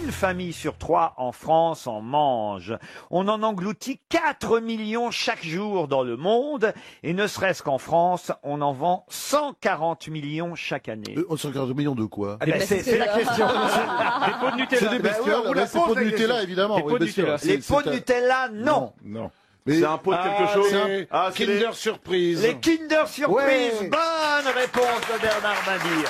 une famille sur 3 en France en mange. On en engloutit 4 millions chaque jour dans le monde. Et ne serait-ce qu'en France, on en vend 140 millions chaque année. 140 millions de quoi? Eh ben, c'est la question. Des pots de Nutella. C'est des bestioles, c'est pots de Nutella, évidemment. Des pots de Nutella. Les pots de Nutella, non. Non. C'est un pot de quelque chose. Kinder Surprise. Les Kinder Surprise. Ouais. Bonne réponse de Bernard Mabille.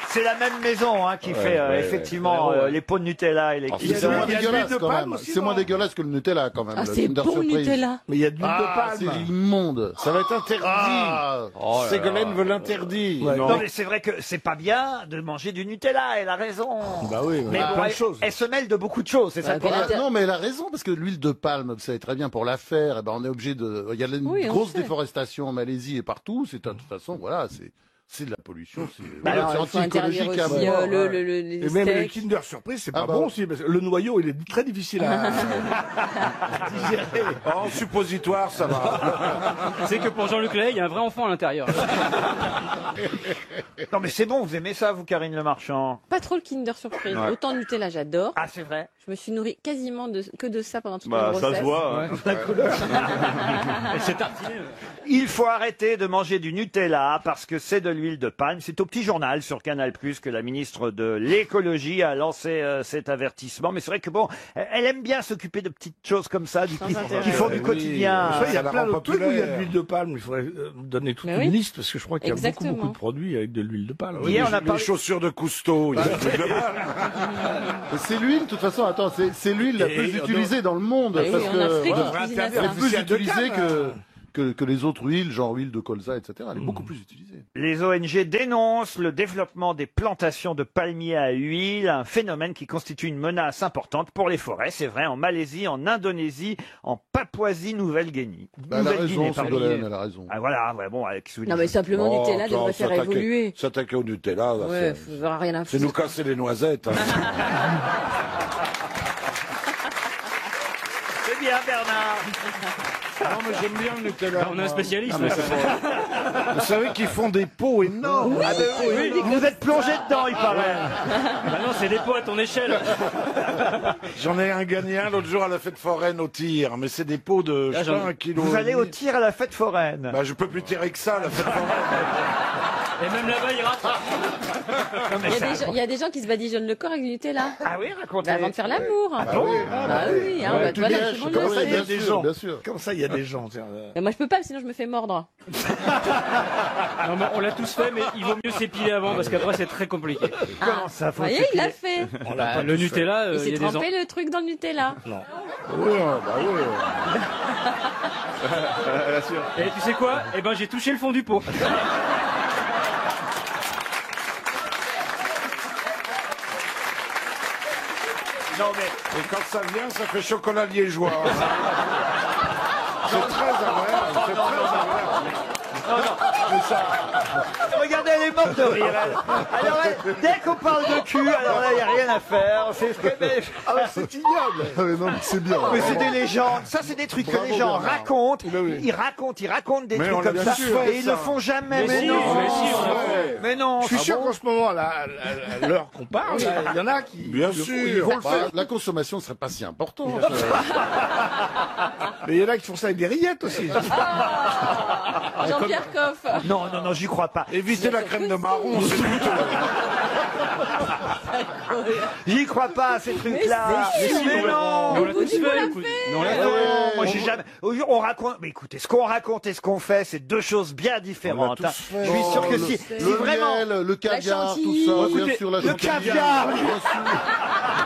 C'est la même maison qui fait effectivement les pots de Nutella et les Kinder. C'est moins Il y a de dégueulasse l'huile de quand palme même. aussi, C'est non moins dégueulasse que le Nutella quand même. Ah, le c'est Kinder bon, Surprise. Nutella. Mais il y a de l'huile de C'est palme. immonde. Ça va être interdit. Ah. Ségolène veut l'interdire. Non mais c'est vrai que c'est pas bien de manger du Nutella, elle a raison. Bah oui, Mais bon, plein de choses. elle se mêle de beaucoup de choses, c'est ça. Non, mais elle a raison, parce que l'huile de palme, vous savez très bien, pour la faire, eh ben, on est obligé de. Il y a une Oui, on grosse sait. déforestation en Malaisie et partout. C'est de toute façon, voilà, c'est de la pollution. C'est Alors, il faut interdire anti-écologique à aussi mort. les Et même les steaks. Kinder Surprise, c'est pas Ah bah. bon aussi, parce que le noyau, il est très difficile à digérer. En suppositoire, ça va. C'est que pour Jean-Luc Lahaye, il y a un vrai enfant à l'intérieur. Non mais c'est bon, vous aimez ça, vous, Karine Le Marchand? Pas trop le Kinder Surprise. Ouais. Autant Nutella, j'adore. Ah, c'est vrai. Je me suis nourrie quasiment que de ça pendant toute Bah, ma ça grossesse. se voit. hein. Et c'est tartiné. Il faut arrêter de manger du Nutella parce que c'est de l'huile de palme. C'est au petit journal sur Canal+ que la ministre de l'écologie a lancé cet avertissement. Mais c'est vrai que bon, elle aime bien s'occuper de petites choses comme ça, qui font du quotidien. Il y a la plein rend de trucs où il y a de populaire. l'huile de palme. Il faudrait donner toute Mais une oui. liste, parce que je crois qu'il y a Exactement. beaucoup de produits avec de l'huile de palme. Hier, on a Les parlé. chaussures de Cousteau. il y a un truc de mal. C'est l'huile, de toute façon, attends, c'est l'huile la plus utilisée dans le monde. Mais parce oui, que, en Afrique, voilà, on cuisine à elle est ça. plus utilisée que que les autres huiles, genre huile de colza, etc. Elle est beaucoup plus utilisée. Les ONG dénoncent le développement des plantations de palmiers à huile, un phénomène qui constitue une menace importante pour les forêts. C'est vrai, en Malaisie, en Indonésie, en Papouasie-Nouvelle-Guinée. Elle a Nouvelle-Guinée, raison, pardon. Ségolène, elle a raison. Ah voilà, ouais, bon, avec Non, mais simplement, Oh, Nutella attends, devrait faire évoluer. S'attaquer au Nutella, là, Ouais, c'est- il verra rien à c'est foutre. nous casser les noisettes. hein. C'est bien, Bernard. Non, mais j'aime bien le Nutella. On a un spécialiste. Vous savez qu'ils font des pots énormes. Ah, oui, vous êtes plongé dedans, il paraît. Bah non, c'est des pots à ton échelle. J'en ai un gagné un l'autre jour à la fête foraine au tir, mais c'est des pots de je sais pas, 1 kilo. Vous allez au tir à la fête foraine. Bah, je peux plus tirer que ça, la fête foraine. Et même là-bas, il rate. Il y a des gens qui se badigeonnent le corps avec du Nutella. Ah oui, racontez. Avant de faire l'amour. Ah oui, Bah oui, hein, bah, tu voilà, lèches, tout le comme monde ça, le il y a sait. des gens. Bien sûr. Comme ça, il y a des gens. tiens, Mais moi, je peux pas, sinon je me fais mordre. Non, mais on l'a tous fait, mais il vaut mieux s'épiler avant parce qu'après, c'est très compliqué. Comment ça, Vous voyez, il l'a fait. Bah, le Nutella, Il il s'est y a des trempé le truc dans le Nutella. Oui, bah oui. Et tu sais quoi? Eh ben, j'ai touché le fond du pot. Non, mais Et quand ça vient, ça fait chocolat liégeois. C'est très agréable. C'est très agréable. regardez, elle est morte de rire. Elle. Alors, dès qu'on parle de cul, alors là, il n'y a rien à faire. C'est C'est ignoble. Ah, mais non, mais c'est bien. mais c'est des légendes. Ça, c'est des trucs que les gens Bernard. racontent. Ils racontent des Mais on trucs l'a comme bien ça. sûr, Et ils ça. le font jamais. Mais si, non. mais si, on l'a fait. Mais non. Je suis sûr qu'en ce moment, à l'heure qu'on parle, il y en a qui. Bien ils sûr. vont le faire. La consommation serait pas si importante. Mais il y en a qui font ça avec des rillettes aussi. Jean-Pierre Coff. Non, j'y crois pas. Évitez la crème de marron, c'est plutôt. J'y crois pas à ces trucs-là. Mais si, Mais non. Mais on l'a tous Vous fait. l'a écoute. fait. Mais on l'a Mais fait. non, moi j'ai jamais. Aujourd'hui, on raconte. Mais écoutez, ce qu'on raconte et ce qu'on fait, c'est deux choses bien différentes. On l'a tous hein. fait. Je suis sûr que le, si le vraiment miel, le caviar, tout chantilly. ça, Écoutez, bien sûr, la le chantilly. caviar. Bien sûr.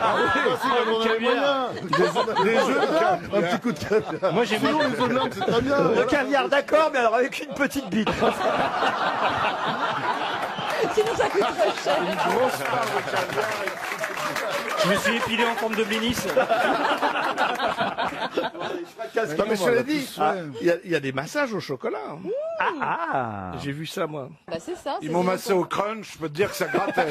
Ah oui, si, on a les caviar. moyens. Des œufs de dinde, un petit coup de caviar. Moi, j'ai Sinon, les œufs de dinde, c'est très bien. Le Voilà. caviar, d'accord, mais alors avec une petite bite. Sinon, ça coûte trop cher. Je me suis épilé en forme de blinis. Non, mais cela dit, il y a des massages au chocolat. Ah. J'ai vu ça, moi. Bah, c'est ça. Ils m'ont massé au crunch, je peux te dire que ça grattait. hein.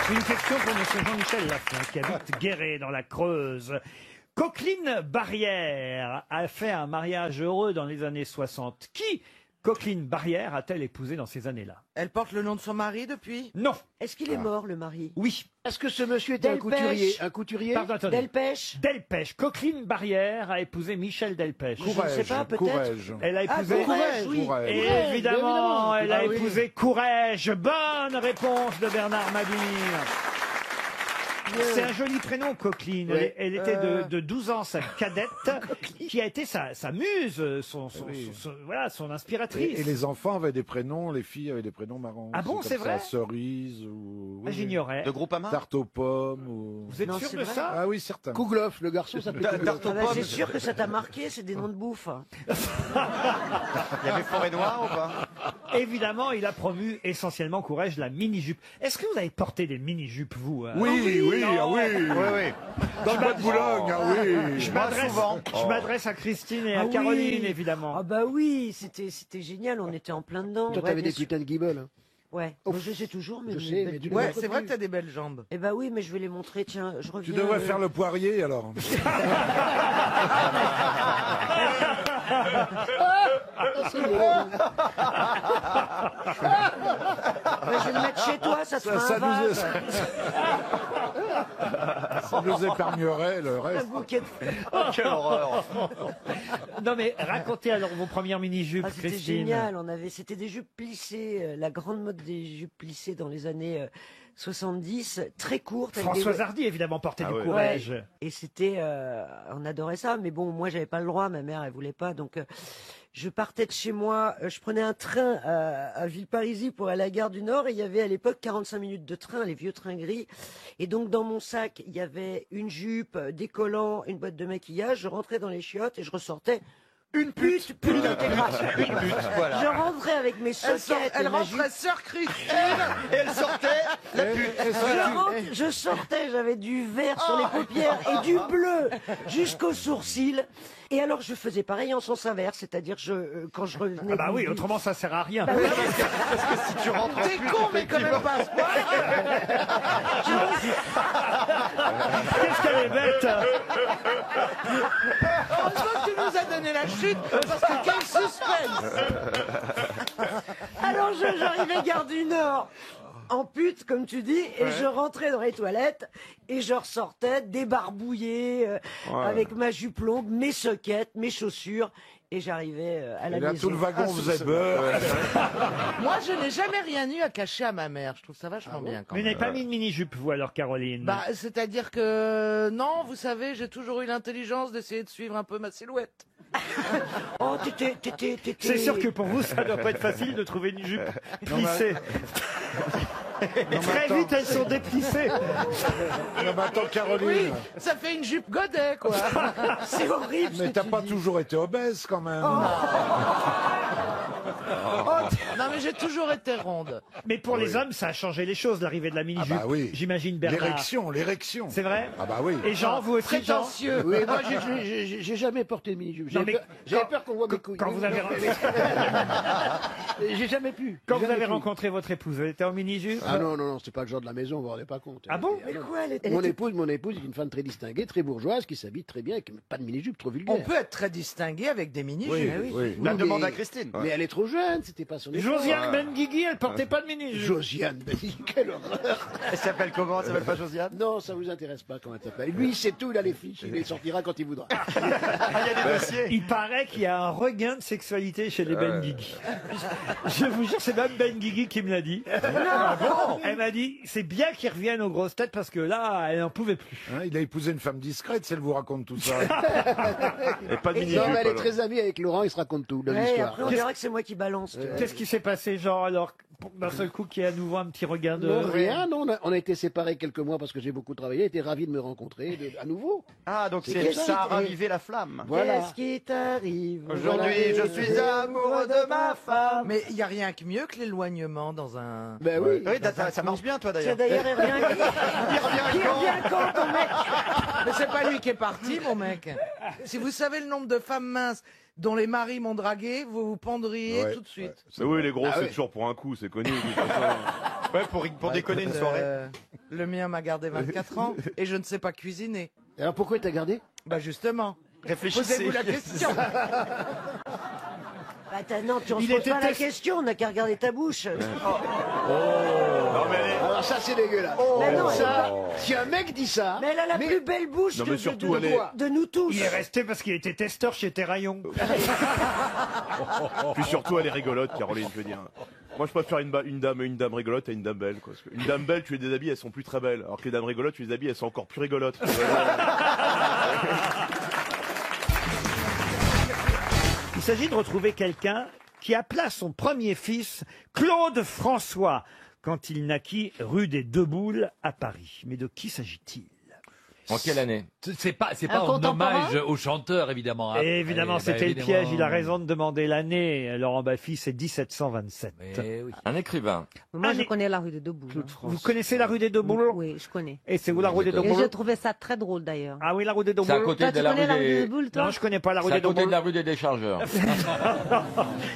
Une question pour M. Jean-Michel Lafont, qui habite Guéret, dans la Creuse. Coqueline Barrière a fait un mariage heureux dans les années 60. Qui, Coqueline Barrière, a-t-elle épousé dans ces années-là? Elle porte le nom de son mari depuis? Non. Est-ce qu'il est mort, le mari? Oui. Est-ce que ce monsieur était un Delpech. couturier? Un couturier? Pardon, attendez. Delpech? Delpech. Coqueline Barrière a épousé Michel Delpech. Je ne sais pas, peut-être. Courrèges. Elle a épousé... Courrèges, oui. Courrèges. Et Courrèges, évidemment, elle a Ah oui. épousé Courrèges. Bonne réponse de Bernard Mabille. C'est un joli prénom, Coqueline. Oui. Elle était de 12 ans, sa cadette, qui a été sa muse, voilà, son inspiratrice. Et les enfants avaient des prénoms, les filles avaient des prénoms marrants. Ah bon, comme c'est ça, vrai Cerise ou... Ah, j'ignorais. De Groupama? Tarte aux pommes ou... Vous êtes Non, sûr c'est de vrai. ça? Ah oui, certains. Kouglof, le garçon s'appelait Kouglof. Ah bah, c'est sûr que ça t'a marqué, c'est des noms de bouffe. Il y avait Forêt Noire ou pas? Évidemment, il a promu essentiellement Courrèges la mini-jupe. Est-ce que vous avez porté des mini-jupes, vous Oui, oui, non. ah oui. Oui, oui. Dans le bois de Boulogne, ah oui. Je Moi, m'adresse souvent. je m'adresse à Christine et à Ah oui. Caroline, évidemment. Ah bah oui, c'était génial, on était en plein dedans. Toi, Ouais, t'avais bien des sûr. putains de guibolles. Hein. Ouais, Oh, moi, je sais toujours, mais... je sais, mais tu Ouais, l'as c'est vrai plus. que t'as des belles jambes. Eh bah oui, mais je vais les montrer, tiens, je reviens... Tu devrais faire le poirier alors. Bah, je vais le mettre chez toi, ça te fera Ça un nous vase. Ça nous épargnerait le Un reste. bouquet de... Quelle horreur. Non mais racontez alors vos premières mini-jupes, Ah, c'était Christine. génial, c'était des jupes plissées, la grande mode des jupes plissées dans les années 70, très courtes. avec des- Françoise Hardy, évidemment, portait du ouais. Courrèges. Ouais. Et c'était, on adorait ça, mais bon, moi j'avais pas le droit, ma mère elle voulait pas, donc je partais de chez moi, je prenais un train à Villeparisis pour aller à la gare du Nord, et il y avait à l'époque 45 minutes de train, les vieux trains gris, et donc dans mon sac il y avait une jupe, des collants, une boîte de maquillage, je rentrais dans les chiottes et je ressortais. Une pute d'intégration. Une pute, voilà. Je rentrais avec mes soquettes. Elle et ma jupe. rentrait sœur Christine. Et elle sortait la pute. Je sortais, j'avais du vert sur les paupières et du bleu jusqu'aux sourcils. Et alors je faisais pareil en sens inverse, c'est-à-dire quand je revenais. Ah bah oui, autrement ça sert à rien. Bah oui, Si tu rentres en T'es pute, con, mais quand même pas à ce point. Qu'est-ce qu'elle est bête. Heureusement que tu nous as donné la chute, parce que quel suspense. alors j'arrivais gare du Nord en pute, comme tu dis, et je rentrais dans les toilettes et je ressortais débarbouillé avec ma jupe longue, mes soquettes, mes chaussures. Et j'arrivais à la Et là, maison. tout le wagon faisait beurre. Moi, je n'ai jamais rien eu à cacher à ma mère. Je trouve ça vachement bien quand Mais même. vous n'avez pas mis de mini-jupe, vous alors, Caroline? Bah, c'est-à-dire que non, vous savez, j'ai toujours eu l'intelligence d'essayer de suivre un peu ma silhouette. Oh, t'étais. C'est sûr que pour vous, ça doit pas être facile de trouver une jupe plissée. Et très vite, elles sont déplissées. Non, mais attends, Caroline. Oui, ça fait une jupe godet, quoi. C'est horrible. ce Mais que t'as tu pas dis. toujours été obèse quand même. Non, mais j'ai toujours été ronde. Mais pour les hommes, ça a changé les choses, l'arrivée de la mini-jupe. Ah bah oui. J'imagine, Bernard. L'érection. C'est vrai? Ah bah oui. Et Jean, vous aussi, Jean? Prétentieux. Oui, moi, j'ai jamais porté de mini-jupe. Non, mais J'avais quand- peur qu'on voit mes couilles. Quand vous avez, J'ai jamais pu. quand J'ai vous jamais avez pu. rencontré votre épouse, elle était en mini-jupe? Ah non, non, non, c'est pas le genre de la maison, vous vous rendez pas compte. Ah bon? Mais quoi, elle était. Mon épouse est une femme très distinguée, très bourgeoise, qui s'habille très bien, avec pas de mini-jupe trop vulgaire. On peut être très distingué avec des mini-jupes. Oui, Ah oui. oui. La Oui, demande mais- à Christine. Mais elle est trop jeune, c'était pas son époque. Josiane Benguigui, elle portait pas de mini-jupe. Josiane, ben, quelle horreur. Elle s'appelle comment? Elle s'appelle pas Josiane? Non, ça vous intéresse pas comment elle s'appelle. Lui, c'est tout, il a les fiches, il les sortira quand il voudra. Ah, il y a des dossiers. Il paraît qu'il y a un regain de sexualité chez les Benguigui. Je vous jure, c'est même Benguigui qui me l'a dit. Elle m'a dit, c'est bien qu'ils reviennent aux grosses têtes parce que là, elle n'en pouvait plus. Hein, il a épousé une femme discrète, si elle vous raconte tout ça. Et pas de Non, mini-jupe. mais elle est alors. très amie avec Laurent, il se raconte tout de Ouais, l'histoire. après, on dirait que c'est moi qui balance. tu vois. Qu'est-ce qui s'est passé, Jean, alors, d'un seul coup, qu'il y a à nouveau un petit regain de... Non, rien, non, on a été séparés quelques mois parce que j'ai beaucoup travaillé, elle était ravi de me rencontrer à nouveau. Ah, donc C'est ça a ça. ravivé la flamme. Voilà. Qu'est-ce qui t'arrive Aujourd'hui, je suis amoureux de ma femme. Mais il n'y a rien que mieux que l'éloignement dans un... Ben oui. Oui, ça marche bien, toi, Tiens, d'ailleurs. d'ailleurs, il revient. Il revient Il quand revient quand, ton mec? Mais c'est pas lui qui est parti, mon mec. Si vous savez le nombre de femmes minces dont les maris m'ont dragué, vous vous pendriez Ouais, tout de suite. Mais oui, les gros, Ah c'est ouais. toujours pour un coup, c'est connu. de toute façon. Ouais, pour déconner une soirée. Le mien m'a gardé 24 ans et je ne sais pas cuisiner. Et alors pourquoi t'as gardé? Bah justement. Réfléchissez. Posez-vous la question. Non, tu ne Il poses était pas la test- question, on n'a qu'à regarder ta bouche. Non, mais Alors ça c'est dégueulasse. Mais non, Ça, si un mec dit ça... Mais elle a la plus belle bouche Non, mais surtout, elle est- de nous tous. Il est resté parce qu'il était testeur chez Terraillon. Puis surtout, elle est rigolote, Caroline, je veux dire. Moi, je préfère une dame rigolote à une dame belle. Quoi. Parce qu'une dame belle, tu les déshabilles, elles sont plus très belles. Alors que les dames rigolotes, tu les habilles, elles sont encore plus rigolotes. Il s'agit de retrouver quelqu'un qui appela son premier fils Claude François quand il naquit rue des Deux Boules à Paris. Mais de qui s'agit-il? En quelle année? C'est pas en hommage au chanteur, évidemment. hein. Et évidemment, Eh ben, c'était le évidemment. piège. Il a raison de demander l'année. Laurent Baffy, c'est 1727. Eh oui. Un écrivain. Moi, je connais la rue des Deux Boules. Vous connaissez la rue des Deux Boules? Oui, je connais. Et c'est où la rue des Deux Et je Boules? trouvais ça très drôle d'ailleurs. Ah oui, la rue des Deux C'est à Boules. côté Toi, de tu la connais rue la rue des des... Deux Boules, toi? Non, je connais pas la rue C'est à des Deux côté de Boules. la rue des déchargeurs.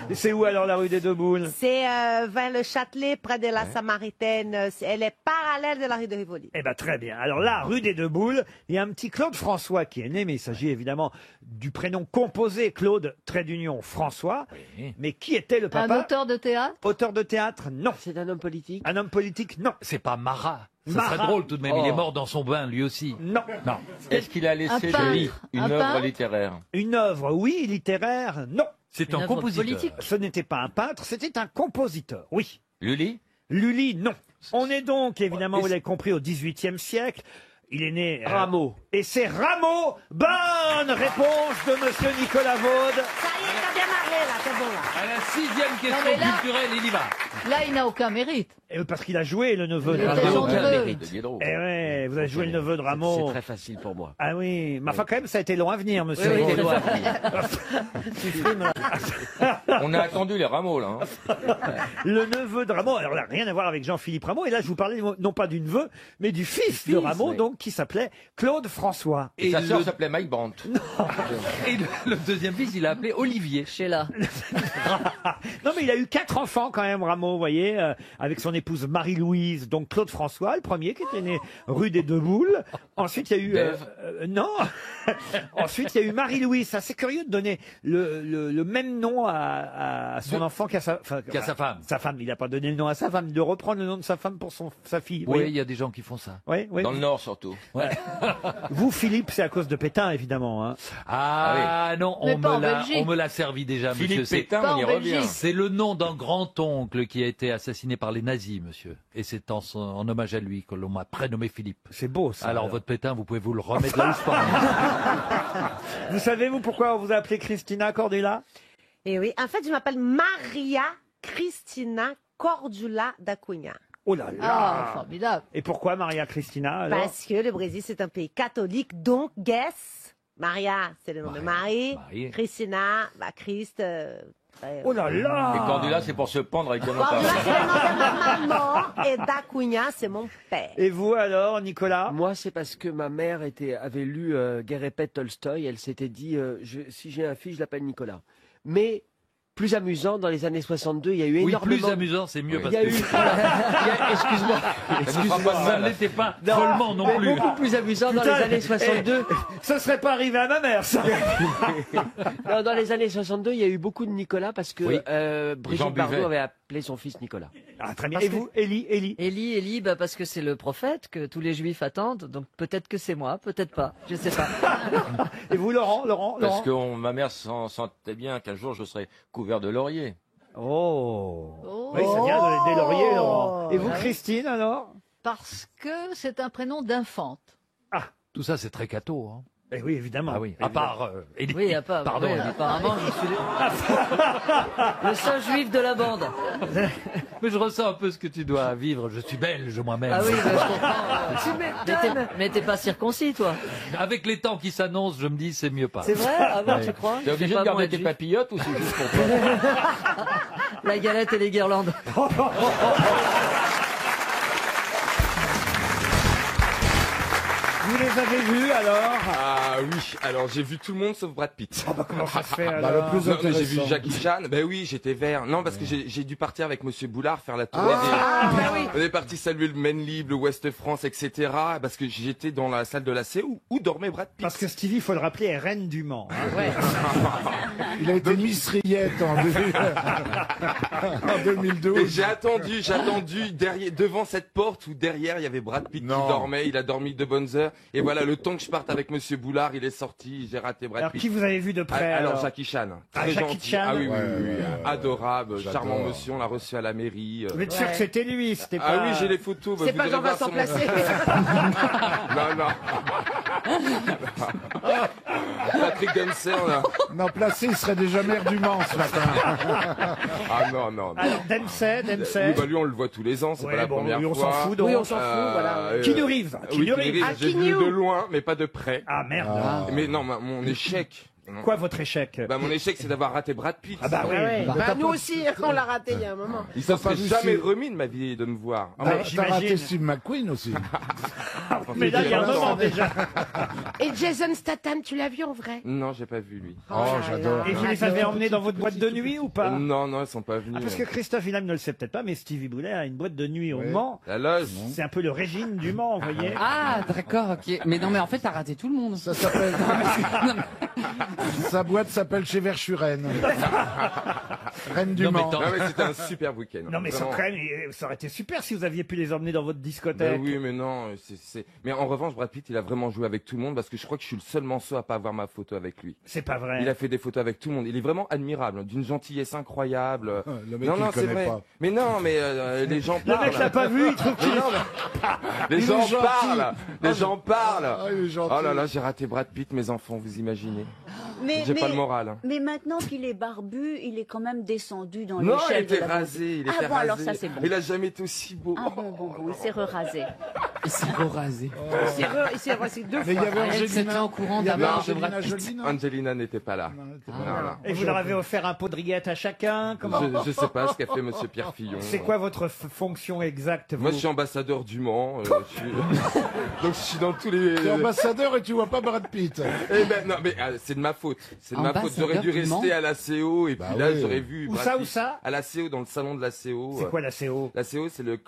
Et c'est où alors la rue des Deux Boules? C'est vers le Châtelet, près de la Samaritaine. Elle est parallèle de la rue de Rivoli. Eh ben très bien. Alors là, rue des Deux Boules, il y a un petit Claude François qui est né, mais il s'agit évidemment du prénom composé Claude trait d'union François. Oui. Mais qui était le papa? Un auteur de théâtre? Auteur de théâtre? Non. C'est un homme politique? Un homme politique? Non. C'est pas Marat. Ça Marat. serait drôle tout de même. Il est Oh. mort dans son bain, lui aussi. Non. Non. Est-ce qu'il a laissé peintre. joli une Un œuvre peintre. littéraire? Une œuvre, oui. Littéraire? Non. C'est Une un œuvre compositeur. politique. Ce n'était pas un peintre, c'était un compositeur. Oui. Lully? Lully, non. On est donc, évidemment, vous l'avez compris, au XVIIIe siècle. Il est né... Rameau. Et c'est Rameau. Bonne réponse de Monsieur Nicolas Vaud. Ça y est, t'as démarré là, c'est bon là. À la 6e question mais là- culturelle, il y va. Là, il n'a aucun mérite. Parce qu'il a joué le neveu de Il était Rameau. gentil. De Diderot. Eh ouais, vous avez joué le neveu de Rameau. facile pour moi. Ah oui, mais enfin quand même, ça a été long à venir, monsieur. Oui, Vaud. c'est loin. On a attendu les rameaux, là. hein. Le neveu de Rameau, alors là, rien à voir avec Jean-Philippe Rameau, et là je vous parlais non pas du neveu, mais du fils de Rameau, oui. donc qui s'appelait Claude François. Et sa sœur le- s'appelait Mike Brandt. Et le deuxième fils, il a appelé Olivier. Sheila. Non mais il a eu 4 enfants quand même, Rameau, vous voyez, avec son épouse Marie-Louise, donc Claude François, le premier qui était né rue des Deux Boules. Ensuite il y a eu... non Ensuite il y a eu Marie-Louise, c'est assez curieux de donner le même nom à son enfant qu'à sa femme. Sa femme, il n'a pas donné le nom à sa femme, de reprendre le nom de sa femme pour sa fille. Oui, il y a des gens qui font ça. Oui, oui. Dans le Nord, surtout. Vous, Philippe, c'est à cause de Pétain, évidemment. Hein. Ah non, Mais pas en Belgique. on me l'a servi déjà, Philippe monsieur. Pétain, pas on y en revient. Belgique. C'est le nom d'un grand-oncle qui a été assassiné par les nazis, monsieur. Et c'est en hommage à lui que l'on m'a prénommé Philippe. C'est beau, ça. Alors, votre Pétain, vous pouvez vous le remettre là où je pense. Vous savez, vous, pourquoi on vous a appelé Christina Cordula? Et oui, en fait, je m'appelle Maria Cristina Cordula da Cunha. Oh là là. Ah, formidable. Et pourquoi Maria Cristina, alors? Parce que le Brésil, c'est un pays catholique, donc guess. Maria, c'est le nom de Marie. Marie. Christina, Christ. Oh là là. Et Cordula, c'est pour se pendre avec Cordula, Jonathan. c'est le nom de ma maman. Et da Cunha, c'est mon père. Et vous, alors, Nicolas? Moi, c'est parce que ma mère avait lu Guerre et paix de Tolstoï. Elle s'était dit, si j'ai un fils, je l'appelle Nicolas. Mais plus amusant, dans les années 62, il y a eu Oui, énormément... plus amusant, c'est mieux. Il y a eu... Excuse-moi. Ça ne l'était pas follement non mais plus. beaucoup plus amusant dans les Putain, années 62. Ce serait pas arrivé à ma mère, ça. Non, dans les années 62, il y a eu beaucoup de Nicolas parce que Oui. Brigitte Jean Bardot Buvet. avait appelé son fils Nicolas. Ah, très bien. Et vous, Élie? Élie, parce que c'est le prophète que tous les juifs attendent, donc peut-être que c'est moi, peut-être pas, je sais pas. Et vous, Laurent? Parce que ma mère sentait bien qu'un jour je serais couvert de laurier. Oh. Oui, ça vient des lauriers, Laurent. Et vous, Ah oui. Christine, alors? Parce que c'est un prénom d'infante. Tout ça, c'est très catho. Hein. Eh oui, évidemment. Ah oui. À part Élie. Oui, à part, Pardon. oui, Élie. apparemment, je suis le seul juif de la bande. Mais je ressens un peu ce que tu dois vivre. Je suis belge moi-même. Ah oui, je comprends. Tu m'étonnes. Mais t'es pas circoncis, toi. Avec les temps qui s'annoncent, je me dis c'est mieux pas. C'est vrai? Ah bon, Ouais. tu crois? T'es obligé C'est de pas garder bon tes être juif. papillotes ou c'est juste pour toi? La galette et les guirlandes. Vous les avez vus alors? Ah oui, alors j'ai vu tout le monde sauf Brad Pitt. Comment ça se fait Bah, alors? le plus Non, mais j'ai vu intéressant. Jackie Chan. Ben oui, j'étais vert. Non, parce que j'ai dû partir avec Monsieur Boulard faire la tournée Ah, bah oui. On est parti saluer le Maine Libre, le Ouest France, etc. Parce que j'étais dans la salle de la C où dormait Brad Pitt. Parce que Stevie, il faut le rappeler, est reine du Mans. hein. Il a été Miss Riette en 2012. Et j'ai attendu derrière, devant cette porte où derrière il y avait Brad Pitt qui dormait. Il a dormi de bonnes heures. Et voilà, le temps que je parte avec Monsieur Boulard, il est sorti. J'ai raté Brad Alors, Pitt. qui vous avez vu de près Alors alors Jackie Chan. Ah, Très Jackie gentil. Chan. Ah oui, oui, Ouais, oui, oui. ouais. Adorable, J'adore. charmant monsieur. On l'a reçu à la mairie. Vous êtes sûr que c'était lui? C'était Ah pas... oui, j'ai les photos. C'est vous pas irez voir Jean-Vincent sur mon- Placé. Non. Patrick Dempsey, là. Non, Placé, il serait déjà maire du Mans ce matin. Ah non. Alors, Dempsey. Oui, bah lui, on le voit tous les ans, c'est Ouais, pas la bon, première lui, on fois. s'en fout, donc. Oui, on s'en fout, voilà. Keanu Reeves. Oui, Keanu Keanu Reeves. Reeves, j'ai vu de loin, mais pas de près. Ah merde. Mais non, mon échec. Non. Quoi votre échec? Bah mon échec, c'est d'avoir raté Brad Pitt. Ah bah oui. Bah, nous aussi, on l'a raté il y a un moment. Il s'en serait vu jamais si- remis de ma vie de me voir. Ah, Bah, mais- T'as raté j'imagine. Steve McQueen aussi. Mais là, il y a un moment déjà. Et Jason Statham, tu l'as vu en vrai? Non, j'ai pas vu lui. Oh, j'adore. Et vous les avez emmenés dans votre boîte de nuit ou pas? Non, ils sont pas venus. Ah, parce que Christophe Willem ne le sait peut-être pas, mais Stevie Boulet a une boîte de nuit au Ouais. Mans. La loge. C'est un peu le Régine du Mans, vous voyez. Ah, d'accord, ok. Mais non, mais en fait, t'as raté tout le monde. Ça s'appelle. Sa boîte s'appelle chez Verschuren. Reine du Non, mais Mans. tant- Non mais c'était un super week-end. Non, mais ça, Vraiment. quand même, ça aurait été super si vous aviez pu les emmener dans votre Ben discothèque. oui, mais non, Mais en revanche, Brad Pitt, il a vraiment joué avec tout le monde parce que je crois que je suis le seul manceau à pas avoir ma photo avec lui. C'est pas vrai. Il a fait des photos avec tout le monde. Il est vraiment admirable, d'une gentillesse incroyable. Le mec, non, il non, le c'est connaît vrai. pas. Mais non, mais les gens Le parlent. mec l'a pas vu, il trouve qu'il Mais non, mais- Les Il gens est gentil. parlent. Les gens parlent. Ah, il est gentil. Oh là là, j'ai raté Brad Pitt, mes enfants, vous imaginez. Mais, J'ai pas le moral. hein. Mais maintenant qu'il est barbu, il est quand même descendu dans Non, il l'échelle de était la rasé. Il Ah était bon, rasé. alors ça, c'est bon. Il a jamais été aussi beau. Ah bon, il s'est re-rasé. Il s'est rasé. Il s'est rasé deux Mais il y fois. avait Elle, c'était Angelina. au courant Il y avait d'abord de Angelina Brad Pitt. Jolie, non Angelina n'était pas là. Non, non. Et vous leur avez offert un pot de rillettes à chacun. Comment Je sais pas ce qu'a fait Monsieur Pierre Fillon. C'est quoi votre fonction exacte vous Moi, je suis ambassadeur du Mans. Donc, je suis dans tous les. T'es ambassadeur et tu vois pas Brad Pitt. Eh ben, non, mais c'est de ma faute. C'est de ma faute. J'aurais dû Ambassadeur du rester Mans. à la CO et puis Bah là, oui. j'aurais vu. Où Brad ça, où Pitt. ça À la CO, dans le salon de la CO. C'est quoi la CO? La CO, c'est le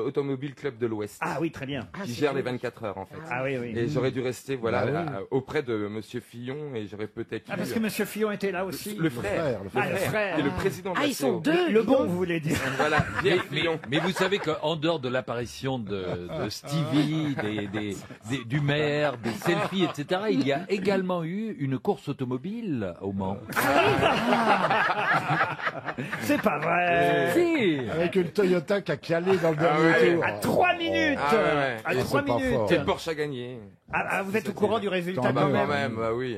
Automobile Club de l'Ouest. Ah oui, très bien. Qui gère les 24 heures, en fait. Ah oui, oui. Et j'aurais dû rester, voilà, Bah oui. auprès de Monsieur Fillon et j'aurais peut-être. Ah, eu, parce que Monsieur Fillon était là aussi. Le frère. Ah, le frère. Et le président de la Ah, ils sont CO. deux. Le dis bon, donc. vous voulez dire. Voilà, Pierre Fillon. Mais vous savez qu'en dehors de l'apparition de Stevie, du maire, des selfies, etc., il y a également eu une course automobile au Mans. C'est pas vrai. Si. Avec une Toyota qui a calé dans le Ah dernier ouais. tour. À 3 minutes. Ah ouais. À Ah, 3 c'est pas minutes. fort. Et Porsche a gagné. Ah, vous êtes au courant du résultat Quand quand même. Quand même. même, bah oui.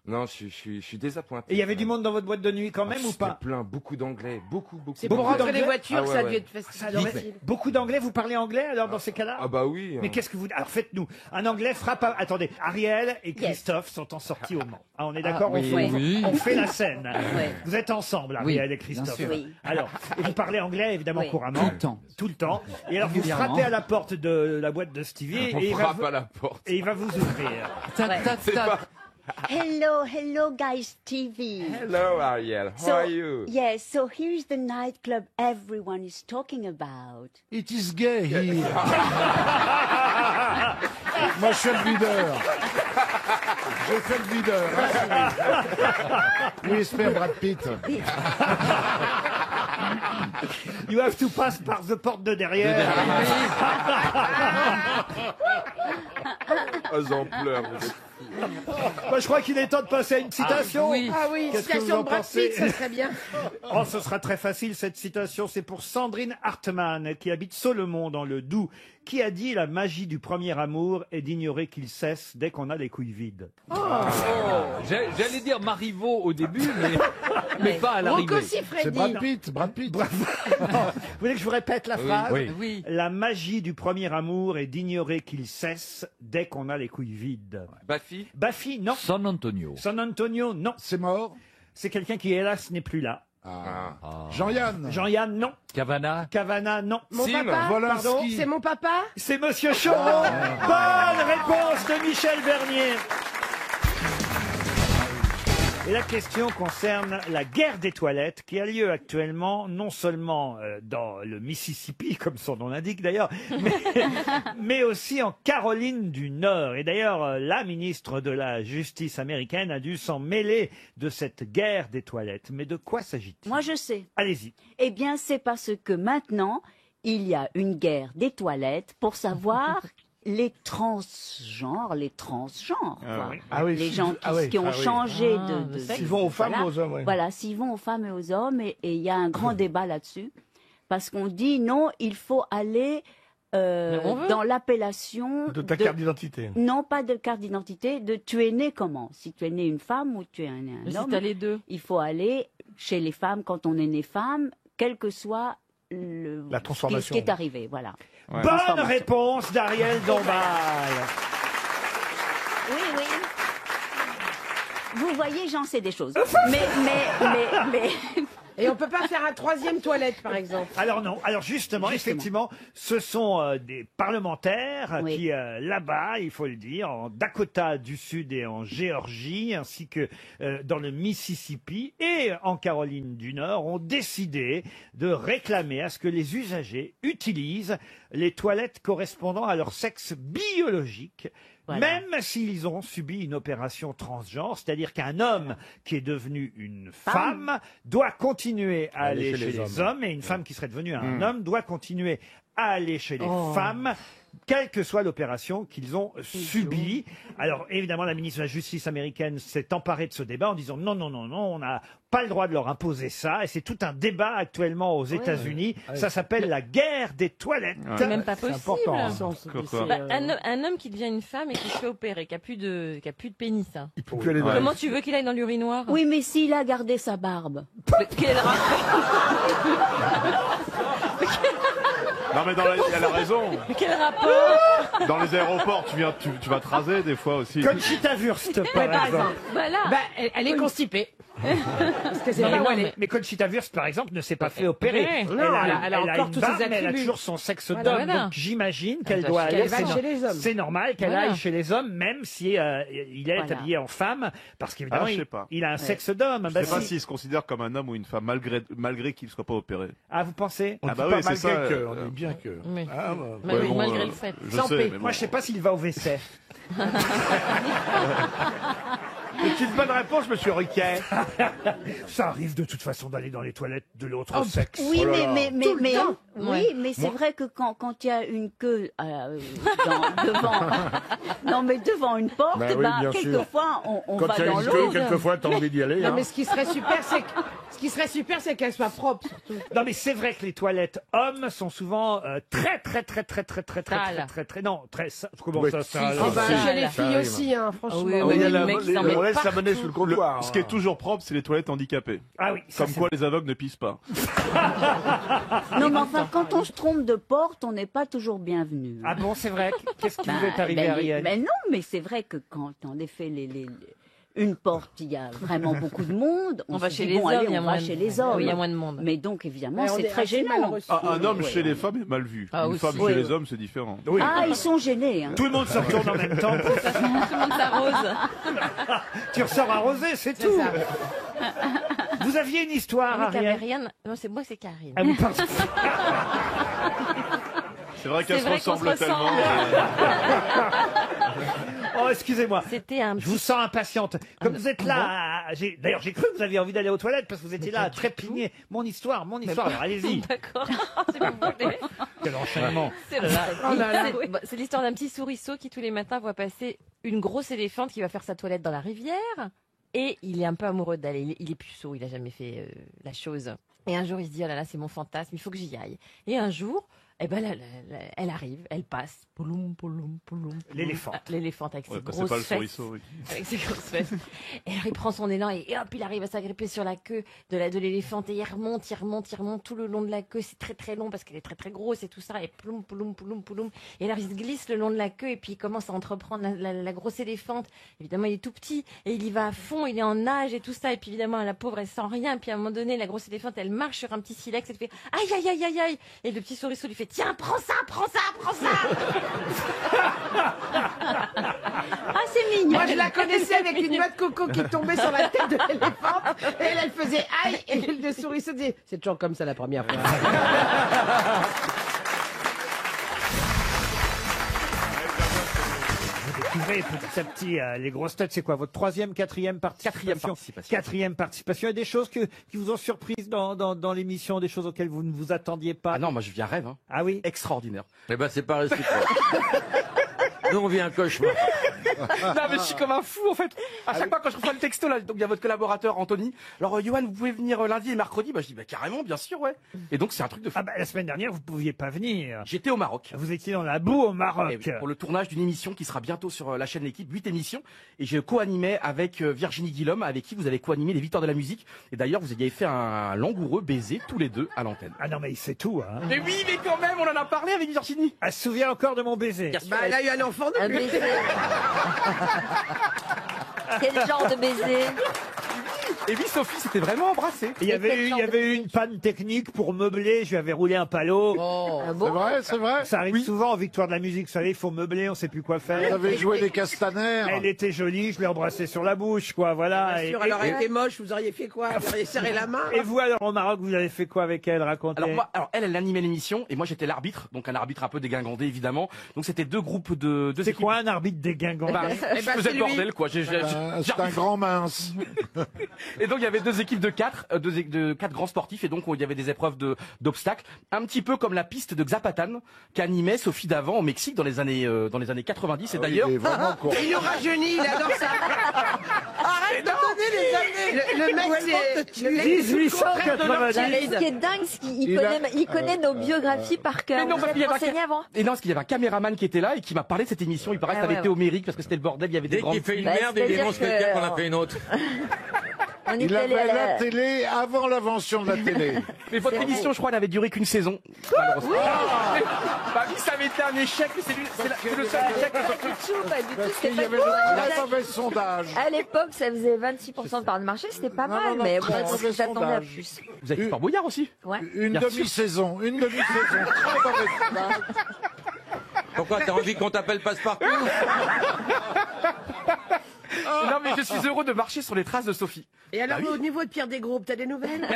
Non, je suis désappointé. Et il y avait du monde dans votre boîte de nuit quand même ou C'était pas? plein, beaucoup d'anglais, beaucoup. C'est pour Beaucoup rentrer les d'anglais. voitures, Ah ouais, ça a dû ouais. être Ah, non, mais facile. beaucoup d'anglais, vous parlez anglais alors dans ces cas-là? Ah bah oui. Mais qu'est-ce que vous... Alors faites-nous. Un anglais frappe... Attendez, Ariel et Christophe sont en sortie au Mans. Ah, on est d'accord, oui, on, fait, oui. on fait la scène. Ouais. Vous êtes ensemble, Oui, Ariel et bien Christophe. sûr. Oui. Alors, et vous parlez anglais évidemment Oui. couramment. Tout le temps. Tout le temps. Et alors vous Régulièrement. frappez à la porte de la boîte de Stevie On et il va frappe vous... à la porte. et il va vous ouvrir. Tac, Ouais. tac, C'est tac. pas. Hello, guys, TV. Hello Ariel, how are you? Yes, so here's the nightclub everyone is talking about. It is gay here. Moi, je suis le videur. J'ai fait le videur. Oui, espère Brad Pitt. You have to pass par the porte de derrière. Oh, j'en pleure. vous êtes- Moi, je crois qu'il est temps de passer à une citation. oui. Ah oui, Qu'est-ce que vous citation en de Brad pensez Pitt, ça serait bien. Oh, ce sera très facile, cette citation. C'est pour Sandrine Hartmann, qui habite Solomon, dans le Doubs, qui a dit « La magie du premier amour est d'ignorer qu'il cesse dès qu'on a les couilles vides. J'allais dire Marivaux au début, mais pas à Rocco l'arrivée. C'est Siffredi. Brad Pitt, Brad Pitt. Vous voulez que je vous répète la phrase Oui. Oui. La magie du premier amour est d'ignorer qu'il cesse dès qu'on a les couilles vides. Baffy? Baffy, non. San Antonio. San Antonio, non. C'est mort. C'est quelqu'un qui, hélas, n'est plus là. Jean-Yann. Jean-Yann, non. Cavana. Cavana, non. Mon papa Pardon. C'est mon papa C'est Monsieur Choron. Bonne réponse de Michel Bernier. Et la question concerne la guerre des toilettes qui a lieu actuellement non seulement dans le Mississippi, comme son nom l'indique d'ailleurs, mais aussi en Caroline du Nord. Et d'ailleurs, la ministre de la Justice américaine a dû s'en mêler de cette guerre des toilettes. Mais de quoi s'agit-il? Moi, je sais. Allez-y. Eh bien, c'est parce que maintenant, il y a une guerre des toilettes pour savoir les transgenres. Ah quoi. oui. Ah oui, les si- gens ah oui. qui ont Ah oui. changé Ah, de sexe. s'ils vont aux femmes ou aux hommes, oui. Voilà, s'ils vont aux femmes et aux hommes. Et il y a un grand débat là-dessus. Parce qu'on dit non, il faut aller on veut. dans l'appellation De ta carte d'identité. Non, pas de carte d'identité, de tu es né comment. Si tu es né une femme ou tu es un Mais si homme, t'as les deux. il faut aller chez les femmes quand on est né femme, quel que soit La transformation. ce qui est arrivé. Voilà. Bonne Transformation. réponse d'Ariel Dombal. Oui, oui. Vous voyez, j'en sais des choses. mais... Et on peut pas faire un troisième toilette, par exemple. Alors non, alors justement, effectivement, ce sont des parlementaires qui, là-bas, il faut le dire, en Dakota du Sud et en Géorgie, ainsi que dans le Mississippi et en Caroline du Nord, ont décidé de réclamer à ce que les usagers utilisent les toilettes correspondant à leur sexe biologique. Voilà. Même s'ils ont subi une opération transgenre, c'est-à-dire qu'un homme qui est devenu une femme doit continuer à aller chez les hommes, et une femme qui serait devenue un homme doit continuer à aller chez les femmes, quelle que soit l'opération qu'ils ont subie. Alors évidemment, la ministre de la Justice américaine s'est emparée de ce débat en disant non, non, non, non, on n'a pas le droit de leur imposer ça, et c'est tout un débat actuellement aux États-Unis. ouais. Ça s'appelle la guerre des toilettes. C'est même pas possible. important, hein. Bah, un homme qui devient une femme et qui se fait opérer, qui a plus de pénis. Hein. peut plus aller dans Comment les- tu veux qu'il aille dans l'urinoir? Oui, mais s'il a gardé sa barbe. Quel Non mais elle a raison. Quel rapport? Dans les aéroports, tu vas te raser des fois aussi. Conchita Wurst, par exemple. Voilà. Bah, elle est constipée. Parce que c'est Non, pas où mais, elle est. mais Conchita Wurst, par exemple, ne s'est pas fait opérer. Non, elle a encore une tous barbe, ses mais elle a attributs. toujours son sexe Voilà, d'homme. voilà. Donc j'imagine qu'elle doit doit chez aller. les femmes. Chez les hommes. C'est normal qu'elle Voilà. aille chez les hommes, même si il est Voilà. habillé en femme, parce qu'évidemment, Je sais pas. il a un sexe d'homme. Je Bah, sais pas si. s'il se considère comme un homme ou une femme malgré qu'il ne soit pas opéré. Ah, vous pensez On Ah dit bah pas oui, c'est malgré ça, que, on dit bien que. Oui. Ah, bah, Bah oui, malgré le fait. Je Sans sais, paix. mais Moi, bon. je sais pas s'il va au WC. C'est une bonne réponse, monsieur Riquet. Ça arrive de toute façon d'aller dans les toilettes de l'autre Oh, sexe. Oui, Oh là là. mais, Tout le temps. oui, Ouais. mais c'est Moi- vrai que quand il y a une queue devant, non mais devant une porte, Bah oui, bien sûr. quelquefois on Quand va il y a dans une queue, l'autre. quelquefois, t'as envie d'y aller. Non, hein. mais ce qui serait super, c'est qu'elle soit propre, surtout. Non, mais c'est vrai que les toilettes hommes sont souvent très non, très comment Oui. ça, Si, ça si, Oh, bah, si. chez les Ça filles arrive. aussi, hein, franchement. Oui, Mais oui, il y a les la- mecs, ils en on mettent laisse la partout. monnaie sous le comptoir. Ce qui est toujours propre, c'est les toilettes handicapées. Ah oui, ça, Comme c'est quoi les aveugles ne pissent pas. Non mais enfin, quand on se trompe de porte, on n'est pas toujours bienvenu. Ah bon, c'est vrai. Qu'est-ce qui Bah, vous est arrivé, Ariel? mais non, mais c'est vrai que quand en effet une porte, il y a vraiment beaucoup de monde. On va se chez dit, les bon, hommes, allez, il y a on moins va de- chez les hommes. Oui, il y a moins de monde. Mais donc évidemment, Mais on c'est est très assez mal gênant. reçus. Un homme Ouais. chez les femmes est mal vu. Ah, Une aussi. femme Oui. chez les hommes, c'est différent. Oui. Ah, ils sont gênés. Hein. Tout le monde se retourne en même temps. Tout le monde s'arrose. Tu ressors arrosé, c'est C'est tout. ça. Vous aviez une histoire, Moi, t'avais Ariel? rien. Non, c'est moi, c'est Karine. Ah, vous pensez- C'est vrai qu'elles C'est se vrai qu'on ressemblent se tellement. Oh, excusez-moi. C'était un Je vous petit. sens impatiente. Comme vous êtes là, d'ailleurs, j'ai cru que vous aviez envie d'aller aux toilettes parce que vous étiez là à trépigner. Mon histoire. Alors, allez-y. D'accord. Si vous voulez. Quel enchaînement. C'est c'est l'histoire d'un petit souriceau qui tous les matins voit passer une grosse éléphante qui va faire sa toilette dans la rivière. Et il est un peu amoureux d'elle. Il est puceau, il a jamais fait la chose. Et un jour, il se dit, oh là là, c'est mon fantasme, il faut que j'y aille. Et un jour, Et ben elle arrive, elle passe. Pouloum, pouloum, pouloum. L'éléphante. L'éléphante avec ses Ouais, quand grosses c'est pas le fesses. souriceau, oui. Avec ses grosses fesses. Et alors il prend son élan et hop, il arrive à s'agripper sur la queue de l'éléphante et il remonte tout le long de la queue. C'est très très long parce qu'elle est très très grosse et tout ça. Et ploum, ploum, ploum, ploum. Et alors il se glisse le long de la queue et puis il commence à entreprendre la grosse éléphante. Évidemment, il est tout petit et il y va à fond, il est en nage et tout ça. Et puis évidemment, la pauvre, elle sent rien. Puis à un moment donné, la grosse éléphante, elle marche sur un petit silex et elle fait aïe, aïe, aïe, aïe, aïe. Et le petit souriceau lui fait tiens, prends ça, prends ça, prends ça. Ah, c'est mignon. Moi, je la connaissais avec une noix de coco qui tombait sur la tête de l'éléphante. Et elle faisait aïe. Et le souriceau disait c'est toujours comme ça la première fois. Découvrez petit à petit les grosses têtes. C'est quoi votre troisième, quatrième participation? Quatrième participation. Il y a des choses qui vous ont surprise dans l'émission, des choses auxquelles vous ne vous attendiez pas. Ah non, moi je vis un rêve. Hein. Ah oui? Extraordinaire. Eh ben, c'est pas réciproque. Nous, on vit un cauchemar. Non mais je suis comme un fou en fait. À chaque fois quand je reçois le texto là, donc il y a votre collaborateur Anthony. Alors Johan, vous pouvez venir lundi et mercredi? Bah je dis bah carrément, bien sûr, ouais. Et donc c'est un truc de fou. Ah bah, la semaine dernière, vous pouviez pas venir. J'étais au Maroc. Vous étiez dans la boue au Maroc. Et oui, pour le tournage d'une émission qui sera bientôt sur la chaîne L'équipe, 8 émissions. Et je co-animais avec Virginie Guillaume, avec qui vous avez co-animé les Victoires de la musique. Et d'ailleurs, vous aviez fait un langoureux baiser tous les deux à l'antenne. Ah non mais il sait tout. Hein. Mais oui, mais quand même, on en a parlé avec Virginie. Elle se souvient encore de mon baiser. Bah, elle a eu un enfant de Un plus. baiser. Quel genre de baiser? Et oui, Sophie s'était vraiment embrassée. Il y avait eu une panne technique pour meubler. Je lui avais roulé un palot. Ah bon? C'est vrai. Ça arrive souvent en victoire de la musique. Vous savez, il faut meubler, on sait plus quoi faire. Vous avez joué des castaners. Elle était jolie, je l'ai embrassée sur la bouche, quoi. Voilà. Bien sûr, elle aurait été moche, vous auriez fait quoi? Vous auriez serré la main? Et vous alors au Maroc, vous avez fait quoi avec elle? Racontez. Alors elle animait l'émission et moi j'étais l'arbitre, donc un arbitre un peu dégingandé évidemment. Donc c'était deux groupes de deux C'est équipes. quoi un arbitre dégingandé? Bah, je faisais le bordel quoi. C'est un grand mince. Et donc il y avait deux équipes de quatre grands sportifs et donc il y avait des épreuves d'obstacles, un petit peu comme la piste de Xapatan qu'animait Sophie Davant au Mexique dans les années 90 et d'ailleurs Il nous rajeunit, il adore ça. Arrête de donner les années. Le mec, c'est 1890. Ce qui est dingue, c'est qu'il connaît nos biographies par cœur. Mais non, Vous parce êtes qu'il y avait renseigné avant? Et non, parce qu'il y avait un caméraman qui était là et qui m'a parlé de cette émission. Il paraît que Ah ça avait ouais, été homérique parce que c'était le bordel, il y avait des Dès grandes qu'il fait une Bah, merde, il c'est-à-dire dénonce que- quelqu'un qu'on a fait une autre. On Il était allé avait à la télé avant l'invention de la télé. Mais votre émission, je crois, n'avait duré qu'une saison. Malheureusement. Bah oui, ça avait été un échec, mais c'est le seul échec. Pas du tout, pas du tout. Parce C'était qu'il y pas avait du tout. la mauvaise sondage. À l'époque, ça faisait 26% de part de marché, c'était pas mal, mais bon, mauvais j'attendais à sondage. plus. Vous avez fait Fort Bouillard aussi? Ouais. Une Bien sûr. demi-saison. Une demi-saison. Très mauvaise sondage. Pourquoi t'as envie qu'on t'appelle Passepartout? Non, mais je suis heureux de marcher sur les traces de Sophie. Et alors, Bah oui. au niveau de Pierre Desgroupes, t'as des nouvelles?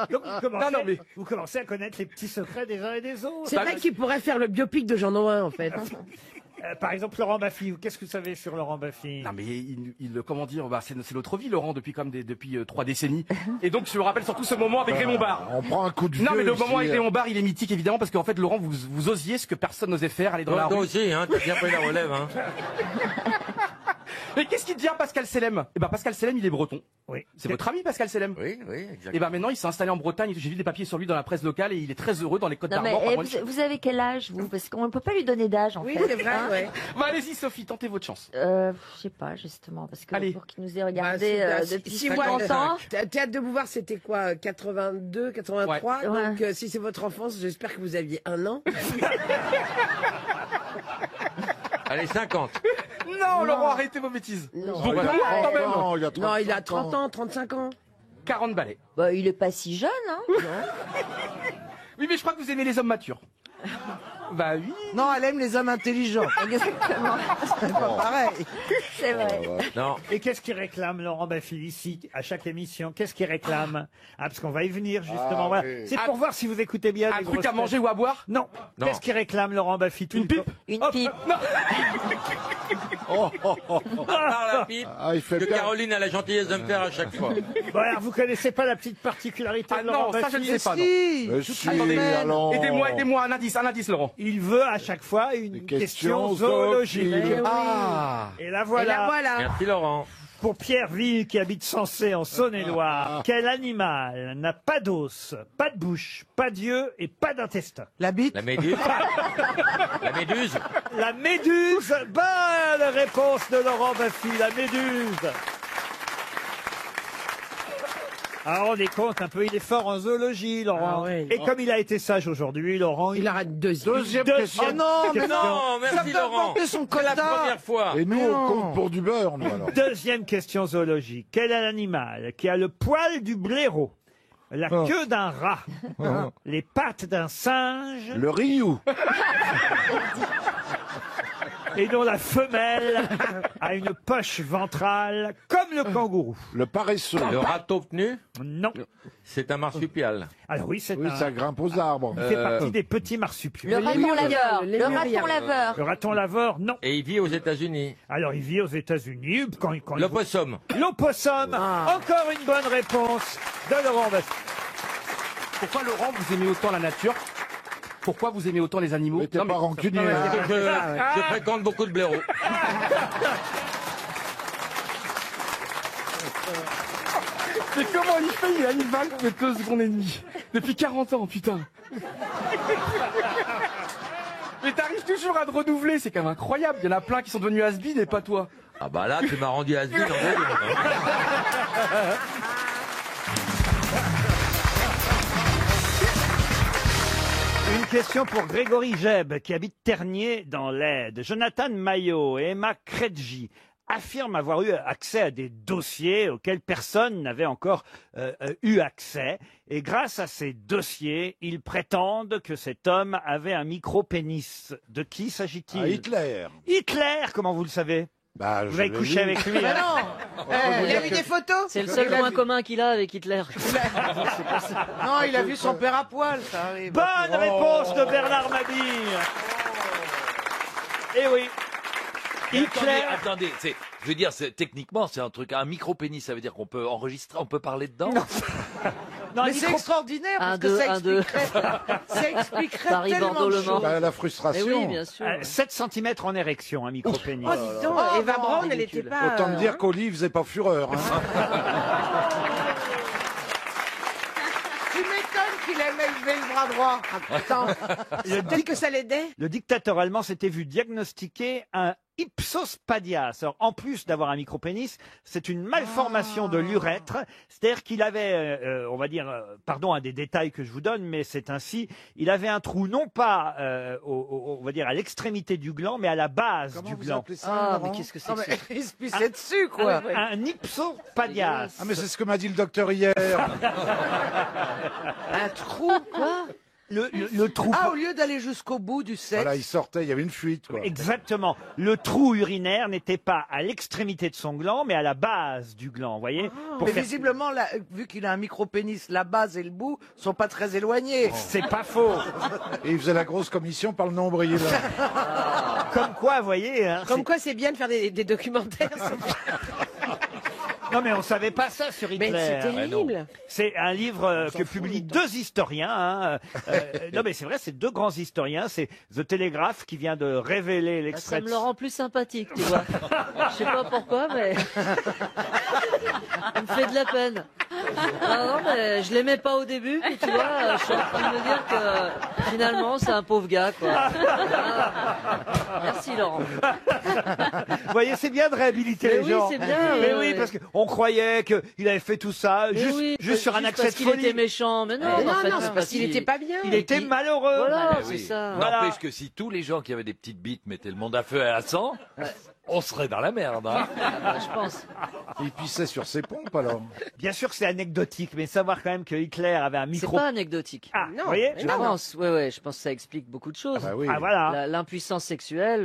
Donc Non, mais- vous commencez à connaître les petits secrets des uns et des autres. C'est vrai qu'il pourrait faire le biopic de Jean Noin, en fait. Par exemple, Laurent Baffy. Qu'est-ce que vous savez sur Laurent Baffy? Non mais comment dire, bah, c'est notre vie Laurent depuis 3 décennies. Et donc je me rappelle surtout ce moment avec Raymond Barre. On prend un coup de vieux. Non mais le moment ici. avec Raymond Barre il est mythique évidemment parce qu'en fait Laurent vous osiez ce que personne n'osait faire, aller dans la Toi rue. aussi, hein, t'as bien pris la relève, hein. Mais qu'est-ce qu'il devient Pascal Selem? Eh ben Pascal Selem il est breton. Oui. C'est votre ami Pascal Selem? Oui, exactement. Et ben maintenant il s'est installé en Bretagne, j'ai vu des papiers sur lui dans la presse locale et il est très heureux dans les Côtes Non, mais d'Armor. vous avez quel âge, vous? Parce qu'on ne peut pas lui donner d'âge, en Oui, fait. c'est vrai, hein. ouais. Bah allez-y Sophie, tentez votre chance. Je sais pas, justement, parce que Allez. pour qu'il nous ait regardé depuis 50 ans. Théâtre de Beauvoir, c'était quoi? 82, 83? Ouais. Donc, si c'est votre enfance, j'espère que vous aviez 1 an. Allez, 50. Non, Laurent, arrêtez vos bêtises. Non. Beaucoup, quand même. Non, il a Non, il a 35 30 ans, 35 ans. 40 balais. Bah, il est pas si jeune, hein. Oui mais je crois que vous aimez les hommes matures. Bah oui. Non, elle aime les hommes intelligents. Exactement. C'est pas pareil. C'est vrai. Non. Et qu'est-ce qu'il réclame, Laurent Baffy, ici, à chaque émission? Qu'est-ce qu'il réclame? Ah, parce qu'on va y venir, justement. Ah, Voilà. oui. C'est pour voir si vous écoutez bien. Un les truc grosses à têtes. manger ou à boire? Non. Non. Qu'est-ce qu'il réclame, Laurent Baffy? Une pipe? Une Hop. pipe. Non. Par la pipe Ah, il fait que bien. Caroline a la gentillesse de me faire à chaque fois. Bon, alors, vous connaissez pas la petite particularité Ah de Laurent non, ça je Baffy? ne sais pas. Non. Si. Mais si, Attendez, allons. aidez-moi, un indice Laurent. Il veut à chaque fois une Des question questions zoologique. zoophiles. Ah. Et la Et voilà. là, voilà. Merci Laurent. Pour Pierre Ville, qui habite Sensé en Saône-et-Loire, quel animal n'a pas d'os, pas de bouche, pas d'yeux et pas d'intestin? La bite. La méduse. La méduse. La méduse. Bonne réponse de Laurent Baffy, la méduse. Alors, on est compte un peu, il est fort en zoologie, Laurent. Ah oui. Et comme il a été sage aujourd'hui, Laurent... Il arrête deuxième. Deuxième question. Oh non, mais question. non, merci, ça peut Laurent. porter son C'est la quota. première fois. Et nous, Mais on non. compte pour du beurre, nous, alors. Deuxième question zoologique. Quel est l'animal qui a le poil du blaireau, la queue d'un rat, les pattes d'un singe Le Ryu. et dont la femelle a une poche ventrale comme le kangourou? Le paresseux. Le râteau-penu. Non. C'est un marsupial. Alors oui, c'est Oui, ça grimpe aux arbres. il fait partie des petits marsupiaux. Le raton laveur. Le raton laveur. Le raton laveur, non. Et il vit aux États-Unis. Alors il vit aux États-Unis quand il L'opossum. L'opossum. Encore une bonne réponse de Laurent Baffy. Pourquoi, Laurent, vous aimez autant la nature? Pourquoi vous aimez autant les animaux? Mais t'es pas rancunier. Parce que je fréquente beaucoup de blaireaux. Mais comment il fait? Il a une vague de 2 secondes et demie. Depuis 40 ans, putain. Mais t'arrives toujours à te renouveler, c'est quand même incroyable. Il y en a plein qui sont devenus has-been et pas toi. Ah bah là, tu m'as rendu has-been en vrai. Une question pour Grégory Jeb, qui habite Ternier dans l'Aide. Jonathan Maillot et Emma Kredji affirment avoir eu accès à des dossiers auxquels personne n'avait encore eu accès. Et grâce à ces dossiers, ils prétendent que cet homme avait un micro-pénis. De qui s'agit-il? Ah, Hitler. Hitler, comment vous le savez? Bah, Vous avez couché avec lui, Mais hein? non. Il a vu des photos. C'est le seul point commun qu'il a avec Hitler. Non, il a vu son père à poil, ça arrive. Bonne réponse de Bernard Mabille. Eh oui. Hitler. Attendez, je veux dire, techniquement, c'est un truc, un micro-pénis, ça veut dire qu'on peut enregistrer, on peut parler dedans? Non, Mais c'est extraordinaire parce que ça expliquerait Paris, tellement Bordeaux, de Le Mans. choses. Bah, la frustration. Eh oui, bien sûr. 7 cm en érection, un micro-pénis. Oh, dis donc, Eva Braun, elle était pas... Autant me dire qu'Oli faisait pas fureur. Hein. Tu m'étonnes qu'il aimait lever le bras droit. Attends, peut-être que ça l'aidait. Le dictateur allemand s'était vu diagnostiquer un ipsospadias. Alors, en plus d'avoir un micro-pénis, c'est une malformation de l'urètre. C'est-à-dire qu'il avait, on va dire, pardon à des détails que je vous donne, mais c'est ainsi, il avait un trou non pas, on va dire, à l'extrémité du gland, mais à la base du gland. Ah, mais qu'est-ce que c'est que ça? Il se pissait dessus, quoi. Un ipsospadias. Ah, mais c'est ce que m'a dit le docteur hier. Un trou, quoi? Le trou. Ah, au lieu d'aller jusqu'au bout du sexe. Voilà, il sortait, il y avait une fuite, quoi. Exactement. Le trou urinaire n'était pas à l'extrémité de son gland, mais à la base du gland, vous voyez. Pour Mais faire- visiblement, vu qu'il a un micro-pénis, la base et le bout sont pas très éloignés. C'est pas faux. Et il faisait la grosse commission par le nombril. Comme quoi, vous voyez. Hein, Comme quoi, c'est bien de faire des documentaires. Non, mais on savait pas ça sur Hitler. Mais c'est terrible. C'est un livre que publient 2 historiens. Hein. Non, mais c'est vrai, c'est 2 grands historiens. C'est The Telegraph qui vient de révéler Ça l'extrait. me le rend plus sympathique, tu vois. Je sais pas pourquoi, mais ça me fait de la peine. Ah non, mais je l'aimais pas au début, puis tu vois, je suis en train de me dire que finalement, c'est un pauvre gars, quoi. Ah. Merci, Laurent. Vous voyez, c'est bien de réhabiliter Mais les oui, gens. c'est bien, Mais ouais, oui, ouais. parce qu'on croyait qu'il avait fait tout ça Mais juste, oui, juste sur un accès parce de qu'il folie. était méchant, mais non, Mais en fait, non, c'est parce qu'il était pas bien. Il était malheureux. Voilà, Ah, c'est oui. ça. Voilà. N'empêche que si tous les gens qui avaient des petites bites mettaient le monde à feu et à sang, on serait dans la merde. Hein. Je pense. Il pissait sur ses pompes, alors. Bien sûr que c'est anecdotique, mais savoir quand même que Hitler avait un C'est micro. pas anecdotique. Ah, Non, vous voyez Je pense, ouais, je pense que ça explique beaucoup de choses. Ah, bah oui. Ah, voilà. L'impuissance sexuelle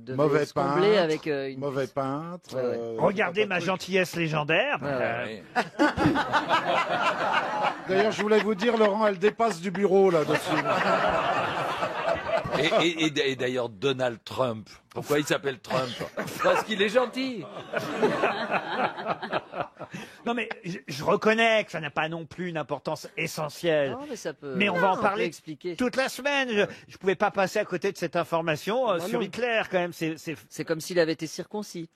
devait Mauvais se combler peintre, avec une... mauvais peintre. Ouais, ouais. Regardez ma gentillesse légendaire. Ouais, ouais. D'ailleurs, je voulais vous dire, Laurent, elle dépasse du bureau, là-dessus. Et d'ailleurs, Donald Trump, Pourquoi il s'appelle Trump? Parce qu'il est gentil. Non mais je reconnais que ça n'a pas non plus une importance essentielle. Non, mais ça peut. Mais on va en on peut parler expliquer. toute la semaine. Je pouvais pas passer à côté de cette information Non, sur non. Hitler quand même. C'est comme s'il avait été circoncis.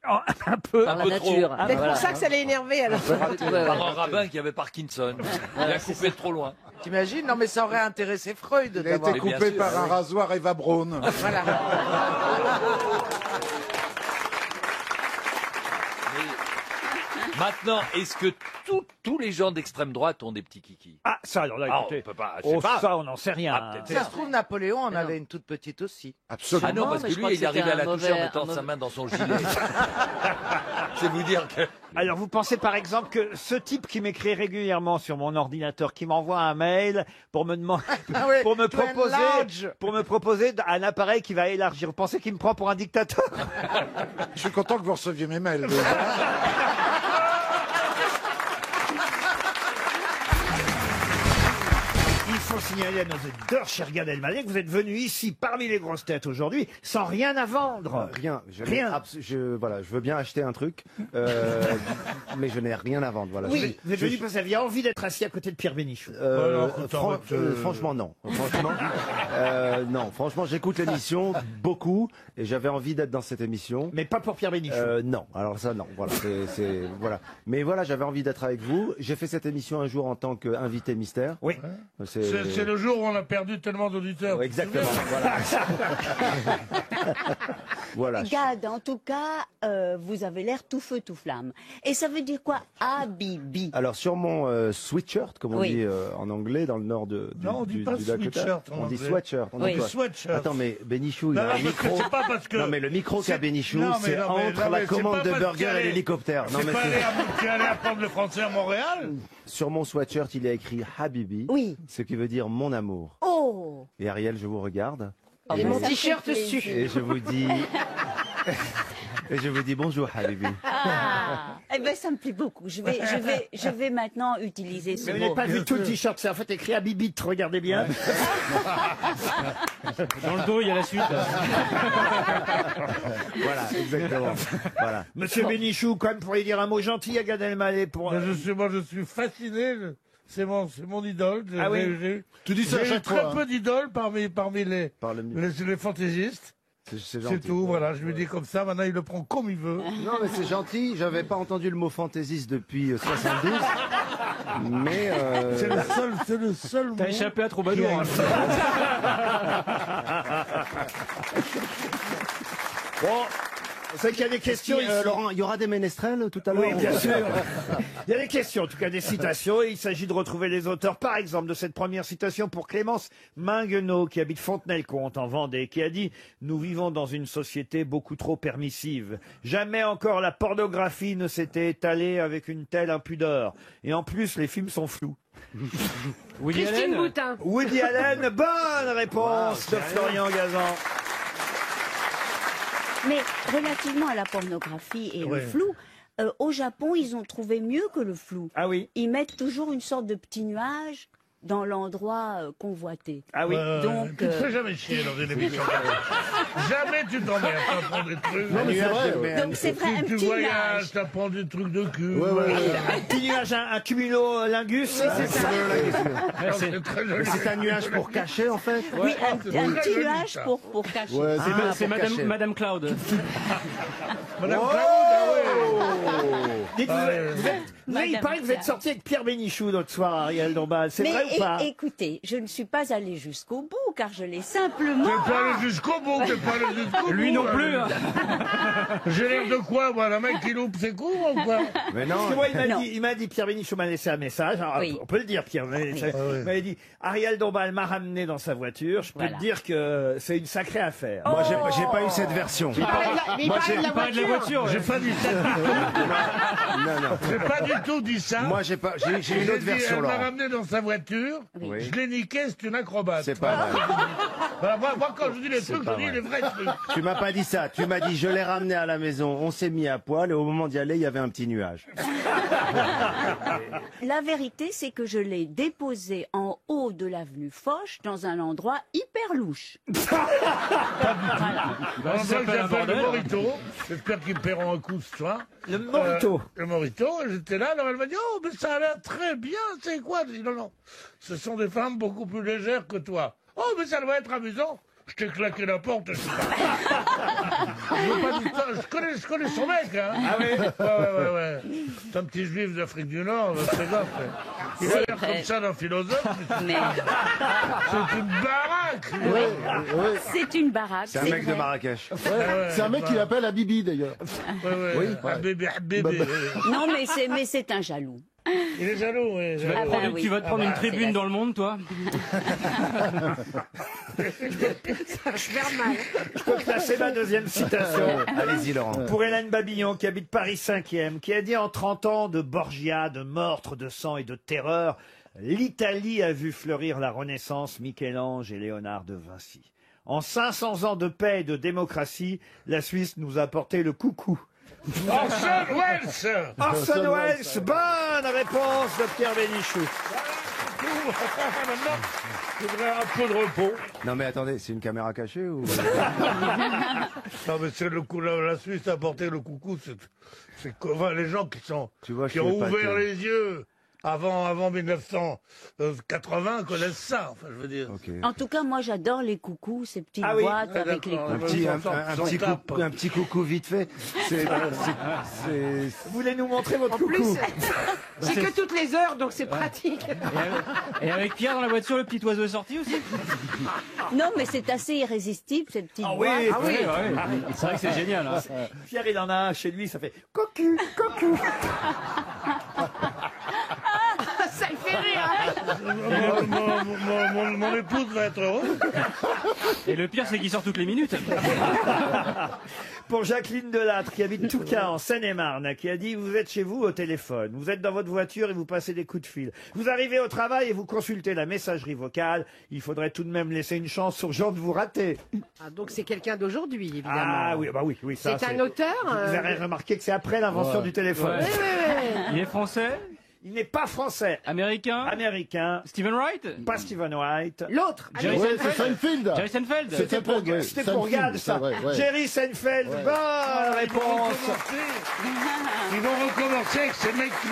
Un peu. Par la peu nature. trop. Ah, C'est voilà. pour ça que ça l'a énervé alors. Par un rabbin qui avait Parkinson. Il a coupé trop loin. T'imagines? Non, mais ça aurait intéressé Freud Il a d'avoir. été coupé par un rasoir Eva Braun. Voilà. Maintenant, est-ce que tous les gens d'extrême droite ont des petits kikis? Ah ça alors là, Ah, écoutez. on peut pas. je sais Oh, pas. ça on n'en sait rien. Ah, peut-être. Ça se trouve, Napoléon en avait une toute petite aussi. Absolument. Ah non, parce mais que je crois lui, que il est arrivé c'était à la un toucher en mauvais- mettant un sa mauvais- main dans son gilet. C'est vous dire que... Alors vous pensez par exemple que ce type qui m'écrit régulièrement sur mon ordinateur, qui m'envoie un mail pour me demander, Ah ouais, pour me to proposer, enlarge. un appareil qui va élargir. Vous pensez qu'il me prend pour un dictateur? Je suis content que vous receviez mes mails. déjà. Il faut signaler à nos auditeurs, cher Gad Elmaleh, que vous êtes venu ici parmi les grosses têtes aujourd'hui sans rien à vendre. Rien. Rien. Je veux bien acheter un truc, mais je n'ai rien à vendre. Voilà. Oui, vous êtes venu parce que vous aviez envie d'être assis à côté de Pierre Bénichou. Franchement, non. Non. Franchement, j'écoute l'émission beaucoup et j'avais envie d'être dans cette émission. Mais pas pour Pierre Bénichou. Non. Alors ça, non. Voilà. Voilà. Mais voilà, j'avais envie d'être avec vous. J'ai fait cette émission un jour en tant qu'invité mystère. Oui. C'est le jour où on a perdu tellement d'auditeurs. Exactement. Voilà. Voilà. Gad, en tout cas, vous avez l'air tout feu, tout flamme. Et ça veut dire quoi, Habibi? Alors sur mon sweatshirt, comme on Oui. dit en anglais, dans le nord Non, on dit pas Dakota, sweatshirt en on dit anglais. sweatshirt. On dit sweatshirt. Attends, mais Bénichou, il Non, a un parce que micro. c'est pas parce que- Non, mais le micro qu'a c'est- Bénichou, Non, mais c'est non, mais entre non, la mais c'est commande pas de parce burger qu'il et allait- l'hélicoptère. Non, C'est mais pas c'est- aller apprendre le français à Montréal. Sur mon sweatshirt, il est écrit Habibi, Oui. ce qui veut dire mon amour. Oh! Et Ariel, je vous regarde. Et mon t-shirt dessus. Et je vous dis. Et je vous dis bonjour, Habibi. Ah! Eh ben, ça me plaît beaucoup. Je vais maintenant utiliser ce Mais vous mot. n'avez pas vu tout le t-shirt, c'est en fait écrit à Bibite, regardez bien. Dans le dos, il y a la suite. Voilà, exactement. Voilà. Monsieur Bénichou, quand même, pourriez dire un mot gentil à Gad Elmaleh pour... Mais je suis fasciné. C'est mon idole. Ah oui. Tu dis ça à J'ai eu chaque très fois, hein. peu d'idoles parmi les fantaisistes. C'est C'est gentil. tout, voilà. Je lui dis comme ça. Maintenant, il le prend comme il veut. Non, mais c'est gentil. J'avais pas entendu le mot fantaisiste depuis 72. Mais. C'est le seul mot. T'as échappé à Troubadour. hein. Bon, c'est qu'il y a des questions ici. Laurent, il y aura des ménestrels tout à l'heure. Oui, bien sûr. Il y a des questions, en tout cas des citations, et il s'agit de retrouver les auteurs, par exemple, de cette première citation pour Clémence Minguenot, qui habite Fontenay-le-Comte, en Vendée, qui a dit « Nous vivons dans une société beaucoup trop permissive. Jamais encore la pornographie ne s'était étalée avec une telle impudeur. Et en plus, les films sont flous. » Woody Christine Allen. Boutin. Woody Allen, bonne réponse de Florian Gazan. Mais relativement à la pornographie et le Ouais. flou, au Japon, ils ont trouvé mieux que le flou. Ah oui. Ils mettent toujours une sorte de petit nuage dans l'endroit convoité. Ah oui. Donc, Tu te fais jamais chier dans une émission. Jamais tu t'emmerdes, t'apprends des trucs. Non, mais c'est vrai. donc c'est vrai, un Tu petit voyages, nuage. t'apprends des trucs de cul. Un petit nuage, un cumulo-lingus. C'est très joli. C'est un nuage pour cacher, en fait. Oui, un c'est petit très joli, nuage ça. pour cacher. Ouais, C'est Madame Cloud. Madame Cloud, ah ouais. Dites, il Madame paraît que vous êtes Cloud. sorti avec Pierre Bénichou l'autre soir, Ariel Dombal. C'est Mais vrai ou pas écoutez, je ne suis pas allée jusqu'au bout, car je l'ai simplement... T'es pas allé jusqu'au bout, t'es pas allé jusqu'au bout. Lui non plus. hein. J'ai l'air de quoi, moi, le mec qui loupe ses coups, ou quoi? Mais Parce non. que moi, Non. il m'a dit, Pierre Bénichou m'a laissé un message. Alors, Oui. on peut le dire, Pierre. Il m'avait dit, Ariel Dombal m'a ramené dans sa voiture. Je peux Voilà. te dire que c'est une sacrée affaire. Moi, j'ai pas eu cette version. Il parlait de la Il parlait de la voiture. J'ai ouais. pas dit ça. non. J'ai pas du tout dit ça. Moi, j'ai une autre dit, version, elle m'a Laurent. ramené dans sa voiture, Oui. je l'ai niqué, c'est une acrobate. C'est pas vrai. Voilà, moi, quand je dis les C'est trucs, pas je dis vrai. les vrais trucs. Tu m'as pas dit ça. Tu m'as dit, je l'ai ramené à la maison, on s'est mis à poil, et au moment d'y aller, il y avait un petit nuage. La vérité, c'est que je l'ai déposé en haut de l'avenue Foch, dans un endroit hyper louche. Dans un truc qui s'appelle le Morito. J'espère qu'ils me paieront un coup ce soir. Le Morito. Le Morito. J'étais là, alors elle m'a dit, oh, mais ça a l'air très bien, c'est quoi? J'ai dit, non, non, ce sont des femmes beaucoup plus légères que toi. Oh, mais ça doit être amusant. Je t'ai claqué la porte, je sais pas. Je veux pas dire ça, je connais son mec, hein. Ah oui? Ouais. C'est un petit juif d'Afrique du Nord, c'est grave. Il a l'air comme ça d'un philosophe. Mais... C'est une baraque. Oui, c'est une baraque. C'est un mec de vrai. Marrakech. C'est un mec qui l'appelle Habibi, d'ailleurs. Oui. Bébé. Non, mais c'est un jaloux. Il est jaloux, oui. Tu vas te prendre une tribune dans le monde, toi. Ça va faire mal. Je peux placer ma deuxième citation. Allez-y, Laurent. Pour Hélène Babillon, qui habite Paris 5e, qui a dit en 30 ans de Borgia, de meurtre, de sang et de terreur, l'Italie a vu fleurir la Renaissance, Michel-Ange et Léonard de Vinci. En 500 ans de paix et de démocratie, la Suisse nous a apporté le coucou. Orson Welles. Orson Welles, bonne réponse de Pierre Bénichou. Maintenant, je voudrais un peu de repos. Non, mais attendez, c'est une caméra cachée ou... Non, mais c'est le coup, la Suisse a apporté le coucou. C'est enfin, les gens qui ont ouvert les yeux avant 1980 connaissent ça. Enfin, je veux dire. En tout cas, moi, j'adore les coucous, ces petites Ah oui. boîtes avec les coucous. Un petit coucou vite fait. Vous voulez nous montrer votre En coucou? plus, c'est que toutes les heures, donc c'est pratique. Et avec Pierre dans la voiture, le petit oiseau est sorti aussi. Non, mais c'est assez irrésistible, cette petite Ah oui, boîte. ah oui. C'est vrai que c'est génial. Hein. Pierre, il en a un chez lui, ça fait cocu, cocu. Ça le fait rire. Mon épouse va être heureuse. Et le pire, c'est qu'il sort toutes les minutes. Pour Jacqueline Delattre, qui habite Touquin, en Seine-et-Marne, qui a dit, vous êtes chez vous au téléphone, vous êtes dans votre voiture et vous passez des coups de fil. Vous arrivez au travail et vous consultez la messagerie vocale. Il faudrait tout de même laisser une chance aux gens de vous rater. Ah, donc c'est quelqu'un d'aujourd'hui, évidemment. Ah oui, bah oui, ça. C'est un auteur. Vous avez remarqué que c'est après l'invention du téléphone. Ouais. Il est français? Il n'est pas français. Américain? Américain. Steven Wright? Pas Steven Wright. L'autre. Jerry Ouais, Seinfeld? c'est Seinfeld. Jerry Seinfeld? C'était pour Gad, ça. Jerry Seinfeld, bonne réponse. Ils vont recommencer avec ces mecs qui...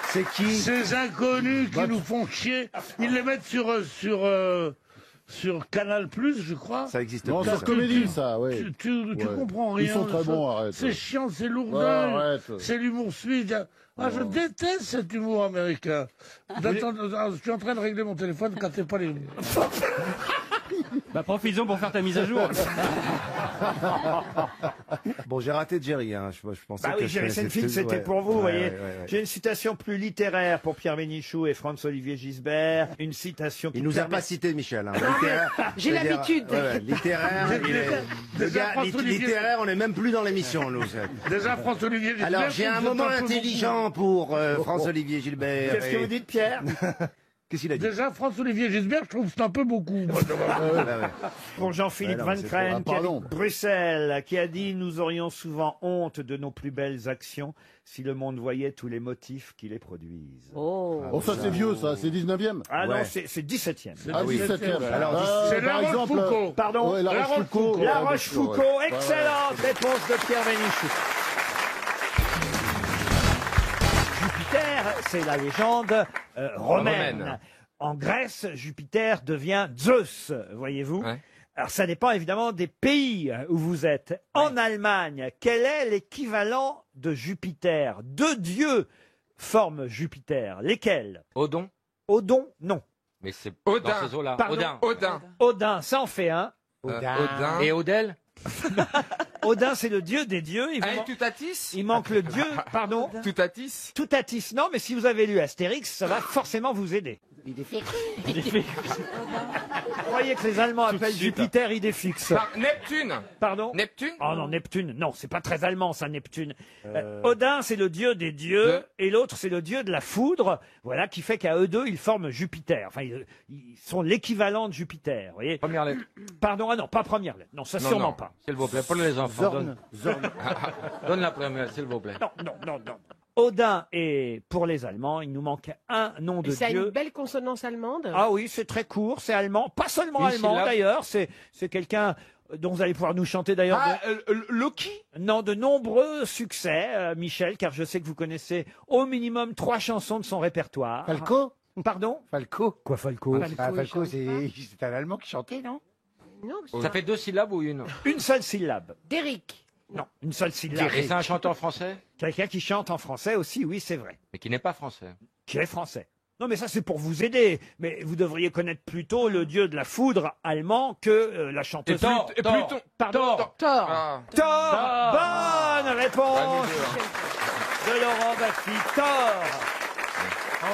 C'est qui? Ces inconnus qui nous font chier. Ils les mettent sur Canal+, je crois. Ça existe Non, plus. sur ça. Comédie, ça, oui. Tu comprends rien. Ils sont très ça. bons, arrête. C'est chiant, c'est Ouais, lourdin. arrête. C'est l'humour suisse. Ah, je déteste cet humour américain. Attends, je suis en train de régler mon téléphone quand t'es pas les... Bah, profites-en pour faire ta mise à jour. Bon, j'ai raté Jerry, hein. Je pensais Bah que oui, je Jerry connaissais Seinfeld, tout. c'était Ouais. pour vous, vous Ouais, voyez. ouais, ouais. J'ai une citation plus littéraire pour Pierre Bénichou et Franz-Olivier Gisbert. Une citation qui Il nous a permet- pas cité, Michel. Hein. Littéraire, J'ai c'est-à-dire- l'habitude. Ouais, littéraire, le gars, littéraire, on n'est même plus dans l'émission, nous. Déjà, François-Olivier Gisbert... Alors, j'ai un vous êtes moment peu intelligent pour François-Olivier Gilbert. Qu'est-ce que vous dites, Pierre? Qu'est-ce qu'il a dit? Déjà, François-Olivier Gisbert, je trouve que c'est un peu beaucoup. moi, Pour Jean-Philippe Ouais, non, Van mais c'est Creen, trop- qui Ah, pardon. habite Bruxelles, qui a dit « Nous aurions souvent honte de nos plus belles actions si le monde voyait tous les motifs qui les produisent. » Oh, ça c'est vieux, ça, c'est 19e. Ah Ouais. non, c'est 17e. Ah, 17e. Alors, c'est La par exemple, Rochefoucauld. Pardon, ouais, La La Rochefoucauld. La ouais, Rochefoucauld, ouais. excellente réponse de Pierre Bénichou. Jupiter, c'est la légende romaine. Romaine. En Grèce, Jupiter devient Zeus, voyez-vous. Ouais. Alors ça dépend évidemment des pays où vous êtes. En Allemagne, quel est l'équivalent de Jupiter? Deux dieux forment Jupiter. Lesquels? Odon? Odon, non. Mais c'est Odin. dans ces eaux-là. Pardon. Odin. Odin. Odin, ça en fait un. Odin. Et Odell? Odin, c'est le dieu des dieux. Tutatis. Il manque le dieu, pardon. Tutatis. Toutatis, non, mais si vous avez lu Astérix, ça va forcément vous aider. Idéfix. Vous croyez que les Allemands appellent Jupiter Idéfix? Neptune. Pardon? Neptune. Oh non, Neptune, non, c'est pas très allemand ça, Neptune. Odin, c'est le dieu des dieux, et l'autre, c'est le dieu de la foudre, voilà, qui fait qu'à eux deux, ils forment Jupiter. Enfin, ils sont l'équivalent de Jupiter, vous voyez. Première lettre. Pardon, ah non, pas première lettre, non, ça sûrement pas. S'il vous plaît, pour les enfants. Zorn. Donne la première, s'il vous plaît. Non. Odin, et pour les Allemands, il nous manque un nom de Ça a dieu. une belle consonance allemande. Ah oui, c'est très court, c'est allemand, pas seulement Une allemand syllabe. d'ailleurs, c'est quelqu'un dont vous allez pouvoir nous chanter d'ailleurs. Loki. Non, de nombreux succès, Michel, car je sais que vous connaissez au minimum 3 chansons de son répertoire. Falco. Pardon? Falco. Quoi, Falco? Falco, c'est un Allemand qui chantait, non? Non, Ça fait 2 syllabes ou une? Une seule syllabe. D'Eric. Non, une seule syllabe. Et c'est un chanteur français? Quelqu'un qui chante en français aussi, oui, c'est vrai. Mais qui n'est pas français. Qui est français. Non, mais ça, c'est pour vous aider. Mais vous devriez connaître plutôt le dieu de la foudre allemand que la chanteuse. Thor. Pluton. Pardon. Thor. Ah. Thor. Bonne réponse de Laurent Baffy. Thor.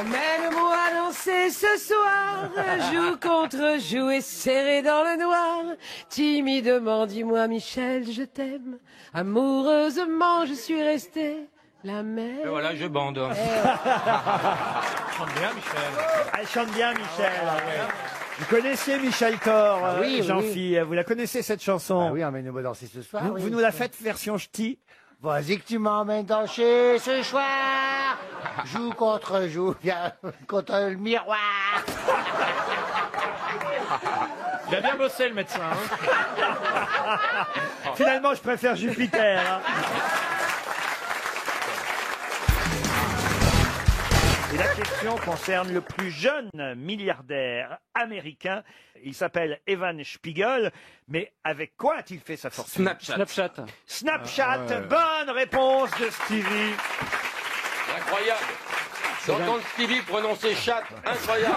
Emmène-moi danser ce soir, joue contre joue et serré dans le noir. Timidement, dis-moi Michel, je t'aime. Amoureusement, je suis restée la même. Et voilà, je bande. Chante bien, Michel. Elle chante bien, Michel. Vous connaissiez Michel Thor, oui, Jean-Phi. Vous la connaissez, cette chanson? Ah oui, emmène-moi danser ce soir. Vous nous la faites version ch'ti? Vas-y que tu m'emmènes danser ce soir. Joue contre joue, viens contre le miroir. Il a bien bossé le médecin. Finalement, je préfère Jupiter. hein. Et la question concerne le plus jeune milliardaire américain. Il s'appelle Evan Spiegel. Mais avec quoi a-t-il fait sa fortune? Snapchat. Snapchat. Bonne réponse de Stevie. Incroyable. J'entends Stevie prononcer chat, incroyable.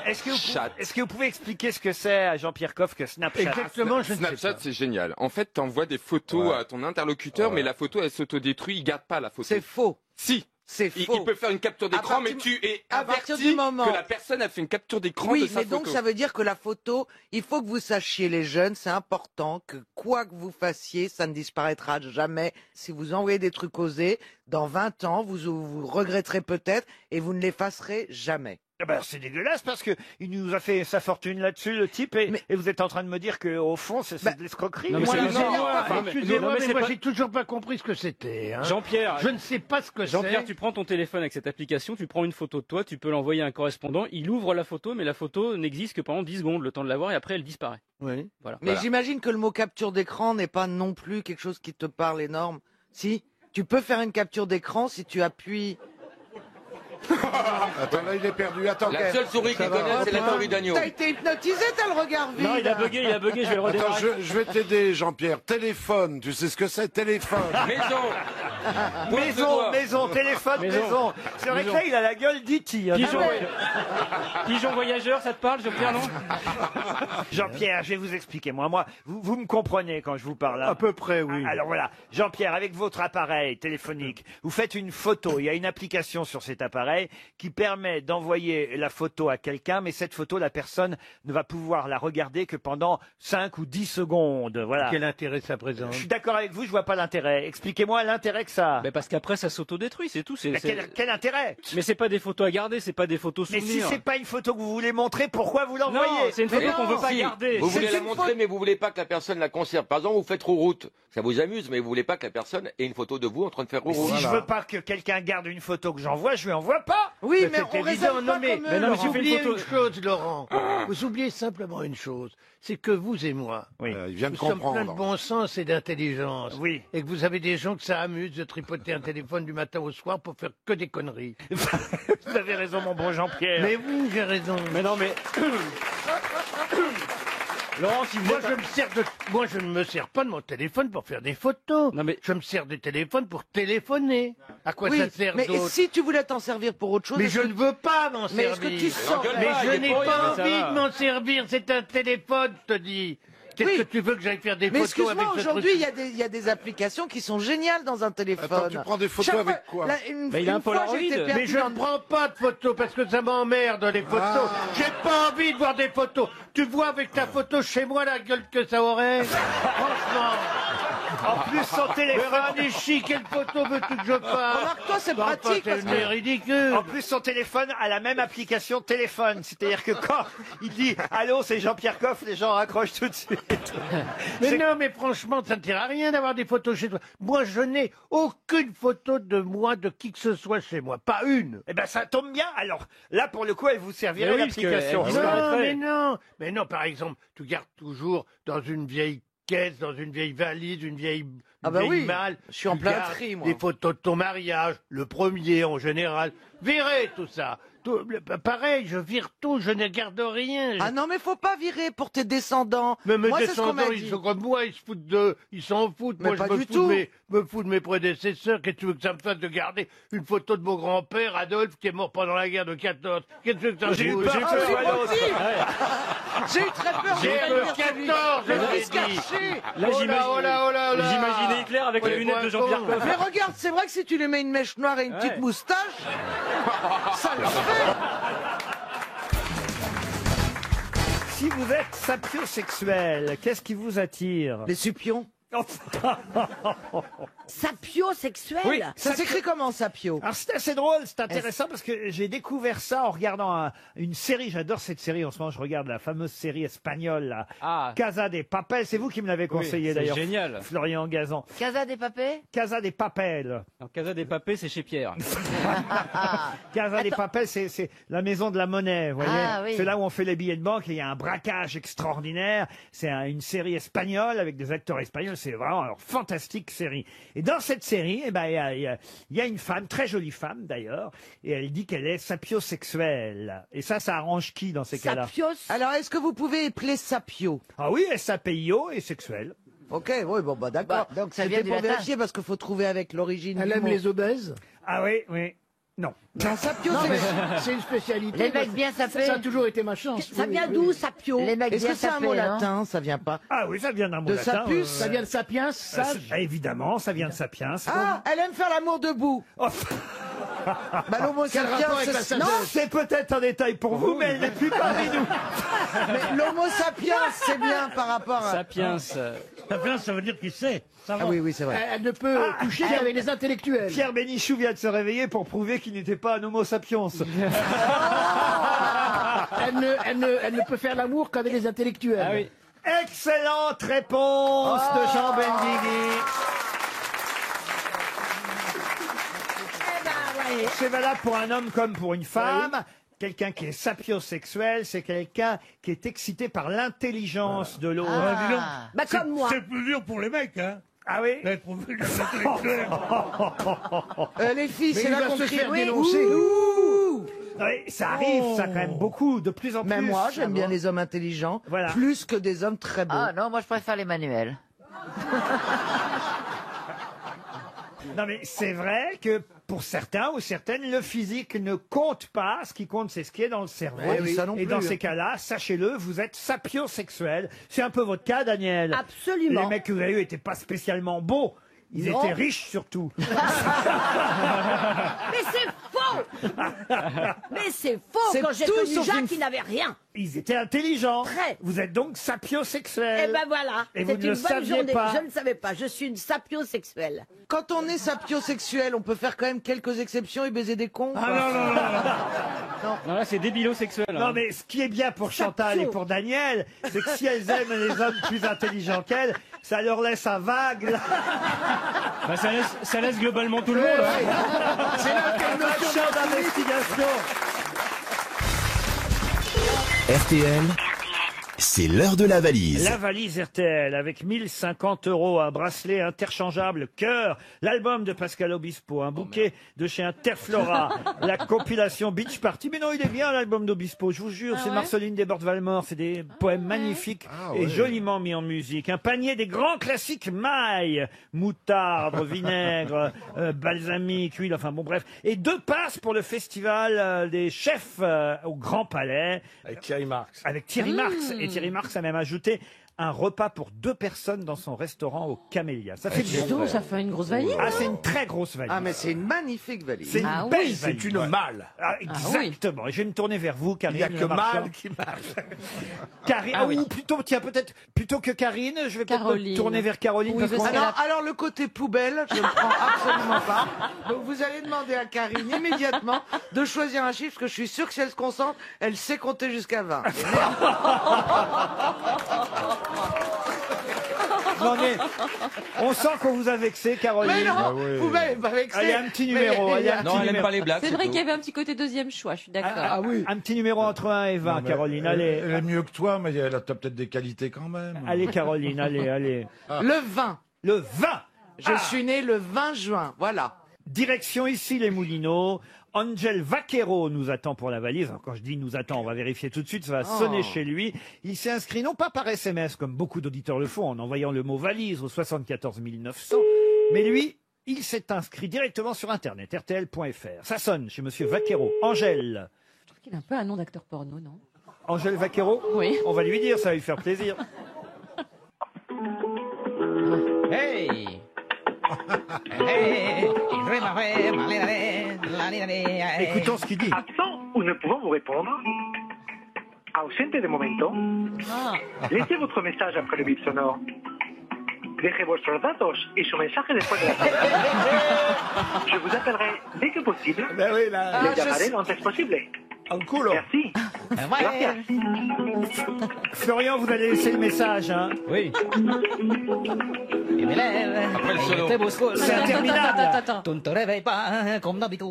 Est-ce que vous pouvez expliquer ce que c'est à Jean-Pierre Coff que Snapchat? Exactement, je ne sais Snapchat, pas. c'est génial. En fait, t'envoies des photos à ton interlocuteur, mais la photo, elle s'autodétruit, il garde pas la photo. C'est faux. Si. C'est Il faux. peut faire une capture d'écran, mais tu es à partir averti du moment que la personne a fait une capture d'écran de Oui, sa mais photo. donc ça veut dire que la photo, il faut que vous sachiez, les jeunes, c'est important que quoi que vous fassiez, ça ne disparaîtra jamais. Si vous envoyez des trucs osés, dans 20 ans, vous regretterez peut-être et vous ne l'effacerez jamais. Ah ben, c'est dégueulasse parce que il nous a fait sa fortune là-dessus, le type, et vous êtes en train de me dire que au fond, c'est de l'escroquerie. Non, mais c'est- Excusez-moi, mais mais c'est moi pas- j'ai toujours pas compris ce que c'était. Hein. Jean-Pierre. Je ne sais pas ce que c'est. Jean-Pierre, tu prends ton téléphone avec cette application, tu prends une photo de toi, tu peux l'envoyer à un correspondant, il ouvre la photo, mais la photo n'existe que pendant 10 secondes, le temps de la voir, et après elle disparaît. Oui. Voilà. Mais j'imagine que le mot capture d'écran n'est pas non plus quelque chose qui te parle énorme. Si, tu peux faire une capture d'écran si tu appuies. Attends, là, il est perdu. Attends, La seule souris qu'il connaît, c'est la souris d'agneau. T'as été hypnotisé, t'as le regard vide. Non, il a bugué, je vais le Attends, redémarrer. je vais t'aider, Jean-Pierre. Téléphone, tu sais ce que c'est? Téléphone. Maison, téléphone, maison. C'est vrai que là, il a la gueule d'E.T. hein. Pigeon voyageur, ça te parle, Jean-Pierre, non? Jean-Pierre, je vais vous expliquer. Moi, vous me comprenez quand je vous parle. hein. À peu près, oui. Alors voilà, Jean-Pierre, avec votre appareil téléphonique, vous faites une photo. Il y a une application sur cet appareil qui permet d'envoyer la photo à quelqu'un, mais cette photo, la personne ne va pouvoir la regarder que pendant 5 ou 10 secondes. Voilà. Quel intérêt ça présente? Je suis d'accord avec vous, je vois pas l'intérêt. Expliquez-moi l'intérêt que ça a. Mais parce qu'après ça s'autodétruit, c'est tout. Mais quel intérêt? Mais c'est pas des photos à garder, c'est pas des photos Mais souvenirs. si c'est pas une photo que vous voulez montrer, pourquoi vous Non, l'envoyez? c'est une photo qu'on veut pas garder. Vous voulez la montrer, mais vous voulez pas que la personne la conserve. Par exemple, vous faites route. Ça vous amuse, mais vous voulez pas que la personne ait une photo de vous en train de faire Mais route. si je veux pas que quelqu'un garde une photo que j'envoie, je lui envoie pas. Oui, mais c'est on évident. raisonne Non, pas mais, comme eux, mais non, mais Laurent. vous oubliez une chose, Laurent. Vous oubliez simplement une chose. C'est que vous et moi, Il vient de nous sommes plein de comprendre. bon sens et d'intelligence. Oui. Et que vous avez des gens que ça amuse de tripoter un téléphone du matin au soir pour faire que des conneries. Vous avez raison, mon bon Jean-Pierre. Mais oui, j'ai raison. Mais non, mais. Laurent, si vous Moi, êtes- moi, je ne me sers pas de mon téléphone pour faire des photos. Non, mais- Je me sers du téléphone pour téléphoner. À quoi Oui, ça sert mais d'autre? si tu voulais t'en servir pour autre chose, Mais est-ce je que- ne veux pas m'en Mais servir. est-ce que tu sens Mais je il est n'ai pour rien, pas ça envie va. de m'en servir. C'est un téléphone, je te dis. Qu'est-ce que tu veux que j'aille faire des Mais photos avec excuse-moi, ce aujourd'hui, truc il y a des applications qui sont géniales dans un téléphone. Attends, tu prends des photos Chaque avec fois- quoi là, une, Bah, il a une un fois, Polaroid. j'étais Mais perdu je dans- ne prends pas de photos parce que ça m'emmerde les photos. J'ai pas envie de voir des photos. Tu vois avec ta photo chez moi la gueule que ça aurait. Franchement. En plus, son téléphone. Véronique, quelle photo veux-tu que je fasse? Remarque-toi, c'est Non, pratique, pas, parce c'est que- ridicule. En plus, son téléphone a la même application téléphone. C'est-à-dire que quand il dit allô, c'est Jean-Pierre Coff, les gens raccrochent tout de suite. Mais C'est- non, mais franchement, ça ne sert à rien d'avoir des photos chez toi. Moi, je n'ai aucune photo de moi, de qui que ce soit chez moi. Pas une. Eh ben, ça tombe bien. Alors, là, pour le coup, elle vous servirait Mais oui, parce que l'application. elle Non, disparaîtrait. mais non. Mais non, par exemple, tu gardes toujours dans une vieille caisse, dans une vieille valise, une vieille Ah bah oui, malle. je suis en tu plein gardes tri, moi. Des photos de ton mariage, le premier en général. Virez tout ça. Pareil, je vire tout, je ne garde rien. Ah non, mais faut pas virer pour tes descendants. Mais mes Moi, c'est ce qu'on descendants, m'a ils dit. sont comme moi, ils se foutent de, ils s'en foutent. Mais Moi, pas je me du fous, tout. me fous de mes prédécesseurs. Qu'est-ce que tu veux que ça me fasse de garder une photo de mon grand-père, Adolphe, qui est mort pendant la guerre de 14? Qu'est-ce que tu veux que ça me J'ai eu foute? peur, Ah, j'ai eu c'est peur. moi aussi. J'ai eu très peur. J'ai de le faire 14, celui. je Le l'ai fils dit. caché. Là, j'imaginais Hitler avec Ouais, les lunettes de ouais, Jean-Pierre ouais. Coff. Mais regarde, c'est vrai que si tu lui mets une mèche noire et une petite Ouais. moustache, ça le fait. Si vous êtes sapiosexuel, qu'est-ce qui vous attire? Les supions. Sapiosexuel. Oui. Ça s'écrit comment, sapio? Alors c'est assez drôle, c'est intéressant parce que j'ai découvert ça en regardant une série. J'adore cette série en ce moment. Je regarde la fameuse série espagnole, là, Ah. Casa de Papel. C'est vous qui me l'avez conseillé c'est d'ailleurs. génial. Florian Gazan. Casa des papés. Casa de Papel. Alors, Casa des Papés, c'est chez Pierre. Casa de Papel, c'est la maison de la monnaie. Vous voyez, Ah, oui. c'est là où on fait les billets de banque. Et il y a un braquage extraordinaire. C'est une série espagnole avec des acteurs espagnols. C'est vraiment alors fantastique série. Et dans cette série, eh ben il y a une femme, très jolie femme d'ailleurs, et elle dit qu'elle est sapiosexuelle. Et ça arrange qui dans ces cas-là? Sapios. Alors, est-ce que vous pouvez épeler sapio? Ah oui, S-A-P-I-O et sexuelle. Ok, oui, bon, bah d'accord. Bah, donc ça C'était vient du pour latin. vérifier parce qu'il faut trouver avec l'origine du mot. obèses? Ah oui, oui. Non. Non, sapio, Non, c'est... mais c'est une spécialité. Les mecs bien sapés. Ça a toujours été ma chance. Ça vient d'où, sapio? Les mecs Est-ce bien que c'est un sapés, mot hein. latin? Ça vient pas. Ah oui, ça vient d'un mot De latin. sapus, Ça vient de sapiens, sage. Évidemment, ça vient de sapiens. Ah, elle aime faire l'amour debout. Oh, Bah, l'homo Quel sapiens, rapport avec la c'est... sagesse? Non, c'est peut-être un détail pour vous, mais elle n'est plus parmi nous. mais l'homo sapiens, c'est bien par rapport à... Sapiens. Sapiens, ça veut dire qu'il sait. Ça va. Ah oui, oui, c'est vrai. Elle ne peut coucher qu'avec les intellectuels. Pierre Bénichou vient de se réveiller pour prouver qu'il n'était pas un homo sapiens. Elle ne peut faire l'amour qu'avec les intellectuels. Ah oui. Excellente réponse de Jean Benguigui. C'est valable pour un homme comme pour une femme. Quelqu'un qui est sapiosexuel, c'est quelqu'un qui est excité par l'intelligence de l'autre. Ah, dis donc. Bah, comme moi. C'est plus dur pour les mecs, hein. Ah oui. D'être profil intellectuel. Les filles, Mais c'est il là va qu'on se crie, faire oui, dénoncer. ouh. Oui, ça arrive, ça quand même beaucoup, de plus en plus. Mais moi, j'aime bien les hommes intelligents, Voilà. plus que des hommes très beaux. Ah non, moi je préfère les manuels. Non mais c'est vrai que pour certains ou certaines, le physique ne compte pas. Ce qui compte, c'est ce qui est dans le cerveau. Eh oui, ça non Et plus, dans hein. ces cas-là, sachez-le, vous êtes sapiosexuel. C'est un peu votre cas, Daniel. Absolument. Les mecs que vous avez eus n'étaient pas spécialement beaux. Ils Non. étaient riches surtout. Mais c'est faux. Mais c'est faux. C'est Quand j'ai tout connu sauf Jacques, une- il n'avait rien. Ils étaient intelligents. Très. Vous êtes donc sapiosexuel. Eh ben voilà. Et C'est vous ne une le bonne saviez journée. pas. Je ne savais pas. Je suis une sapiosexuelle. Quand on est sapiosexuel, on peut faire quand même quelques exceptions et baiser des cons. Ah quoi. non, non, non. Non, là, c'est débilosexuel. Non, mais ce qui est bien pour Chantal et pour Daniel, c'est que si elles aiment les hommes plus intelligents qu'elles, ça leur laisse un vague. Là. Bah, ça laisse globalement tout le monde. hein. C'est là Un vague champ d'investigation. RTL, c'est l'heure de la valise. La valise RTL avec 1050 €, un bracelet interchangeable cœur, l'album de Pascal Obispo, un bouquet de chez Interflora, la compilation Beach Party. Mais non, il est bien l'album d'Obispo, je vous jure, c'est Marceline Desbordes-Valmore, c'est des poèmes magnifiques et joliment mis en musique. Un panier des grands classiques maille, moutarde, vinaigre, balsamique, huile, enfin bon bref. Et 2 passes pour le festival des chefs au Grand Palais. Avec Thierry Marx. Avec Thierry Marx. Et Thierry Marx a même ajouté un repas pour 2 personnes dans son restaurant au Camélia. Ça fait Dis donc, ça fait une grosse valise. Ah, c'est une très grosse valise. Ah, mais c'est une magnifique valise. C'est une Ah belle oui. valise. C'est une Ouais. malle. Ah, exactement. Et je vais me tourner vers vous, Karine. Il n'y a que Le Marchand. mal qui marche. Karine, Ah oui. ou plutôt, tiens, peut-être, plutôt que Karine, je vais peut-être me Caroline. tourner vers Caroline. Oui, parce parce qu'on- qu'elle a- Alors, le côté poubelle, je ne le prends absolument pas. Donc, vous allez demander à Karine immédiatement de choisir un chiffre, parce que je suis sûr que si elle se concentre, elle sait compter jusqu'à 20. Non, mais on sent qu'on vous a vexé, Caroline. Mais non, Ah oui. vous m'avez pas vexé. Allez, un petit numéro. Allez, un Non, petit elle aime numéro. pas les blagues. C'est vrai tout. qu'il y avait un petit côté deuxième choix, je suis d'accord. Ah oui. Un petit numéro entre 1 et 20, Non, mais Caroline. elle Allez. est mieux que toi, mais elle a peut-être des qualités quand même. Allez, Caroline, allez, allez. Le 20. Le 20. Je suis né le 20 juin. Voilà. Direction ici les Moulineaux. Angel Vaquero nous attend pour la valise. Alors, quand je dis nous attend, on va vérifier tout de suite, ça va sonner chez lui. Il s'est inscrit non pas par SMS, comme beaucoup d'auditeurs le font, en envoyant le mot valise au 74 900, mais lui, il s'est inscrit directement sur Internet, rtl.fr. Ça sonne chez Monsieur Vaquero. Angel. Je trouve qu'il a un peu un nom d'acteur porno, non? Angel Vaquero. Oui. On va lui dire, ça va lui faire plaisir. Hey! Écoutons ce qu'il dit. Absent ou ne pouvant vous répondre? Ausente de momento? Laissez votre message après le bip sonore. Deje vuestros datos y su mensaje después de la sonora. Je vous appellerai dès que possible. Ben oui, là. Les llamaré lo antes posible. Un culo. Merci. Gracias. Florian, vous allez laisser le message, hein? Oui. Après le solo. C'est interminable. Attends. Tu ne te réveilles pas comme d'habitude.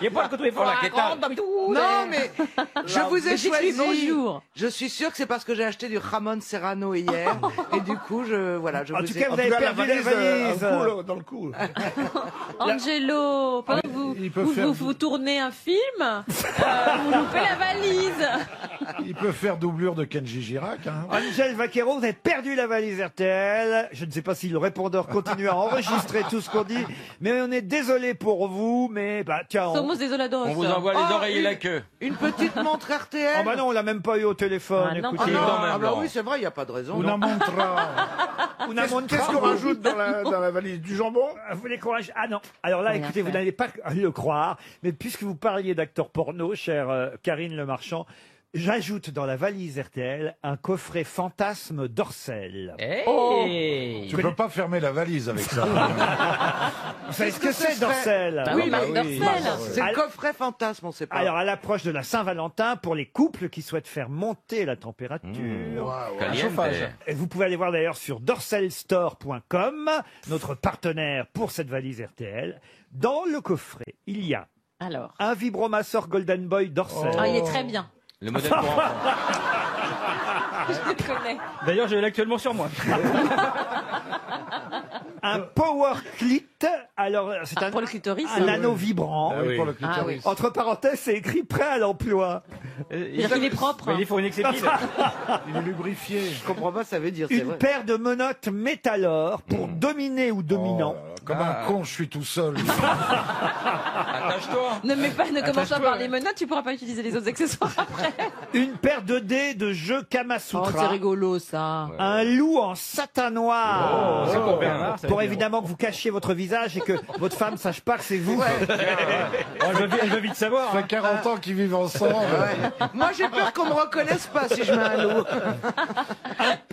Il pas que tu es fort la quêta. Non, mais je vous ai Mais dites-lui choisi. bonjour. Je suis sûr que c'est parce que j'ai acheté du Ramon Serrano hier. Et du coup, je En vous tout ai... cas, vous avez perdu la valise. Un culo dans le cou. Angelo, pendant que il peut vous, faire vous tournez un film, vous loupez la valise. Il peut faire doublure de Kenji Girac. Hein. Angel Vaquero, vous avez perdu la valise RTL. Je ne sais pas si le répondeur continue à enregistrer tout ce qu'on dit, mais on est désolé pour vous, mais bah tiens, Somos desolados. On vous envoie les oreilles et la queue. Une petite montre RTL. Ah bah non, on l'a même pas eu au téléphone. Ah non, écoutez. pas quand même, Ah bah Laurent. oui, c'est vrai, il n'y a pas de raison. Una montra. Una montra. Qu'est-ce qu'on rajoute dans la valise? Du jambon? Vous voulez qu'on rage- Ah non. Alors là, Rien écoutez, vous faire. n'allez pas le croire, mais puisque vous parliez d'acteurs porno, chère Karine Le Marchand, j'ajoute dans la valise RTL un coffret fantasme d'Orcel. Hey. Tu peux pas fermer la valise avec ça. Vous savez ce que Qu'est-ce que c'est ce d'Orcel? Bah oui, Marc Dorcel. C'est le coffret fantasme, on sait pas. Alors, à l'approche de la Saint-Valentin, pour les couples qui souhaitent faire monter la température, Caliente. et vous pouvez aller voir d'ailleurs sur dorselstore.com, notre partenaire pour cette valise RTL. Dans le coffret, il y a Alors. un vibromasseur Golden Boy Dorsel. Ah, il est très bien. Le modèle pour enfants. Je le connais. D'ailleurs, je l'ai actuellement sur moi. Un Power Clit. Alors, c'est Pour le clitoris. un anneau vibrant. Ah oui, pour le Ah clitoris. oui. Entre parenthèses, c'est écrit prêt à l'emploi. C'est-à-dire qu'il est propre. Mais il faut une exception. Il est lubrifié. Je comprends pas, ça veut dire, c'est Une vrai. paire de menottes métallor pour dominer ou dominant. Comme un con, je suis tout seul. Attache-toi. Ne commence pas par les menottes, tu pourras pas utiliser les autres accessoires après. Une paire de dés de jeu Oh, Kamasutra. c'est rigolo ça. Un loup en satin noir. C'est pour Bernard. ça Pour va être évidemment que vous cachiez votre visage et que votre femme sache pas que c'est vous. bien. Oh, elle va vite savoir. Ça hein. fait 40 ans qu'ils vivent ensemble. Moi, j'ai peur qu'on me reconnaisse pas si je mets un loup.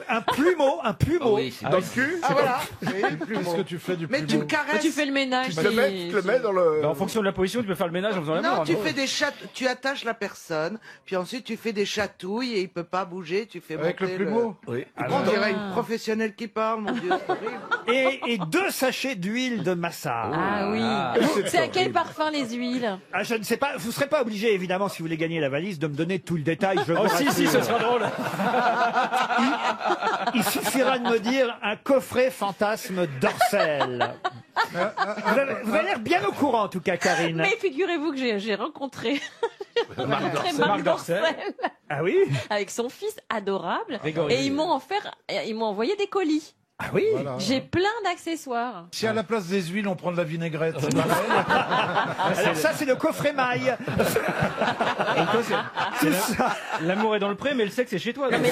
Un plumeau, un plumeau. Oui, c'est Dans le cul? Ah voilà. Qu'est-ce que tu fais du Mais tu plumeau? me caresses. Tu fais le ménage. Tu le mets dans le... Bah, en fonction de la position, tu peux faire le ménage en faisant la Non, mort. tu fais des tu attaches la personne, puis ensuite tu fais des chatouilles et il peut pas bouger, tu fais Avec le monter plumeau? Oui. On dirait une professionnelle qui parle, mon Dieu, c'est horrible. Et 2 sachets d'huile de massage. Ah oui. C'est à quel parfum les huiles? Ah, je ne sais pas, vous serez pas obligé, évidemment, si vous voulez gagner la valise, de me donner tout le détail. Je vous Oh si, si, rassure. ce sera drôle. Il suffira de me dire un coffret fantasme d'Orcel. Vous avez l'air bien au courant, en tout cas, Karine. Mais figurez-vous que j'ai rencontré Marc Marc Dorcel. Dorcel Ah oui? avec son fils adorable Grégory. et ils m'ont envoyé des colis. Ah oui. J'ai plein d'accessoires. Si à la place des huiles, on prend de la vinaigrette, c'est pareil. Alors ça, c'est le coffret maille. C'est ça. L'amour est dans le pré, mais le sexe est chez toi. Non, mais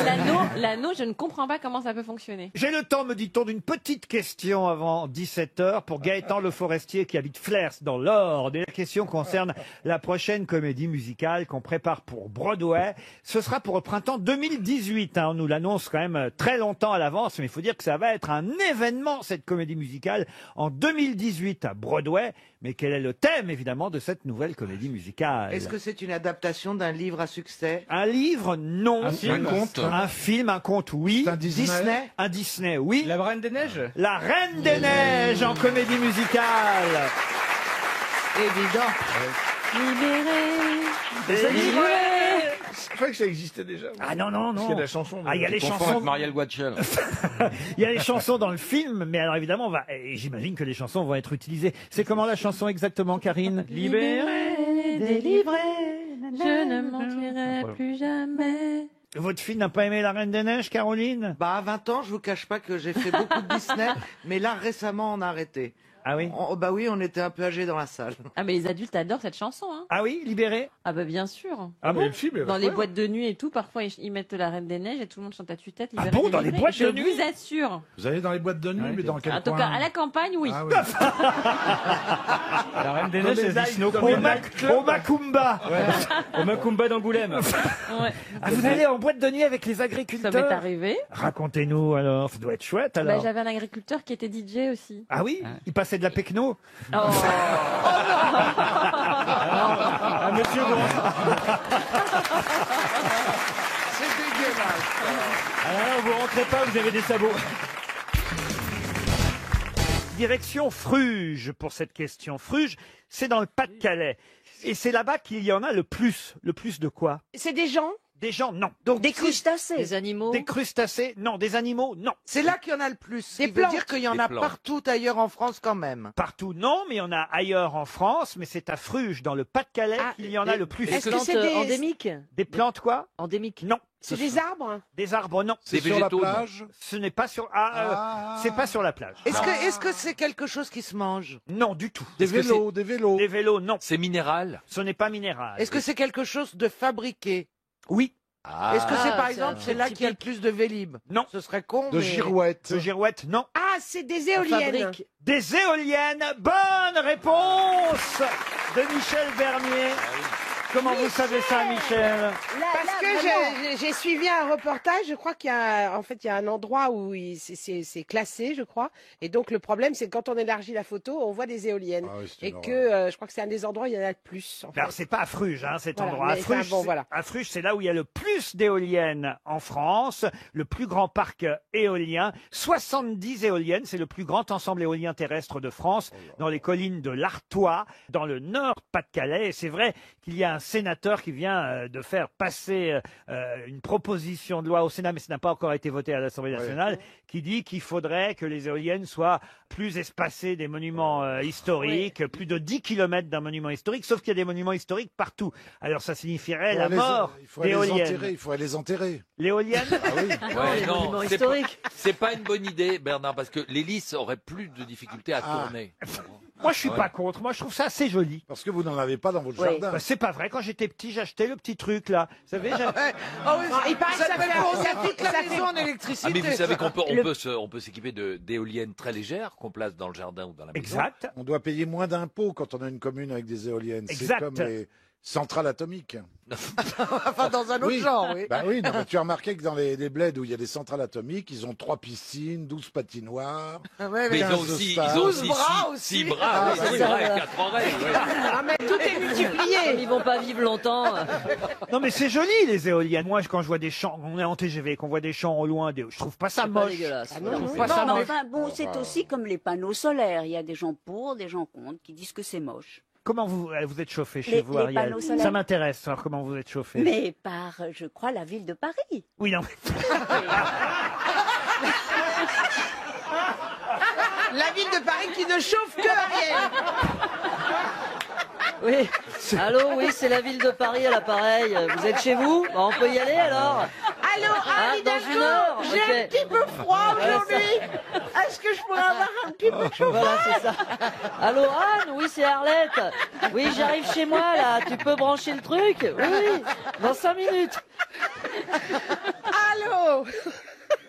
l'anneau, je ne comprends pas comment ça peut fonctionner. J'ai le temps, me dit-on, d'une petite question avant 17h pour Gaëtan Le Forestier qui habite Flers dans l'Ord. Et la question concerne la prochaine comédie musicale qu'on prépare pour Broadway. Ce sera pour le printemps 2018. Hein. On nous l'annonce quand même très longtemps à l'avance, mais il faut dire que ça va être un événement, cette comédie musicale, en 2018 à Broadway. Mais quel est le thème, évidemment, de cette nouvelle comédie musicale? Est-ce que c'est une adaptation d'un livre à succès? Un livre, non. Un film, un conte. Un film, un conte, oui. C'est un Disney. Un Disney, oui. La Reine des Neiges. La Reine des Neiges en comédie musicale. Évident. Libéré. Je crois que ça existait déjà. Ah non, non, non. Parce qu'il y a la chanson. Ah, il y a les Confond chansons. avec Marielle Guachel. Il y a les chansons dans le film, mais alors évidemment, j'imagine que les chansons vont être utilisées. C'est comment la chanson exactement, Karine? Libéré, délivré, je ne mentirai plus jamais. Votre fille n'a pas aimé La Reine des Neiges, Caroline? Bah, à 20 ans, je vous cache pas que j'ai fait beaucoup de Disney, mais là, récemment, on a arrêté. Ah oui? Bah oui, on était un peu âgés dans la salle. Ah, mais les adultes adorent cette chanson, hein. Ah oui, Libéré? Ah bah bien sûr. Ah bon? Dans les boîtes de nuit et tout, parfois ils mettent la Reine des Neiges et tout le monde chante à tue-tête. Ah bon, dans les boîtes de nuit? Je vous assure. Vous allez dans les boîtes de nuit, mais dans quel En tout coin cas, à la campagne, oui. Ah oui. La Reine des Dans Neiges, les c'est Alpes, Snow au Macumba. Au Macumba d'Angoulême. Ouais. Ah, vous allez en boîte de nuit avec les Ça agriculteurs? m'est arrivé. Racontez-nous alors, ça doit être chouette alors. Bah, j'avais un agriculteur qui était DJ aussi. Ah oui? Il passait de la pecno? Oh. Ah, monsieur C'est dégueulasse. Alors, vous rentrez pas, vous avez des sabots. Direction Fruges pour cette question. Fruges, c'est dans le Pas-de-Calais. Et c'est là-bas qu'il y en a le plus. Le plus de quoi? C'est des gens? Des gens, non. Donc, Des crustacés? Des animaux. des crustacés, non. Des animaux, non. C'est là qu'il y en a le plus. Des Il veut plantes. dire qu'il y en Des a plantes. partout ailleurs en France quand même. Partout, non, mais il y en a ailleurs en France, mais c'est à Fruges, dans le Pas-de-Calais, Ah, qu'il y en a le plus. Est-ce que Plantes c'est des... endémiques? Des plantes, quoi? Endémiques. Non. C'est des arbres? Des arbres, non. C'est sur la plage. Ce n'est pas sur... c'est pas sur la plage. Est-ce que c'est quelque chose qui se mange? Non, du tout. Des vélos, des vélos. Des vélos, non. C'est minéral. Ce n'est pas minéral. Est-ce que c'est quelque chose de fabriqué? Oui. Est-ce que c'est Ah, par c'est exemple un c'est là truc qu'il y a le plus de Vélib? Non. Ce serait con, De mais... girouettes. De girouettes, non. Ah, c'est des éoliennes. Fabrique. Des éoliennes. Bonne réponse de Michel Bernier. Comment vous savez ça, Michel? Parce que j'ai suivi un reportage, je crois qu'il y a, en fait, il y a un endroit où c'est classé, je crois. Et donc, le problème, c'est que quand on élargit la photo, on voit des éoliennes. Ah oui, c'est Et une que je crois que c'est un des endroits où il y en a le plus. En fait. Alors, c'est pas à Fruges, hein, cet Voilà, endroit. mais À c'est un Fruges, bon, voilà. à Fruges, c'est là où il y a le plus d'éoliennes en France, le plus grand parc éolien. 70 éoliennes, c'est le plus grand ensemble éolien terrestre de France, dans les collines de l'Artois, dans le nord Pas-de-Calais. Et c'est vrai qu'il y a un sénateur qui vient de faire passer une proposition de loi au Sénat, mais ça n'a pas encore été voté à l'Assemblée nationale, qui dit qu'il faudrait que les éoliennes soient plus espacées des monuments historiques, plus de 10 km d'un monument historique, sauf qu'il y a des monuments historiques partout. Alors ça signifierait la mort Il faudrait les d'éoliennes. enterrer. Il faudrait les enterrer. L'éolienne? Ah oui. Ouais, non, monuments c'est pas, historiques. c'est pas une bonne idée, Bernard, parce que l'hélice aurait plus de difficultés à tourner. Moi, je suis pas contre. Moi, je trouve ça assez joli. Parce que vous n'en avez pas dans votre Oui. jardin. Bah, c'est pas vrai. Quand j'étais petit, j'achetais le petit truc là. Vous savez, Ah oui, il paraît que ça fait toute la maison en Ah, électricité. mais vous savez qu'on peut, on peut s'équiper d'éoliennes très légères qu'on place dans le jardin ou dans la maison. exact. On doit payer moins d'impôts quand on a une commune avec des éoliennes. C'est Exact. comme les centrales atomiques. Enfin, dans un autre genre, oui. Bah oui, non, mais tu as remarqué que dans les bleds où il y a des centrales atomiques, ils ont 3 piscines, 12 patinoires. Ouais, Mais ils 15 ont aussi, stades. ils ont aussi 12 bras 6 aussi. bras, Ah, oui, bah 6 oui. bras et 4 oreilles. ouais. Ah, mais tout est multiplié. Comme ils vont pas vivre longtemps. Non, mais c'est joli les éoliennes. Moi, quand je vois des champs, on est en TGV, qu'on voit des champs au loin, je trouve pas ça C'est pas moche. dégueulasse. Je trouve pas Non, ça mais moche. enfin, bon, c'est aussi comme les panneaux solaires. Il y a des gens pour, des gens contre, qui disent que c'est moche. Comment vous êtes chauffé chez Les- vous, les Ariel? panneaux solaires. Ça m'intéresse, savoir comment vous êtes chauffé. Mais par, je crois, la ville de Paris. Oui, non. La ville de Paris qui ne chauffe que Ariel. Oui. Allô, oui, c'est la ville de Paris à l'appareil. Vous êtes chez vous? Bah, on peut y aller alors? Allô, Anne dans une heure, Hidalgo, j'ai un ok. petit peu froid Ouais, aujourd'hui. Est-ce que je pourrais avoir un petit peu de chauffage? Voilà, c'est ça. Allô, Anne? Oui, c'est Arlette. Oui, j'arrive chez moi, là. Tu peux brancher le truc? Oui, dans 5 minutes. Allô?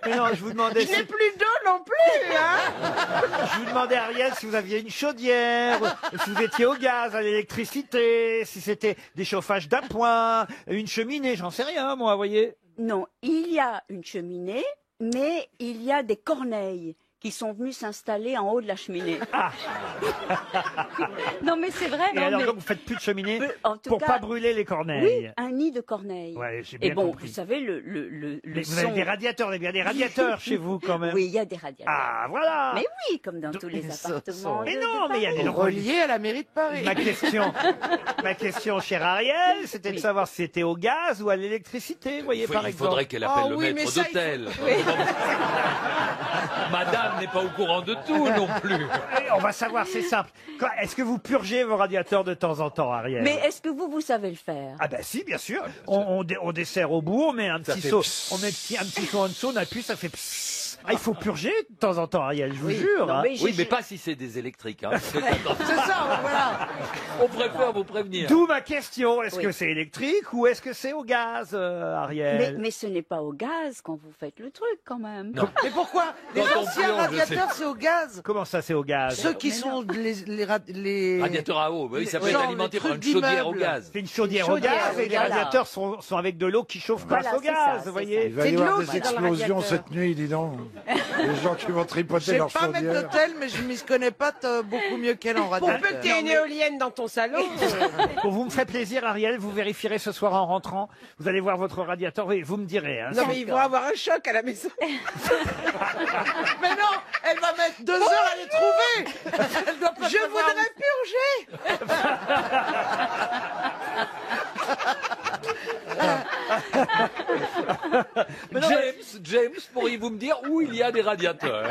Mais non, je vous demandais. Je n'ai plus d'eau non plus, hein? Je vous demandais, Ariel, si vous aviez une chaudière, si vous étiez au gaz, à l'électricité, si c'était des chauffages d'appoint, une cheminée, j'en sais rien, moi, vous voyez. Non, il y a une cheminée, mais il y a des corneilles qui sont venus s'installer en haut de la cheminée. Non, mais c'est vrai. Et non, alors, mais- donc, vous faites plus de cheminée En tout pour cas, pas brûler les corneilles. Oui, un nid de corneilles. Ouais, j'ai Et bien bon, compris. vous savez, le Mais vous son... avez des radiateurs, vous avez bien des radiateurs chez vous, quand même. Oui, il y a des radiateurs. Ah, voilà. Mais oui, comme dans tous les appartements. Mais de non, mais il y a des Relié à la mairie de Paris. Ma question, chère Ariel, c'était de savoir si c'était au gaz ou à l'électricité, vous voyez, par Il exemple. faudrait qu'elle appelle le maître d'hôtel. Madame n'est pas au courant de tout non plus. Et on va savoir, c'est simple. Est-ce que vous purgez vos radiateurs de temps en temps, Ariel? Mais est-ce que vous savez le faire? Ah ben si, bien sûr. On dessert au bout, on met un Ça petit fait seau, psst. on met un petit seau en dessous, on appuie, ça fait psst. Ah, il faut purger de temps en temps, Ariel, je vous jure. Non, hein. mais Oui, mais pas si c'est des électriques. Hein. C'est ça, voilà. On préfère vous prévenir. D'où ma question, est-ce Oui. que c'est électrique ou est-ce que c'est au gaz, Ariel? Mais ce n'est pas au gaz quand vous faites le truc, quand même. Mais pourquoi? Les Quand on anciens plonge, radiateurs, c'est au gaz. Comment ça, c'est au gaz? Ceux qui sont les... Radiateur à eau, oui, ça peut Genre être alimenté les par une trucs chaudière au d'immeubles. gaz. C'est une chaudière au Chaudière, gaz et les voilà. radiateurs sont avec de l'eau qui chauffe grâce Voilà, au c'est ça, gaz, c'est vous voyez. Il va C'est y de avoir l'eau, des c'est dans le explosions radiateur. cette nuit, dis donc. Les gens qui vont tripoter Je sais leur pas mettre chaudière. d'hôtel, mais je m'y connais pas beaucoup mieux qu'elle en Pour radiateur. peu que tu aies une éolienne dans ton salon. Bon, vous me ferez plaisir, Ariel, vous vérifierez ce soir en rentrant. Vous allez voir votre radiateur, oui, vous me direz. Hein, Non, mais ils vont avoir un choc à la maison. Mais non, elle va mettre 2 heures à les trouver. Elle doit pas Je savoir voudrais purger. James, pourriez-vous me dire où il y a des radiateurs?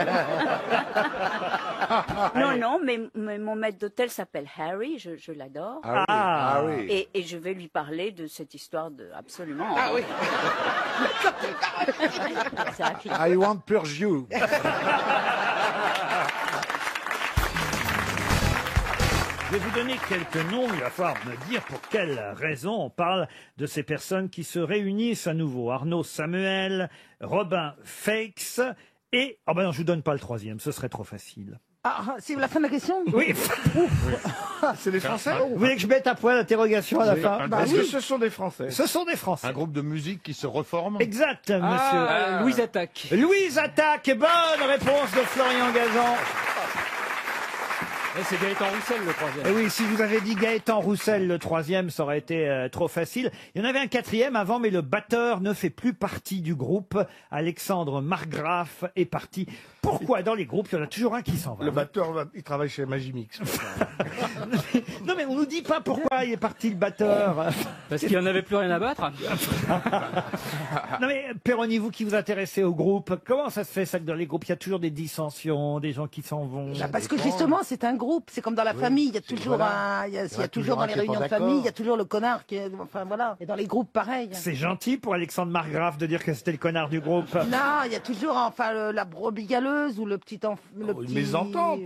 Non, mais mon maître d'hôtel s'appelle Harry, je l'adore. Ah oui. Et je vais lui parler de cette histoire de absolument. Ah oui. Exactly. I want purge you. Je vais vous donner quelques noms, il va falloir me dire pour quelles raisons on parle de ces personnes qui se réunissent à nouveau. Arnaud Samuel, Robin Fakes et... Oh ben non, je vous donne pas le troisième, ce serait trop facile. Ah, c'est la fin de la question? Oui. C'est des Français? Vous voulez que je mette un point d'interrogation à la fin? Est-ce que ce sont des Français? Ce sont des Français. Un groupe de musique qui se reforme. Exact, monsieur. Louise Attaque. Louise Attaque, bonne réponse de Florian Gazan. Et c'est Gaëtan Roussel le troisième. Et oui, si vous avez dit Gaëtan Roussel, le troisième, ça aurait été trop facile. Il y en avait un quatrième avant, mais le batteur ne fait plus partie du groupe. Alexandre Margraf est parti. Pourquoi dans les groupes, il y en a toujours un qui s'en va? Le batteur, il travaille chez Magimix. Non, mais on nous dit pas pourquoi il est parti le batteur. Parce qu'il n'y en avait plus rien à battre. Non mais Péroni, vous qui vous intéressez au groupe, comment ça se fait ça que dans les groupes il y a toujours des dissensions, des gens qui s'en vont? Bah, parce que justement, c'est un groupe, c'est comme dans la famille, il y a toujours voilà. il y a Il y a toujours toujours dans un les qui est pas réunions de d'accord. famille, il y a toujours le connard qui est, enfin voilà. Et dans les groupes, pareil. C'est gentil pour Alexandre Margraf de dire que c'était le connard du groupe. Non, il y a toujours enfin la brebis galeuse ou le petit enfant. Une mésentente.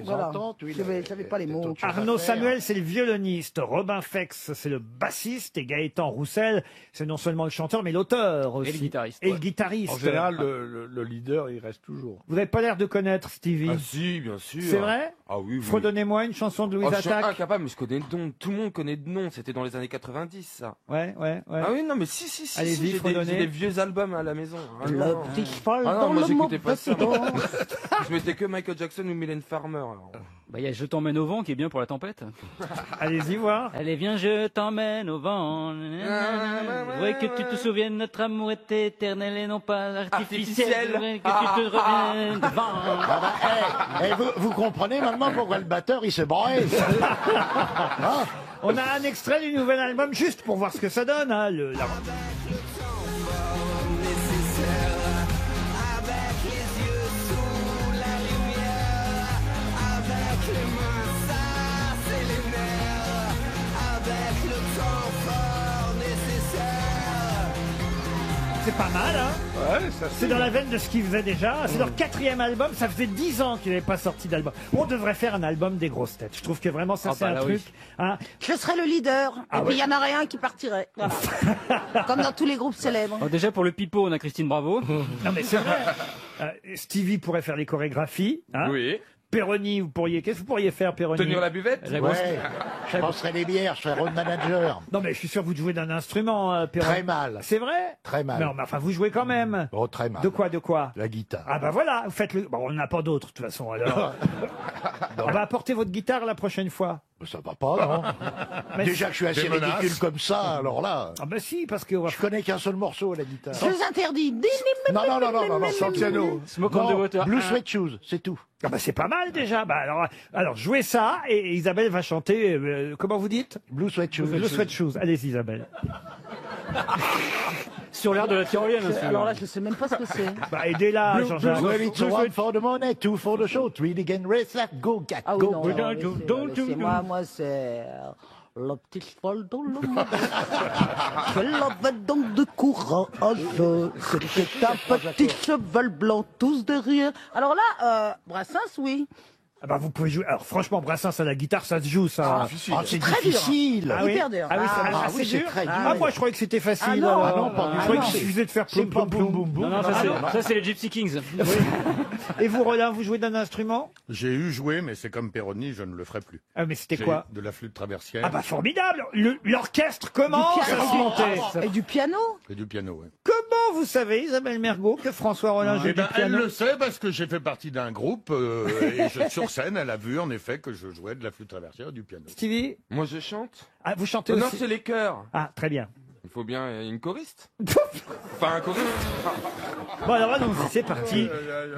Voilà. Mésentente, oui, Je savais pas les mots. Arnaud Samuel, c'est le violoniste. Robin Fex, c'est le bassiste. Et Gaëtan Roussel, c'est non seulement le chanteur, mais l'auteur aussi. Et le guitariste. Et le guitariste. En général, le leader, il reste toujours. Vous n'avez pas l'air de connaître Stevie. Ah si, bien sûr. C'est vrai? Ah oui, oui. Fredonnez-moi une chanson de Louise Oh, je suis Attaque. incapable, mais je connais le nom. Tout le monde connaît le nom. C'était dans les années 90, ça. Ouais. Ah oui, non, mais si. Allez-y, j'ai fredonnez. des vieux albums à la maison. Ah, Le non. petit cheval Ah non, dans moi le j'écoutais pas ça. mauvais Je mettais que Michael Jackson ou Mylène Farmer. Alors. Bah, il y a Je t'emmène au vent qui est bien pour la tempête. Allez-y voir. Allez, viens, je t'emmène au vent. Ouais, que tu te souviennes, notre amour est éternel et non pas artificiel. Ouais, que tu te reviennes devant. Vous comprenez maintenant pourquoi le batteur il se braille. On a un extrait du nouvel album juste pour voir ce que ça donne. Hein, C'est pas mal, hein. C'est dans la veine de ce qu'ils faisaient déjà. C'est leur 4e album. Ça faisait 10 ans qu'ils n'avaient pas sorti d'album. On devrait faire un album des grosses têtes. Je trouve que vraiment ça, c'est un truc. Hein. Je serais le leader. Ah et puis il y en aurait un qui partirait. Voilà. Comme dans tous les groupes célèbres. Alors déjà, pour le pipeau, on a Christine Bravo. Non, mais c'est vrai. Stevie pourrait faire les chorégraphies. Hein. Oui. Perroni, qu'est-ce que vous pourriez faire, Perroni? Tenir la buvette? Ouais, je penserais les bières, je serais road manager. Non, mais je suis sûr que vous jouez d'un instrument, Perroni. Très mal. C'est vrai? Très mal. Non, mais enfin, vous jouez quand même. Oh, très mal. De quoi? La guitare. Ah bah voilà, vous faites le... Bon, on n'a pas d'autre, de toute façon, alors. On va apporter votre guitare la prochaine fois. Ça va pas, non? Mais Déjà que je suis assez Des menaces. ridicule comme ça, alors là. Ah bah si, parce que... Je connais qu'un seul morceau à la guitare. Je vous interdis. Non, sans piano. Smoke on the water. Blue Sweat Shoes, c'est tout. Ah bah c'est pas mal déjà. Bah alors jouez ça et Isabelle va chanter. Comment vous dites? Blue Sweat Shoes. Blue Sweat Shoes. Allez Isabelle. Sur l'air de la tyrolienne aussi. Alors là, je sais même pas ce que c'est. Bah aidez-la, Jean-Jacques. Well, it's one for the money, two for the show, three again, race that, go, cat, Ah oui, go. non, c'est moi, c'est la petite folle dans le monde. Elle avait donc de courage. C'était un petit cheval blanc, tous derrière. Alors là, Brassens, oui. Ah bah vous pouvez jouer. Alors franchement, Brassens à la guitare, ça se joue ça. C'est Très difficile. Ah oui. Hyper dur. Ah oui, Ah, c'est oui, c'est dur. très dur. Ah moi je croyais que c'était facile. Ah non, alors. ah non, pas du Je tout. croyais Ah qu'il non. suffisait de faire C'est plom pas plom boum, boum, plom. boum. Non, ça c'est les Gypsy Kings. Et vous, Roland, vous jouez d'un instrument? J'ai eu joué, mais c'est comme Perroni, je ne le ferai plus. Ah mais c'était J'ai quoi? eu de la flûte traversière Ah bah formidable. L'orchestre commence à se monter. Et du piano. et du piano. Ouais. Comment vous savez, Isabelle Mergo, que François Rollin joue Eh du ben, elle piano? le sait parce que j'ai fait partie d'un groupe sur scène, elle a vu en effet que je jouais de la flûte traversière et du piano. Stevie? Moi, je chante. Ah, vous chantez Non, aussi? c'est les chœurs. Ah, très bien. Il faut bien une choriste. Enfin, un choriste. Bon, alors allons-y, c'est parti.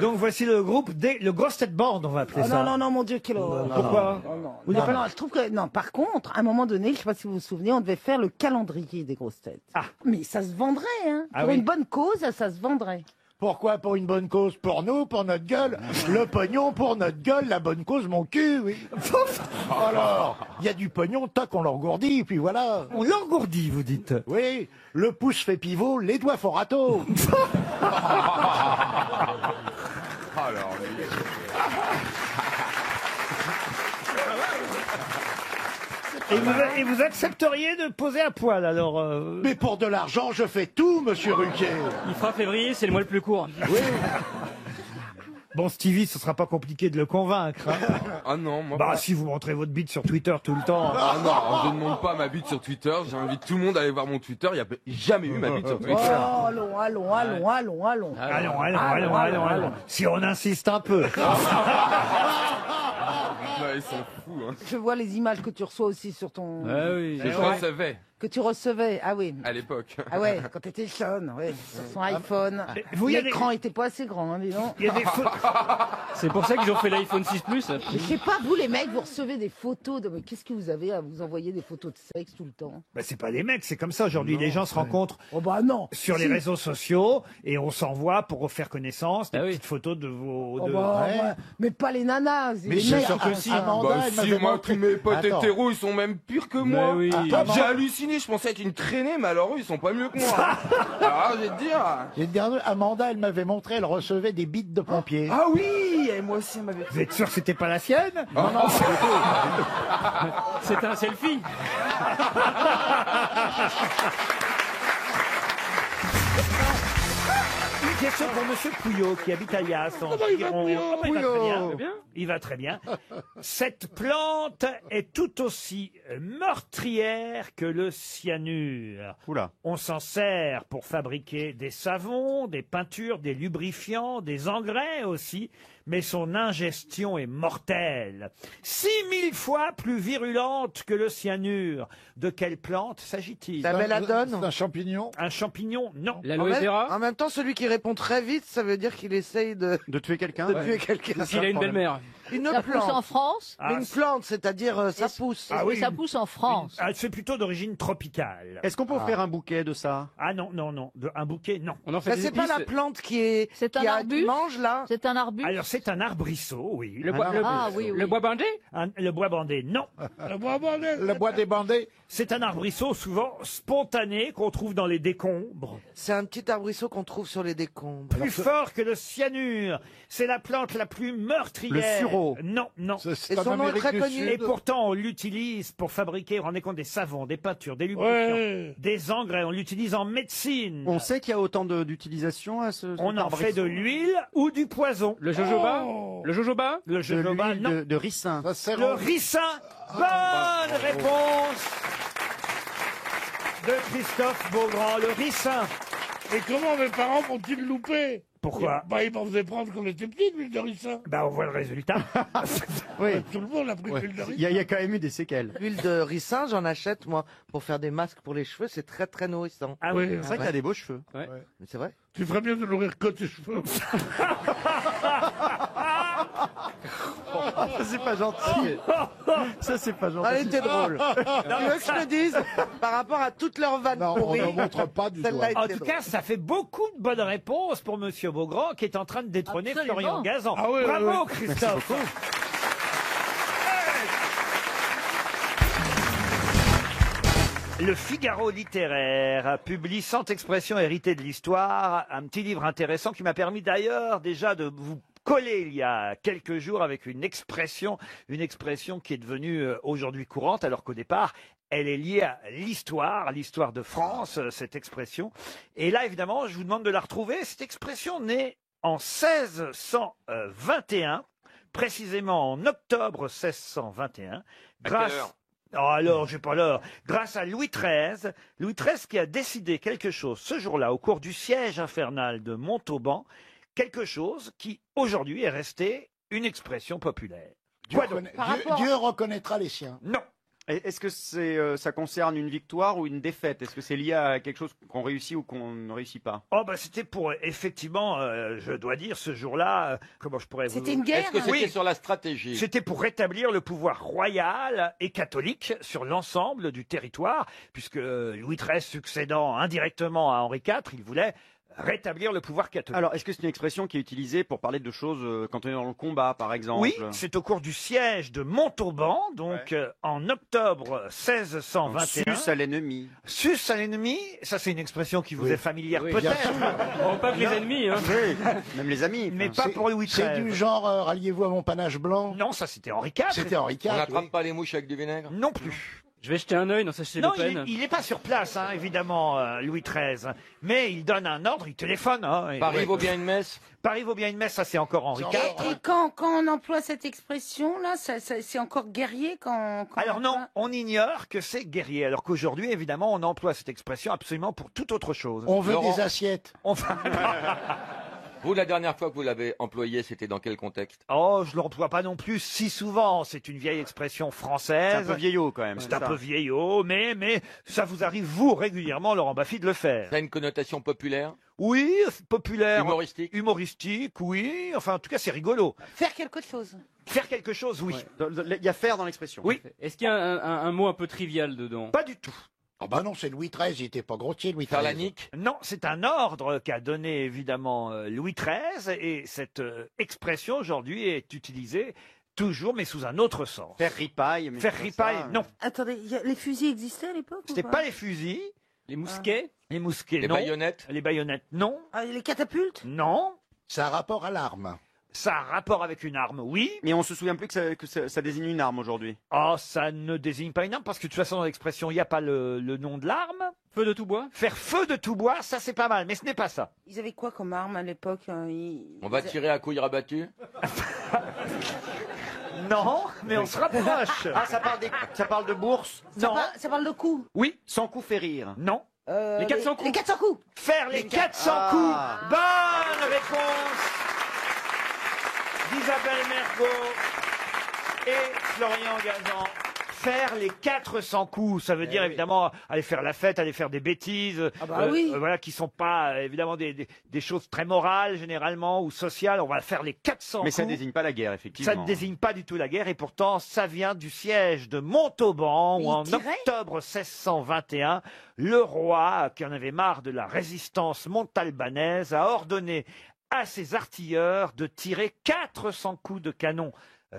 Donc voici le groupe le Grosse Tête Band, on va appeler Oh ça. non, mon Dieu, quelle horreur. Pourquoi? Vous n'avez pas- Non, je trouve que non. Par contre, à un moment donné, je sais pas si vous vous souvenez, on devait faire le calendrier des grosses têtes. Ah. Mais ça se vendrait, hein. Ah Pour oui. une bonne cause, ça se vendrait. Pourquoi? Pour une bonne cause? Pour nous, pour notre gueule? Le pognon pour notre gueule, la bonne cause, mon cul, oui. Alors, il y a du pognon, toc, on l'engourdit, puis voilà. On l'engourdit, vous dites? Oui, le pouce fait pivot, les doigts font râteau. Alors, Et vous accepteriez de poser à poil, alors Mais pour de l'argent, je fais tout, monsieur Ruquier. Il fera février, c'est le mois le plus court. Oui. Bon, Stevie, ce sera pas compliqué de le convaincre. Hein. ah non, moi Bah pas. si vous montrez votre bite sur Twitter tout le temps. Ah non, je ne montre pas ma bite sur Twitter. J'invite tout le monde à aller voir mon Twitter. Il n'y a jamais eu ma bite sur Twitter. Oh, allons. Allons. Si on insiste un peu. Ouais, ils sont fous. Hein. Je vois les images que tu reçois aussi sur ton. Ah oui. Je recevais Que tu recevais. Ah oui. à l'époque. Ah ouais, quand t'étais jeune, ouais, sur son iPhone. Vous, il y a L'écran était pas assez grand, hein, dis donc. Il y a des photos. C'est pour ça qu'ils ont fait l'iPhone 6 Plus. Mais je sais pas, vous les mecs, vous recevez des photos de. Mais qu'est-ce que vous avez à vous envoyer des photos de sexe tout le temps? Bah, c'est pas des mecs, c'est comme ça aujourd'hui. Les gens se rencontrent Oh bah non. sur les Si. réseaux sociaux et on s'envoie pour faire connaissance des Ah oui. petites photos de vos. Oh de- bah, Ouais. ouais. Mais pas les nanas. Mais les c'est mecs. sûr que si. Amanda, Bah elle si, m'avait moi, montré- tous mes potes Attends. hétéros, ils sont même pires que moi. oui. J'ai halluciné, je pensais être une traînée, mais alors eux, ils sont pas mieux que moi. hein. Alors, je vais te dire. Je vais te dire, Amanda, elle m'avait montré, elle recevait des bites de pompiers. Ah oui, et moi aussi, elle m'avait Vous êtes sûr que c'était pas la sienne? Non, non, C'est un selfie. Une question pour Monsieur Pouillot qui habite à Yass en Comment il va, Gironde. Pouillot Ah bah, il va très bien. Bien. Il va très bien. Cette plante est tout aussi meurtrière que le cyanure. Oula. On s'en sert pour fabriquer des savons, des peintures, des lubrifiants, des engrais aussi, mais son ingestion est mortelle. 6000 fois plus virulente que le cyanure. De quelle plante s'agit-il? La belladone. c'est un champignon. Un champignon? Non. L'aloe vera. En même temps, celui qui répond très vite, ça veut dire qu'il essaye de De tuer quelqu'un tuer quelqu'un. S'il a une belle-mère. Une Ça plante. pousse en France. Mais une plante, c'est-à-dire ça pousse. Ah oui, ça pousse en France. Ah, c'est plutôt d'origine tropicale. Est-ce qu'on peut offrir un bouquet de ça? Ah non, non, non. Un bouquet, non. On en fait Ça, des c'est pas épices. la plante qui est. C'est un qui arbuste. mange là. C'est un arbuste. Alors c'est un arbrisseau, oui. Le bois, Ah, oui, oui. le bois bandé. Le bois bandé, non. Le bois bandé. Le bois débandé. C'est un arbrisseau souvent spontané qu'on trouve dans les décombres. C'est un petit arbrisseau qu'on trouve sur les décombres. Plus fort que le cyanure. C'est la plante la plus meurtrière. Le sureau. Non, non. C'est Et en son nom est Amérique très du connu. Sud. Et pourtant, on l'utilise pour fabriquer, rendez compte, des savons, des peintures, des lubrifiants, Ouais. des engrais. On l'utilise en médecine. On sait qu'il y a autant d'utilisation à ce. On en fait de l'huile ou du poison. Le jojoba. Oh. Le jojoba. Le De jojoba, l'huile non. de ricin. Ça sert Le en- ricin. Bonne réponse de Christophe Beaugrand. Le ricin. Et comment mes parents m'ont-ils loupé? Pourquoi? Bah, ils m'en faisaient prendre quand on était petit, l'huile de ricin. Bah, on voit le résultat. Oui. Tout le monde a pris l'huile de ricin. Il y a quand même eu des séquelles. L'huile de ricin, j'en achète moi pour faire des masques pour les cheveux. C'est très très nourrissant. Ah oui. Oui, C'est vrai qu'il y a des beaux cheveux. Ouais. Mais c'est vrai. tu ferais mieux de nourrir que tes cheveux. Ça, c'est pas gentil. Ça, c'est pas gentil. Elle était drôle. Tu veux que je te dise par rapport à toutes leurs vannes Non, on pourries, ne montre pas du celle-là doigt. En était tout drôle. cas, ça fait beaucoup de bonnes réponses pour Monsieur Beaugrand, qui est en train de détrôner Absolument. Florian Gazan. Ah oui, oui, Bravo, oui. Christophe. Le Figaro littéraire publie 100 expressions héritées de l'histoire, un petit livre intéressant qui m'a permis d'ailleurs déjà de vous coller il y a quelques jours avec une expression qui est devenue aujourd'hui courante, alors qu'au départ, elle est liée à l'histoire de France, cette expression. Et là, évidemment, je vous demande de la retrouver. Cette expression née en 1621, précisément en octobre 1621, grâce... heure Oh alors, j'ai pas l'heure. Grâce à Louis XIII, Louis XIII qui a décidé quelque chose ce jour-là, au cours du siège infernal de Montauban, quelque chose qui, aujourd'hui, est resté une expression populaire. Quoi donc Dieu reconnaîtra les siens. Non. Est-ce que ça concerne une victoire ou une défaite? Est-ce que c'est lié à quelque chose qu'on réussit ou qu'on ne réussit pas? Oh bah c'était pour, effectivement, je dois dire, ce jour-là, comment je pourrais vous... Est-ce que c'était Oui. sur la stratégie? C'était pour rétablir le pouvoir royal et catholique sur l'ensemble du territoire, puisque Louis XIII succédant indirectement à Henri IV, il voulait rétablir le pouvoir catholique. Alors, est-ce que c'est une expression qui est utilisée pour parler de choses quand on est dans le combat, par exemple? Oui, c'est au cours du siège de Montauban, donc en octobre 1621. Sus à l'ennemi. Sus à l'ennemi, ça c'est une expression qui vous est familière Oui, peut-être. bien sûr. Oh, pas que les ennemis, hein. Oui, même les amis. Mais pas pour Louis XIII. C'est du genre ralliez-vous à mon panache blanc. Non, ça c'était Henri IV. C'était Henri IV. On n'attrape oui. pas les mouches avec du vinaigre? Non plus. Je vais jeter un œil dans sa chez Non, Le Pen. il n'est pas sur place, hein, évidemment, Louis XIII. Mais il donne un ordre, il téléphone. Hein, et- Paris vaut bien une messe? Paris vaut bien une messe, ça c'est encore Henri IV. Et quand on emploie cette expression-là, c'est encore guerrier quand Alors non, on ignore que c'est guerrier, alors qu'aujourd'hui, évidemment, on emploie cette expression absolument pour toute autre chose. On veut Laurent. des assiettes. Vous, la dernière fois que vous l'avez employé, c'était dans quel contexte? Oh, je l'emploie pas non plus si souvent. C'est une vieille expression française. C'est un peu vieillot quand même. C'est un peu vieillot, mais ça vous arrive, vous, régulièrement, Laurent Baffy, de le faire. Ça a une connotation populaire? Oui, populaire. Humoristique? Humoristique, oui. Enfin, en tout cas, c'est rigolo. faire quelque chose. Faire quelque chose, oui. Il y a faire dans l'expression. Oui. Est-ce qu'il y a un mot un peu trivial dedans? Pas du tout. Ah bah non, c'est Louis XIII, il était pas grossier, Louis Faire la XIII. nique? Non, c'est un ordre qu'a donné évidemment Louis XIII et cette expression aujourd'hui est utilisée toujours mais sous un autre sens. Faire ripaille. mais Faire c'est ripaille, ça. non. Attendez, les fusils existaient à l'époque ou C'était pas les fusils, Les mousquets? les mousquets, Les non. baïonnettes? Les baïonnettes, non. Ah, les catapultes? Non. Ça a rapport à l'arme. Ça a rapport avec une arme, oui. Mais on se souvient plus que ça désigne une arme aujourd'hui. Oh, ça ne désigne pas une arme parce que de toute façon dans l'expression il n'y a pas le nom de l'arme. Feu de tout bois? Faire feu de tout bois, ça c'est pas mal, mais ce n'est pas ça. Ils avaient quoi comme arme à l'époque On va tirer à couilles rabattues? Non, mais on se rapproche. Ah, ça parle de bourse? Non. Ça parle de coups. Oui. Sans coup fait rire. Non. Les 400 coups? Les 400 coups. Faire les 400 Ah. coups. Bonne réponse d'Isabelle Mergo et Florian Gazan. faire les 400 coups. Ça veut dire évidemment aller faire la fête, aller faire des bêtises, voilà, qui sont pas évidemment des choses très morales généralement ou sociales. On va faire les 400 Mais coups. ça ne désigne pas la guerre, effectivement. Ça ne désigne pas du tout la guerre et pourtant ça vient du siège de Montauban où en octobre 1621, le roi, qui en avait marre de la résistance montalbanaise, a ordonné à ses artilleurs de tirer 400 coups de canon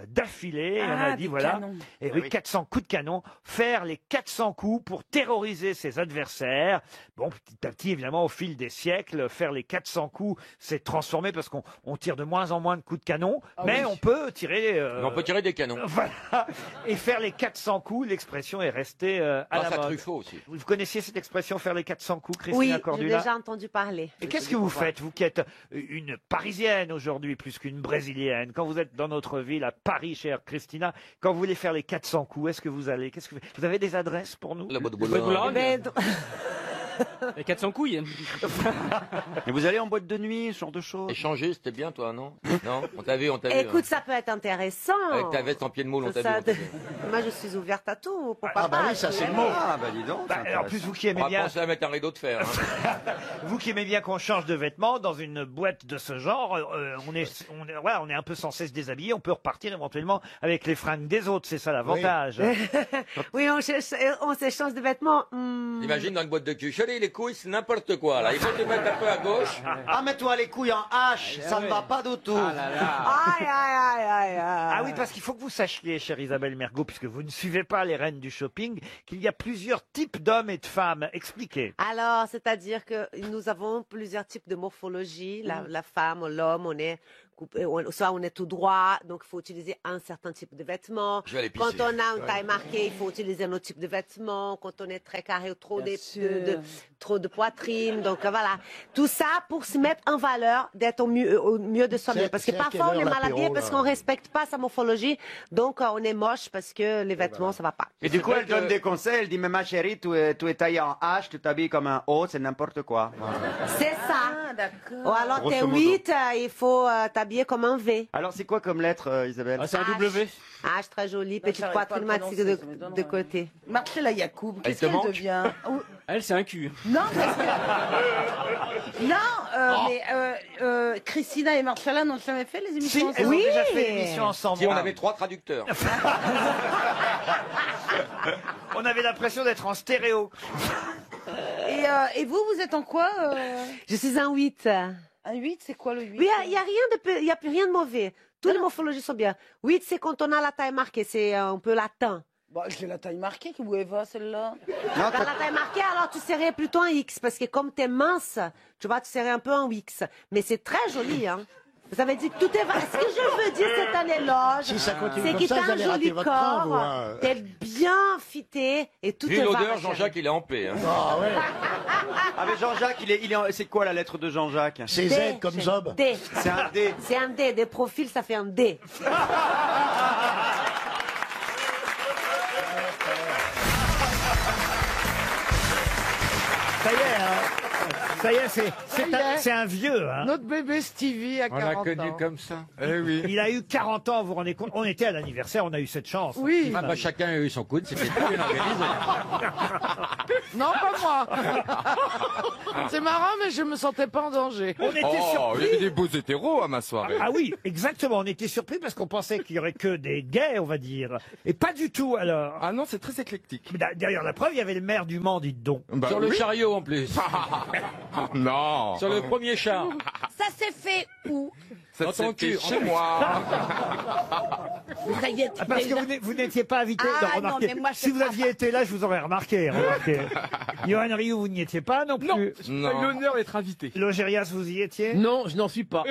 d'affilée. On a dit voilà, et oui, 400 coups de canon, faire les 400 coups pour terroriser ses adversaires. Bon, petit à petit, évidemment, au fil des siècles, faire les 400 coups s'est transformé parce qu'on tire de moins en moins de coups de canon, mais on peut tirer. On peut tirer des canons. Voilà, et faire les 400 coups, l'expression est restée à la Grâce à mode. Truffaut aussi. Vous connaissiez cette expression, faire les 400 coups, Christina Oui, j'ai Cordula? déjà entendu parler. Et qu'est-ce que vous faites, vous qui êtes une Parisienne aujourd'hui, plus qu'une Brésilienne, quand vous êtes dans notre ville, à Paris, chère Christina, quand vous voulez faire les 400 coups, est-ce que vous allez, vous avez des adresses pour nous? Les 400 couilles. Mais vous allez en boîte de nuit, ce genre de choses? Échanger, c'était bien, toi, non? Non? On t'a vu, Écoute, ça peut être intéressant. Avec ta veste en pied de moule, on t'a vu. Ça, Moi, je suis ouverte à tout. Pourquoi pas Ah, bah dis donc. c'est En plus, vous qui aimez On va bien, penser à mettre un rideau de fer. Hein. vous qui aimez bien qu'on change de vêtements dans une boîte de ce genre, on est un peu sans cesse déshabillé, on peut repartir éventuellement avec les fringues des autres, c'est ça l'avantage. Oui, on s'échange de vêtements. Imagine dans une boîte de cul. Chérie, les couilles, c'est n'importe quoi, là. Il faut te mettre un peu à gauche. Ah, mets-toi les couilles en H, ça ne va pas du tout. Aïe, aïe, aïe, aïe. Ah oui, parce qu'il faut que vous sachiez, chère Isabelle Mergo, puisque vous ne suivez pas les reines du shopping, qu'il y a plusieurs types d'hommes et de femmes. Expliquez. Alors, c'est-à-dire que nous avons plusieurs types de morphologie. La femme, l'homme, on est coupé, soit on est tout droit, donc il faut utiliser un certain type de vêtements. Je vais aller Quand pisser. on a une taille marquée, il faut utiliser un autre type de vêtements. Quand on est très carré ou trop trop de poitrine, donc voilà. Tout ça pour se mettre en valeur, d'être au mieux de soi-même. Parce que parfois on est mal habillé parce qu'on respecte pas sa morphologie, donc on est moche parce que les vêtements ça va pas. Et du coup, elle donne des conseils, elle dit, mais ma chérie, tu es taillée en H, tu t'habilles comme un O, c'est n'importe quoi. C'est ça. Ou alors t'es Grosso modo. 8, il faut t'habiller comme un V. Alors, c'est quoi comme lettre, Isabelle? C'est un W. H très joli, petite poitrine matique de côté. Marcella Yacoub, Elle qu'est-ce te qu'elle manque devient Elle, c'est un cul. Non, parce que... mais Christina et Marcella n'ont jamais fait les émissions Elles ensemble. ont déjà fait l'émission ensemble. Si on avait 3 traducteurs. On avait l'impression d'être en stéréo. Et vous êtes en quoi Je suis un 8. Un 8, c'est quoi le 8? Oui, il n'y a plus rien de mauvais. Toutes les morphologies sont bien. 8, c'est quand on a la taille marquée, c'est un peu latin. Bah, j'ai la taille marquée, que vous Eva, celle-là. Quand la taille marquée, alors tu serais plutôt un X, parce que comme tu es mince, tu vois, tu serais un peu un X. Mais c'est très joli, hein. Ça veut dire que tout est vrai. Ce que je veux dire, c'est un éloge. Si ça continue C'est comme que ça, t'as vous un allez joli rater votre train, vous, corps, hein. t'es bien fité, et tout Vu est l'odeur, vrai. Jean-Jacques, il est en paix. Hein. Ah ouais. Ah, mais Jean-Jacques, c'est quoi la lettre de Jean-Jacques? C'est Z comme Zob. D. C'est un D. C'est un D. Des profils, ça fait un D. Ça y est, hein. Ça y est, c'est un vieux. Hein. Notre bébé Stevie a 40 ans. comme ça. Eh oui. Il a eu 40 ans, vous vous rendez compte? On était à l'anniversaire, on a eu cette chance. Oui. Ah bah chacun a eu son coude, c'était très bien organisé. Non, pas moi. C'est marrant, mais je me sentais pas en danger. On était Oh, il y surpris. avait des beaux hétéros à ma soirée. Ah oui, exactement. On était surpris parce qu'on pensait qu'il y aurait que des gays, on va dire. Et pas du tout, alors. Ah non, c'est très éclectique. D'ailleurs, la preuve, il y avait le maire du Mans, dites donc. Bah Sur le oui. chariot en plus. Non. Sur le premier char. Ça s'est fait où? Ça Dans ton c'était cul. chez moi. Ah, parce que vous n'étiez pas invité. Ah, Non, non, remarquez, mais moi, je si vous sais aviez été là, je vous aurais remarqué. Johan Rioux, vous n'y étiez pas non plus. Non, j'ai pas eu l'honneur d'être invité. Logérias, vous y étiez? Non, je n'en suis pas.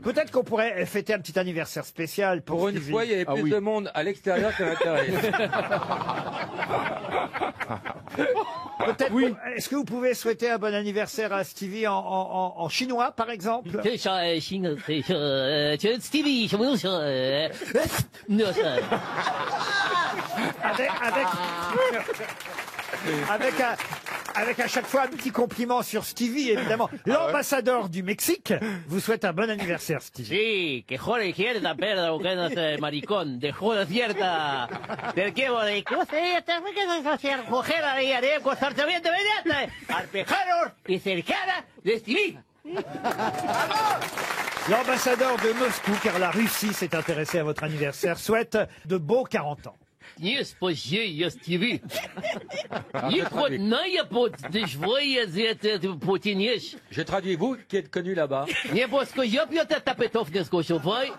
Peut-être qu'on pourrait fêter un petit anniversaire spécial pour Pour une Stevie. fois, il y avait plus de monde à l'extérieur qu'à l'intérieur. Peut-être. Est-ce que vous pouvez souhaiter un bon anniversaire à Stevie en chinois, par exemple? Avec à chaque fois un petit compliment sur Stevie, évidemment. L'ambassadeur du Mexique vous souhaite un bon anniversaire, Stevie. Sí, que joder izquierda, perra, buscando maricón, de joder izquierda. Del que vole, que usted te hacer coger a la de constantemente mediante arpejaros y cercana de Stevie. L'ambassadeur de Moscou, car la Russie s'est intéressée à votre anniversaire, souhaite de beaux 40 ans. Не спаси, я Стиви. И хотная под дежвоя это потянешь. Je traduis, vous qui êtes connu là-bas. Не боско я пью это тапетов не скошовай.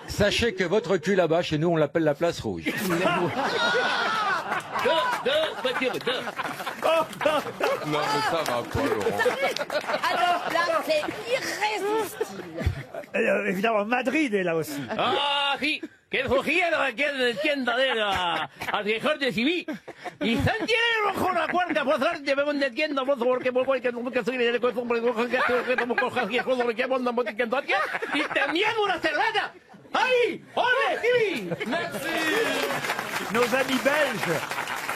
Sachez que votre cul là-bas, chez nous, on l'appelle la place rouge. Non, mais ça va pas, Laurent. Alors là, c'est irrésistible. Évidemment, Madrid est là aussi. Ah, sí. Que cogieron que tienda de al mejor de Stevie. Y Santiago con la cuarta pasar de me de tienda por favor que nunca soy de corazón por que como cojas que joder que bonda bote que toque. Y también una cerveza. ¡Ay! ¡Ole, Stevie! Merci. Nos amis belges,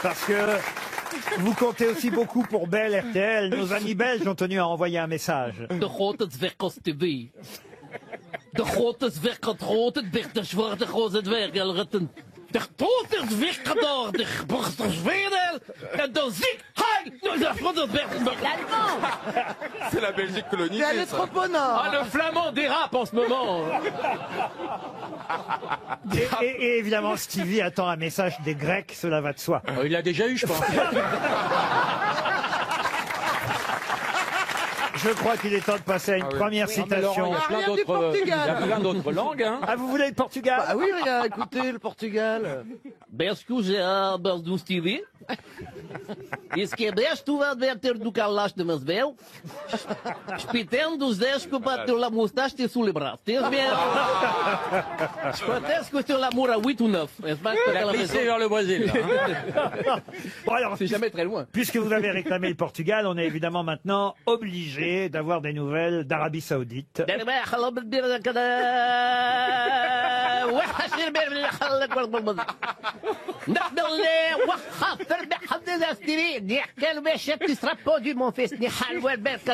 parce que vous comptez aussi beaucoup pour Bell RTL, nos amis belges ont tenu à envoyer un message. De grote zwerkels TV. De grote zwerkels werd de zwarte grote dwergelritten. De grote zwerkels de borsten zweden. En dan zie hij de grote L'allemand. C'est la Belgique colonisée. Mais elle est ça. trop au nord. Ah, le flamand dérape en ce moment. Et évidemment, Stevie attend un message des Grecs, cela va de soi. Il l'a déjà eu, je pense. Je crois qu'il est temps de passer à une première citation. Il y a plein d'autres langues. Hein. Ah, vous voulez le Portugal? Ah oui, regarde, écoutez, le Portugal. Bescuja do Stevie. Is que best tu wel beter do calas de meus bel. Spitendo dos 10 que para ter la moustache te sous les bras. Tens bien. Peut-être que tu l'amour à 8 ou 9. Il a glissé vers le Brésil. Là, hein. Bon, alors, c'est jamais très loin. Puisque vous avez réclamé le Portugal, on est évidemment maintenant obligé d'avoir des nouvelles d'Arabie Saoudite.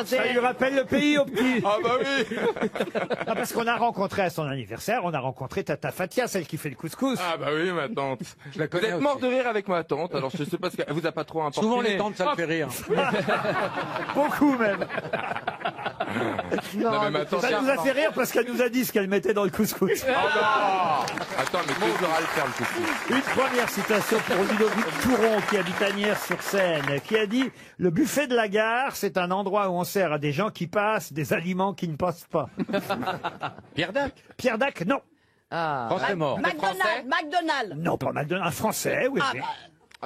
Ça lui rappelle le pays au petit. Ah bah oui. Ah, parce qu'on a rencontré à son anniversaire, on a rencontré Tata Fatia, celle qui fait le couscous. Ah bah oui, ma tante. Je la Vous connais êtes aussi. mort de rire avec ma tante, alors je sais pas ce qu'elle vous a pas trop importé. Souvent les tantes, ça me fait rire. Beaucoup même. Non, mais ma tante, Ça nous a fait rire parce qu'elle nous a dit ce qu'elle mettait dans le couscous. Oh non. Attends, mais qui saura le faire le couscous? Une première citation pour Ludovic Touron, qui habite Agnières-sur-Seine, qui a dit « Le buffet de la gare, c'est un endroit où on sert à des gens qui passent des aliments qui ne passent pas. » Pierre Dac. Pierre Dac, non. Français mort. McDonald's. Non, pas McDonald's. Un Français, oui. oui.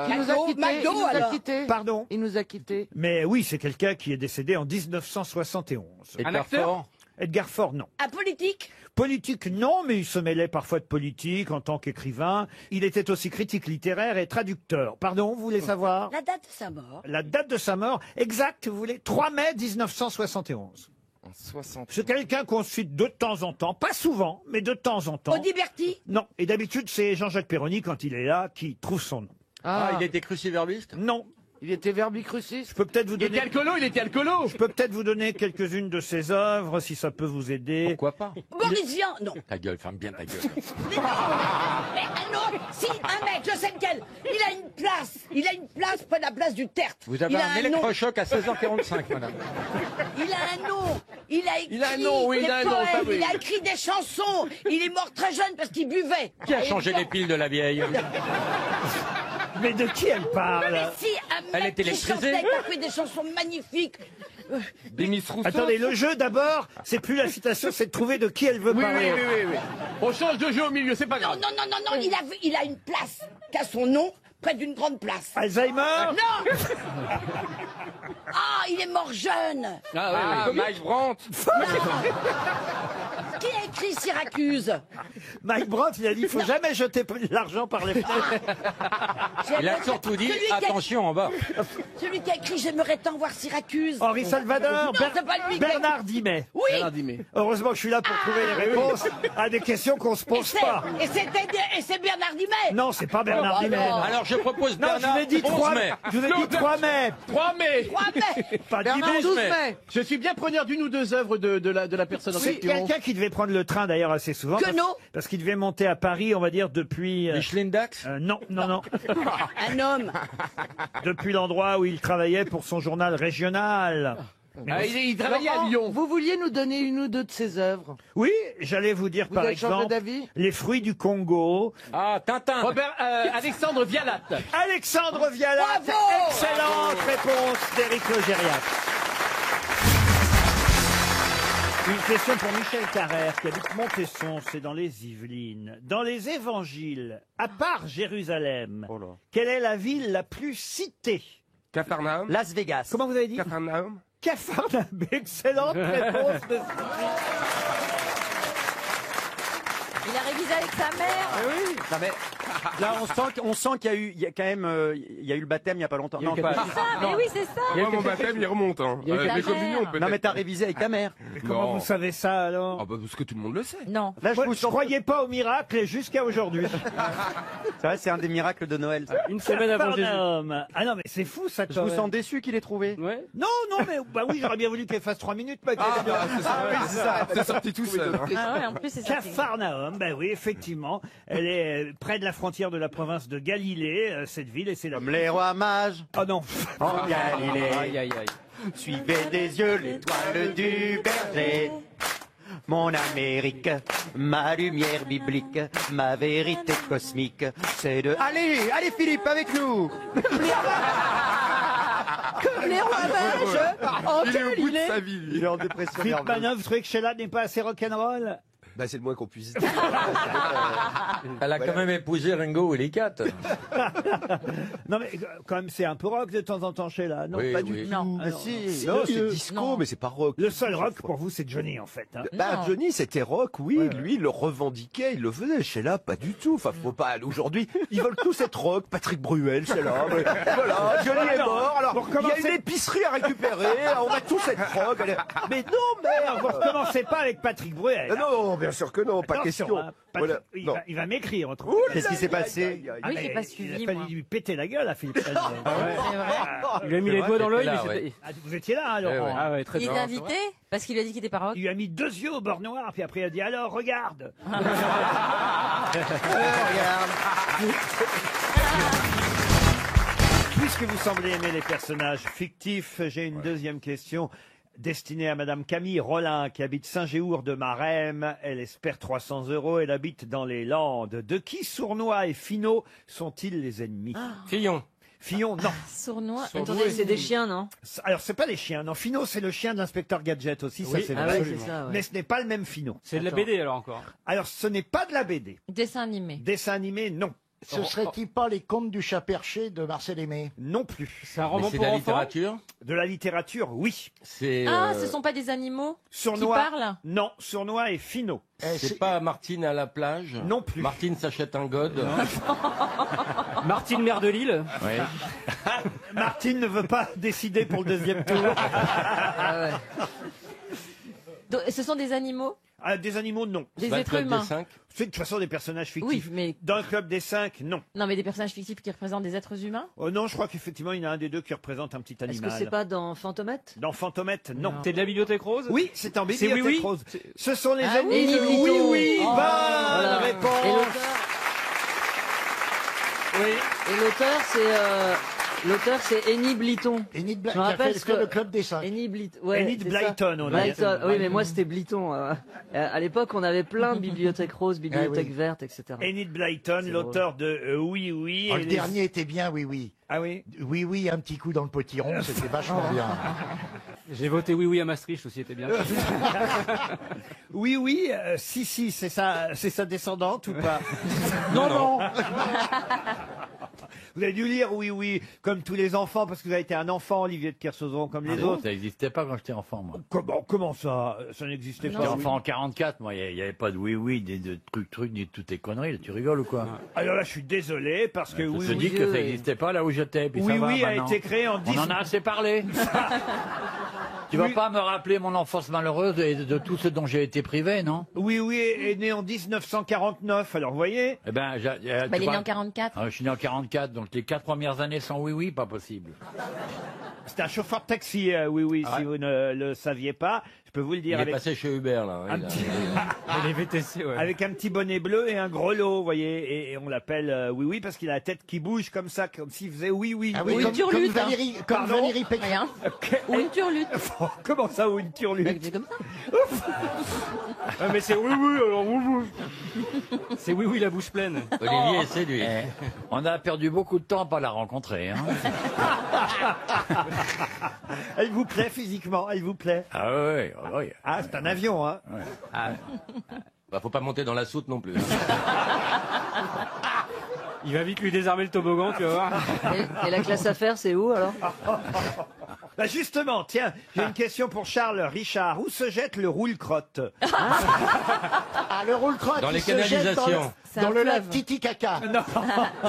Il nous a quittés. McDo, Il nous a alors. quittés. Pardon. Il nous a quittés. Mais oui, c'est quelqu'un qui est décédé en 1971. Un acteur. Edgar Faure, non. Un politique. Politique, non, mais il se mêlait parfois de politique en tant qu'écrivain. Il était aussi critique littéraire et traducteur. Pardon, vous voulez savoir La date de sa mort. la date de sa mort exacte, vous voulez 3 mai 1971. En 60. C'est quelqu'un qu'on cite de temps en temps, pas souvent, mais de temps en temps. Audiberti. Non, et d'habitude c'est Jean-Jacques Perroni, quand il est là, qui trouve son nom. Ah, il était cruciverbiste. Non. Il était verbicruciste. Je peux peut-être vous Il était donner... alcoolo, il était alcoolo. Je peux peut-être vous donner quelques-unes de ses œuvres, si ça peut vous aider. Pourquoi pas? Boris Vian. Non. Ta gueule, ferme bien ta gueule. Mais non. Si, un mec, je sais lequel. Il a une place. Il a une place près de la place du Tertre. Vous avez Il a un nom. électrochoc à 16h45, madame. Il a un nom. Il a écrit Il a un nom, oui, des il a un nom, poèmes. ça, oui. Il a écrit des chansons. Il est mort très jeune parce qu'il buvait. Qui a changé les piles de la vieille? Mais de qui elle parle? Mais si, un Elle mec était qui électrisée. chantait, qui a fait des chansons magnifiques. Des Miss Rousseau. Attendez, le jeu d'abord, c'est plus la citation, c'est de trouver de qui elle veut Oui, parler. oui. On change de jeu au milieu, c'est pas Non, grave. non, non, non, non, il a une place qui a son nom près d'une grande place. Alzheimer? Non. Ah, il est mort jeune. Ah, Mike Brandt. Qui a écrit Syracuse? Mike Brandt, il a dit, il faut jamais jeter l'argent par les fenêtres. Il a surtout dit, attention en bas. Celui qui a écrit J'aimerais tant voir Syracuse. Henri Salvador, Non, c'est pas lui. Bernard Dimet. Oui. Bernard Dimet. Heureusement que je suis là pour trouver les réponses à des questions qu'on se pose pas. Et c'est Bernard Dimet. Non, c'est pas Bernard Dimet. non. Alors je propose Non, Bernard, je vous ai dit 11 3 mai. mai. Je vous ai dit 3 mai. 3 mai. 3 mai. Pas Bernard, Dimet. 12 mai. Je suis bien preneur d'une ou deux œuvres de la personne en C'est question. quelqu'un qui devait prendre le train d'ailleurs assez souvent. Queneau. Parce qu'il devait monter à Paris, on va dire, depuis... Micheline Dax. non. Un homme. Depuis l'endroit où il travaillait pour son journal régional. Ah, il travaillait à Lyon. Vous vouliez nous donner une ou deux de ses œuvres? Oui, j'allais vous dire par avez changé exemple d'avis? Les fruits du Congo. Ah, Tintin. Alexandre Vialat. Alexandre Vialat. Bravo. Excellente réponse d'Éric Logérias. Une question pour Michel Carrère, qui habite Montesson, c'est dans les Yvelines. Dans les évangiles, à part Jérusalem, quelle est la ville la plus citée? Capharnaüm. Las Vegas. Comment vous avez dit? Capharnaüm. Capharnaüm. Excellente réponse de... Il a révisé avec sa mère. Oui. Non, mais là, on sent qu'il y a eu quand même, il y a eu le baptême il y a pas longtemps. Non, pas. C'est ça, mais oui, c'est ça. Moi, mon baptême, il remonte. Hein. Il y a eu Les la communions, mère. peut-être. Non, mais t'as révisé avec ta mère. Mais comment vous savez ça alors? Ah bah parce que tout le monde le sait. Non. Là, Moi, je ne croyais pas au miracle jusqu'à aujourd'hui. C'est vrai, c'est un des miracles de Noël. Ça. Une semaine avant Jésus. Capharnaüm. Ah non, mais c'est fou ça. Je quand vous même. sens déçu qu'il ait trouvé. Ouais. Non, mais bah oui, j'aurais bien voulu qu'elle fasse 3 minutes. Pas Ah, bah, c'est ça. oui, c'est ça. C'est sorti tout seul. hein. Ah ouais, en plus, c'est ça. Capharnaüm, ben oui, effectivement. Elle est près de la frontière de la province de Galilée, cette ville, et c'est la... Comme les rois mages Oh non. en Galilée. Aïe, aïe, aïe. Suivez des yeux l'étoile du berger. Mon Amérique, ma lumière biblique, ma vérité cosmique, c'est de... Allez, Philippe, avec nous. Comme les rois mages en Il est au bout de Galilée. sa vie. lui. Il est en dépression Philippe nerveuse. Manœuvre, vous trouvez que Sheila n'est pas assez rock'n'roll? Bah, c'est le moins qu'on puisse dire. Elle a quand même épousé Ringo et les quatre. Non mais quand même, c'est un peu rock de temps en temps Sheila, non? Oui, Pas oui. du tout. Non. Ah, Si, Non, c'est Sérieux. disco, Non. mais c'est pas rock. Le seul rock pour vous, c'est Johnny en fait. Hein. Bah, Non. Johnny, c'était rock, oui. Ouais, Lui, il le revendiquait, il le faisait. Chez là, pas du tout. Enfin, faut pas. Aujourd'hui, ils veulent tous être rock. Patrick Bruel, c'est là. Mais voilà, Johnny est mort. Alors, Pour il y a commencer- une épicerie à récupérer. On va tous être rock. Allez. Mais non, merde. Vous recommencez pas avec Patrick Bruel. Non, bien sûr que non, pas Attention, question. hein, Patrick, Voilà. il Non. va m'écrire. autrement. Qu'est-ce qui s'est passé? Ah oui, j'ai mais pas Il suivi, a fallu moi. lui péter la gueule à Philippe Chazet. C'est vrai. Il lui a mis les doigts dans l'œil, mais c'était... Ah, vous étiez là, hein, Laurent? Ah ouais, très Il bien. est invité parce qu'il lui a dit qu'il était pas rock. Il lui a mis 2 yeux au bord noir, puis après il a dit alors regarde. Regarde. Puisque vous semblez aimer les personnages fictifs, j'ai une deuxième question destinée à Madame Camille Rollin, qui habite Saint-Géour de Marème. Elle espère 300 €. Elle habite dans les Landes. De qui Sournois et Finot sont-ils les ennemis? Fillon. Fillon, non. Sournois. Attendez, c'est des chiens, non? Alors, c'est pas les chiens, non. Finot, c'est le chien de l'inspecteur Gadget aussi, ça Oui. c'est Ah vrai. ouais, c'est ça, ouais. Mais ce n'est pas le même Finot. C'est de la BD alors encore. Alors, ce n'est pas de la BD. Dessin animé. Dessin animé, non. Ce serait-il pas les contes du chat perché de Marcel Aimé? Non plus. C'est un roman pour enfants. De la littérature, oui. C'est. Ah, ce sont pas des animaux qui Sournois, parlent? non. Sournois et Finot. C'est pas Martine à la plage. Non plus. Martine s'achète un god. Martine, maire de Lille. Martine ne veut pas décider pour le deuxième tour. Donc, ce sont des animaux? Ah, des animaux, non. Des êtres humains? C'est de toute façon des personnages Oui, fictifs. mais... Dans le club des 5, non. Non, mais des personnages fictifs qui représentent des êtres humains? Oh non, je crois qu'effectivement, il y en a un des deux qui représente un petit Est-ce animal. que c'est pas dans Fantomette? Dans Fantomette, non. C'est de la Bibliothèque Rose? Oui, c'est en C'est Bibliothèque Oui, oui. Rose. Ce sont les Ah ennemis oui, de Blito. Oui, oui. Oh, Bonne voilà. réponse. Et l'auteur? Oui. Et l'auteur, c'est Enid Blyton. Enid Je me qui a rappelle fait ce que le club des 5. Enid Blyton. Ouais, Enid c'est Blyton, ça. on Blyton. dit. Oui, mais moi c'était Blyton. À l'époque, on avait plein de bibliothèques roses, bibliothèques vertes, etc. Enid Blyton, C'est l'auteur de Oui, oui. Oh, et le les- dernier était bien, oui, oui. Ah oui. Oui, oui, un petit coup dans le potiron, c'était vachement bien. J'ai voté oui, oui à Maastricht aussi, c'était bien. Oui, oui, si, si, c'est sa descendante ou pas? Non, non. Vous avez dû lire oui, oui, comme tous les enfants, parce que vous avez été un enfant, Olivier de Kersauzon, comme les autres. Ça n'existait pas quand j'étais enfant, moi. Comment ça? Ça n'existait pas. J'étais enfant en 44, moi, il n'y avait pas de oui, de trucs, ni de toutes tes conneries. Tu rigoles ou quoi? Alors là, je suis désolé, parce que oui, Je te dis que ça n'existait pas là où j'étais. puis Oui, ça va, oui a maintenant. été créé en 10... On en a assez parlé. Tu vas pas me rappeler mon enfance malheureuse et de tout ce dont j'ai été privé, non? Oui, oui, est né en 1949, alors vous voyez? Eh ben, Bah, il est né en 44. Je suis né en 44, donc les 4 premières années sans oui, pas possible. C'est un chauffeur de taxi, oui, oui, si vous ne le saviez pas. Je peux vous le dire. Il est passé chez Uber, là. Un petit- Les VTC, ouais. Avec un petit bonnet bleu et un grelot, vous voyez, et on l'appelle oui, oui, parce qu'il a la tête qui bouge comme ça, comme s'il faisait oui, oui. Ah oui, oui. comme Valérie, comme Pardon Valérie Pécresse. Rien. Ou une turlute. Comment ça, ou une turlute? C'est comme ça. Ouais, mais c'est oui, oui, alors oui, oui. C'est oui, oui, la bouche pleine. Olivier est séduit. On a perdu beaucoup de temps à pas la rencontrer. Hein. Elle vous plaît physiquement? Elle vous plaît? Ah oui, oui. Ah, c'est un avion, hein? Bah, faut pas monter dans la soute non plus. Il va vite lui désarmer le toboggan, tu vas voir. Et la classe affaires, c'est où alors? Bah justement, tiens, j'ai une question pour Charles Richard. Où se jette le roule-crotte? Ah, le roule-crotte, Dans il les se jette canalisations. C'est dans un le lac fleuve. Titicaca. Non.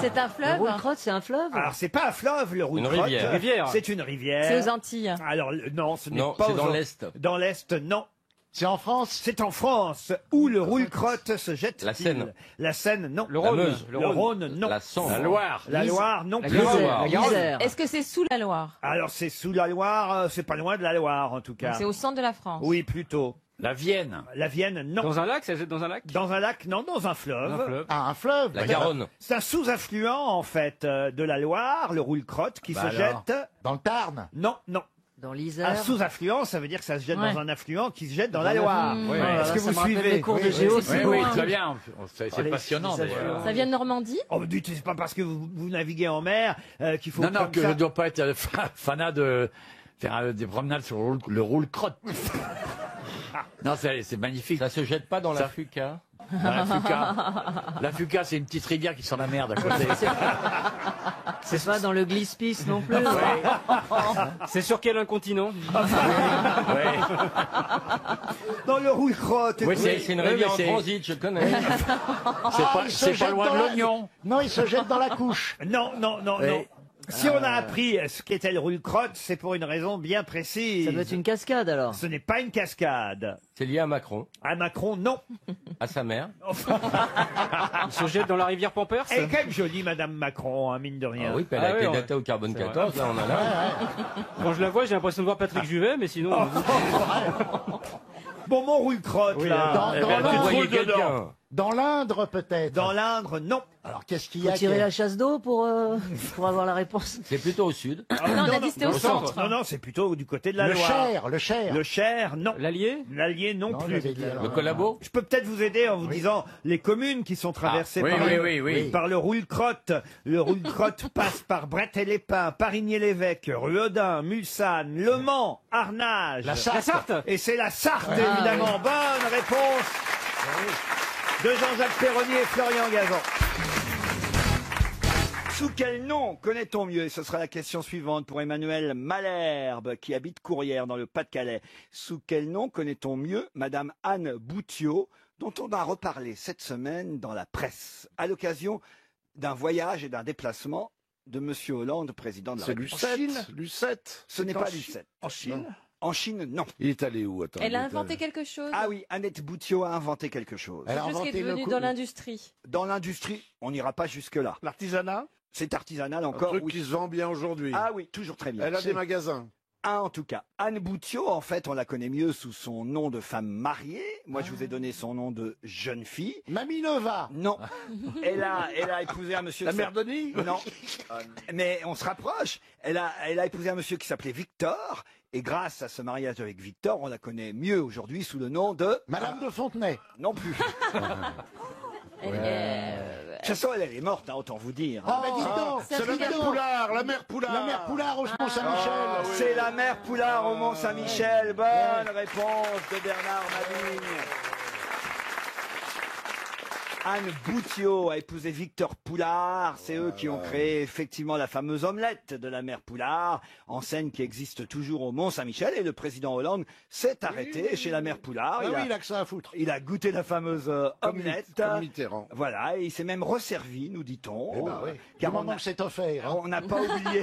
C'est un Le fleuve. roule-crotte, c'est un fleuve? Alors, c'est pas un fleuve, le roule-crotte. rivière. Rivière. C'est une rivière. C'est aux Antilles. Alors, non, ce n'est Non, pas c'est aux dans Antilles. l'Est. Dans l'Est, non. C'est en France? C'est en France. Où le roule-crotte se jette-t-il? La Seine. La Seine, non. Le Rhône. La Meuse. Le Rhône, non. La Sambre. La Loire. La Loire, non La plus. Garonne. La Garonne. Isère. Est-ce que c'est sous la Loire? Alors, c'est sous la Loire, c'est pas loin de la Loire, en tout cas. C'est au centre de la France. Oui, plutôt. La Vienne. La Vienne, non. Dans un lac, ça jette dans un lac? Dans un lac, non, dans un fleuve. Dans un fleuve. Ah, un fleuve. La Garonne. C'est un sous-affluent, en fait, de la Loire, le roule-crotte, qui Bah se alors. jette... Dans le Tarn. Non, non. Dans Un l'Isère? sous-affluent, ça veut dire que ça se jette Ouais. dans un affluent qui se jette dans la Loire. Mmh. Oui. Oh là Est-ce là, que ça vous me rappelle suivez? les cours de Oui, géo, oui, c'est Oui, oui, loin. très bien. C'est Oh, les passionnant. affluents. d'ailleurs. Ça vient de Normandie? Oh, dites, c'est pas parce que vous naviguez en mer qu'il faut... Non, non, comme que ça- je ne dois pas être fanat de faire des promenades sur le roule-crotte. Non, c'est magnifique. Ça se jette pas dans la Ça- Fuca. Dans la Fuca. La Fuca, c'est une petite rivière qui sent la merde à côté. C'est pas dans le glisse-pisse non plus. C'est sur quel incontinent? Dans le roule-crotte. Oui, C'est une oui, rivière mais en c'est- transit, je connais. Il se C'est pas jette loin dans de la- l'oignon. Non, il se jette dans la couche. Non, non, non, Oui. non. Si on a appris ce qu'était le roule-crotte, c'est pour une raison bien précise. Ça doit être une cascade alors. Ce n'est pas une cascade. C'est lié à Macron, À Macron, non. à sa mère. Il se jette dans la rivière Pampers? Elle est quand même jolie, Madame Macron, hein, mine de rien. Ah oui, puis elle a Ah été oui, datée au carbone C'est vrai. 14, là, on a là. Quand je la vois, j'ai l'impression de voir Patrick Juvet, mais sinon. Bon, mon roule-crotte, Oui, là. Dans, Eh dans ben, tu l'Indre, voyais quelqu'un. dans l'Indre, peut-être. Dans l'Indre, non. Alors, qu'est-ce qu'il y Faut a tirer qui- la chasse d'eau pour avoir la réponse. C'est plutôt au sud. Non, on a dit c'était au centre. Non, non, c'est plutôt du côté de la Le Loire. Cher, le Cher. Le Cher, non. L'Allier? L'Allier, non, Non, plus. j'avais dit alors. Le collabo. Je peux peut-être vous aider en vous disant les communes qui sont traversées oui, par, oui, le, oui, oui. par le roule-crotte. Le roule-crotte passe par Brett-et-les-Pins, Parigny-l'Évêque, Ruodin, Mulsanne, Le Mans, Arnage. La Sarthe. La Sarthe? Et c'est la Sarthe, évidemment. Bonne réponse de Jean-Jacques Perroni et Florian Gazan. Sous quel nom connaît-on mieux? Et ce sera la question suivante pour Emmanuel Malherbe, qui habite Courrières, dans le Pas-de-Calais. Sous quel nom connaît-on mieux Madame Anne Boutiot, dont on a reparlé cette semaine dans la presse, à l'occasion d'un voyage et d'un déplacement de Monsieur Hollande, président de la C'est République. Lucette. Lucette. Ce n'est C'est en pas Chine. Lucette. En Chine. En Chine, non. Il est allé où? Attends. Elle a il est inventé allé- quelque chose. Ah oui, Annette Boutiot a inventé quelque chose. Elle a Quelque chose qui est inventé le devenu coup- dans l'industrie. Dans l'industrie, on n'ira pas jusque-là. L'artisanat. C'est artisanal Un encore, truc oui. qui se vend bien aujourd'hui. Ah oui, toujours très bien. Elle a C'est- des magasins. Un en tout cas. Anne Boutiot, en fait, on la connaît mieux sous son nom de femme mariée. Moi, je vous ai donné son nom de jeune fille. Mamie Nova. Non. Elle a épousé un monsieur... La qui mère s'appelle- Denis. Non. Mais on se rapproche. Elle a épousé un monsieur qui s'appelait Victor. Et grâce à ce mariage avec Victor, on la connaît mieux aujourd'hui sous le nom de... Madame de Fontenay. Non plus. De toute façon, elle est morte, hein, autant vous dire. Ah, bah, dis donc. C'est la mère Poulard. La mère Poulard. La mère Poulard au Mont-Saint-Michel. Ah, oui. C'est la mère Poulard au Mont-Saint-Michel. Bonne réponse de Bernard Mabille. Anne Boutiot a épousé Victor Poulard. C'est eux qui ont créé effectivement la fameuse omelette de la mère Poulard, enseigne qui existe toujours au Mont-Saint-Michel. Et le président Hollande s'est arrêté chez la mère Poulard. Ah oui, il a que ça à foutre. Il a goûté la fameuse omelette. Comme Mitterrand. Voilà, et il s'est même resservi, nous dit-on. Eh ben oui. Car Du moment que c'est offert. Hein. on n'a pas oublié.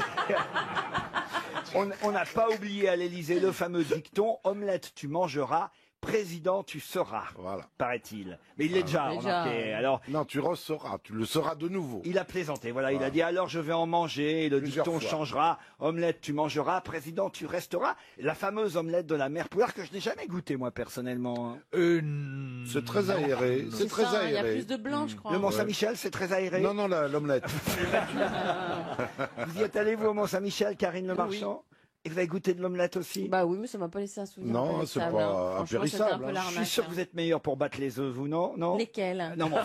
On n'a pas oublié à l'Élysée le fameux dicton omelette tu mangeras, président tu seras. Voilà. Paraît-il. Mais il l'est déjà, remarquez. Alors, non, tu resseras, tu le seras de nouveau. il a plaisanté, voilà, il a dit alors je vais en manger, et le Plusieurs dicton fois. changera, omelette tu mangeras, président tu resteras. La fameuse omelette de la mère Poulard que je n'ai jamais goûtée moi personnellement. C'est très aéré, c'est très ça, il y a aéré. plus de blanc, je crois. Le Mont-Saint-Michel, c'est très aéré. Non, non, l'omelette. Vous y êtes allé vous au Mont-Saint-Michel, Karine Le Marchand? Et vous avez goûté de l'omelette aussi? Bah oui, mais ça m'a pas laissé un souvenir. Non, impérissable, c'est pas hein. Franchement, c'était un peu impérissable, hein. Je l'arnaque, suis sûr que hein. vous êtes meilleur pour battre les œufs, vous, non? Non. Lesquels? Non, mais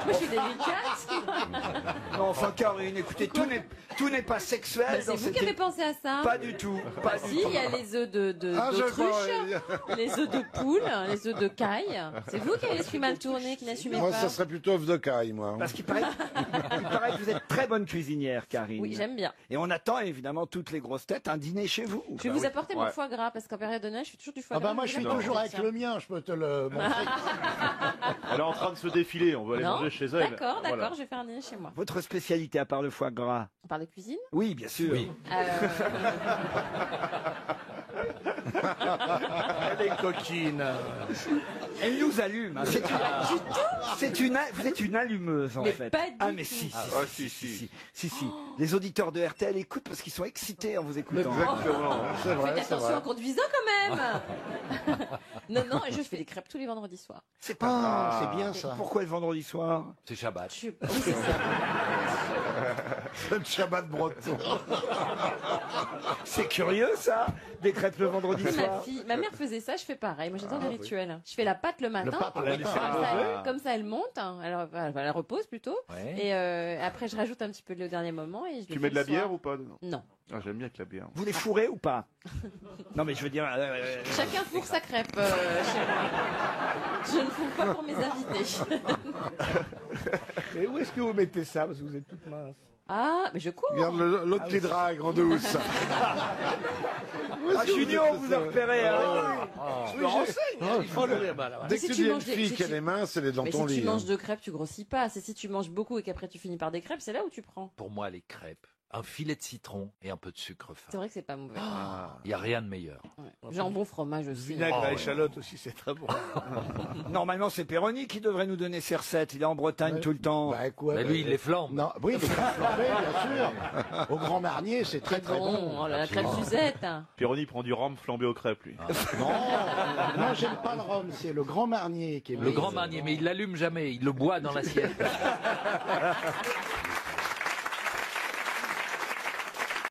Je suis délicate. non, enfin, Karine, écoutez, tout n'est pas sexuel. Bah, c'est dans vous cette qui avez é- pensé à ça. Pas du tout. Pas Bah du si, tout. il y a les œufs Ah, je d'autruche, crois, les œufs de poule, les œufs de caille. C'est vous qui avez l'esprit mal tourné, qui n'assumez Moi, pas. ça serait plutôt œuf de caille, moi. Parce qu'il paraît, il paraît que vous êtes très bonne cuisinière, Karine. Oui, j'aime bien. Et on attend évidemment toutes les grosses têtes un dîner chez vous. Je vais vous apporter mon foie gras, parce qu'en période de neige, je fais toujours du foie Ah gras. bah moi je suis toujours avec le mien, je peux te le montrer. Elle est en train de se défiler, on va aller Non, manger chez elle. d'accord, Voilà. je vais faire un dîner chez moi. Votre spécialité à part le foie gras? On parle de cuisine? Oui, bien sûr. Elle est coquine. Elle nous allume. hein. Vous êtes une allumeuse en Mais fait. pas du ah mais tout. si. Les auditeurs de RTL écoutent parce qu'ils sont excités en vous écoutant. Exactement. C'est vrai, Faites c'est attention en vrai. conduisant quand même. Non, et je fais des crêpes tous les vendredis soirs. C'est pas grave. C'est bien ça. Pourquoi le vendredi soir? C'est Shabbat. Oui, c'est ça. C'est le Shabbat breton. C'est curieux ça, des crêpes le vendredi soir. Ma mère faisait ça, je fais pareil. Moi j'adore les rituels. Je fais la pâte le matin. pape, comme, oui. comme ça elle monte. hein. Alors elle repose plutôt. Ouais. Et après je rajoute un petit peu au dernier moment. Et je Tu le mets fais de la le soir. bière ou pas dedans? Non. Ah, j'aime bien avec la bière. Vous les fourrez ou pas? Non mais je veux dire. Chacun fourre sa crêpe chez moi. Je ne fourre pas pour mes invités. Et où est-ce que vous mettez ça? Parce que vous êtes toute mince. Ah, mais je cours. Regarde l'autre qui drague en douce. Ah Junior, vous a repéré. hein. Je me renseigne. Il faut le... Dès si que tu tu dis une manges des- fille si qui a tu- les mains, c'est les dans Mais ton si lit. tu manges hein. deux crêpes, tu grossis pas. C'est si tu manges beaucoup et qu'après tu finis par des crêpes, c'est là où tu prends. Pour moi, les crêpes, un filet de citron et un peu de sucre fin. C'est vrai que c'est pas mauvais. Il n'y a rien de meilleur. Jambon, fromage aussi. Vinaigre à échalote aussi, c'est très bon. Normalement c'est Perroni qui devrait nous donner ses recettes. Il est en Bretagne tout le temps. Bah, quoi, Mais lui, il les flambe. Non, oui, les crêpes flambées, bien sûr. Au Grand Marnier, c'est très très bon. Oh, la crêpe Suzette. Pironi prend du rhum flambé aux crêpes, lui. Non, j'aime pas le rhum, c'est le Grand Marnier qui est Le grand marnier, mais il l'allume jamais, il le boit dans l'assiette.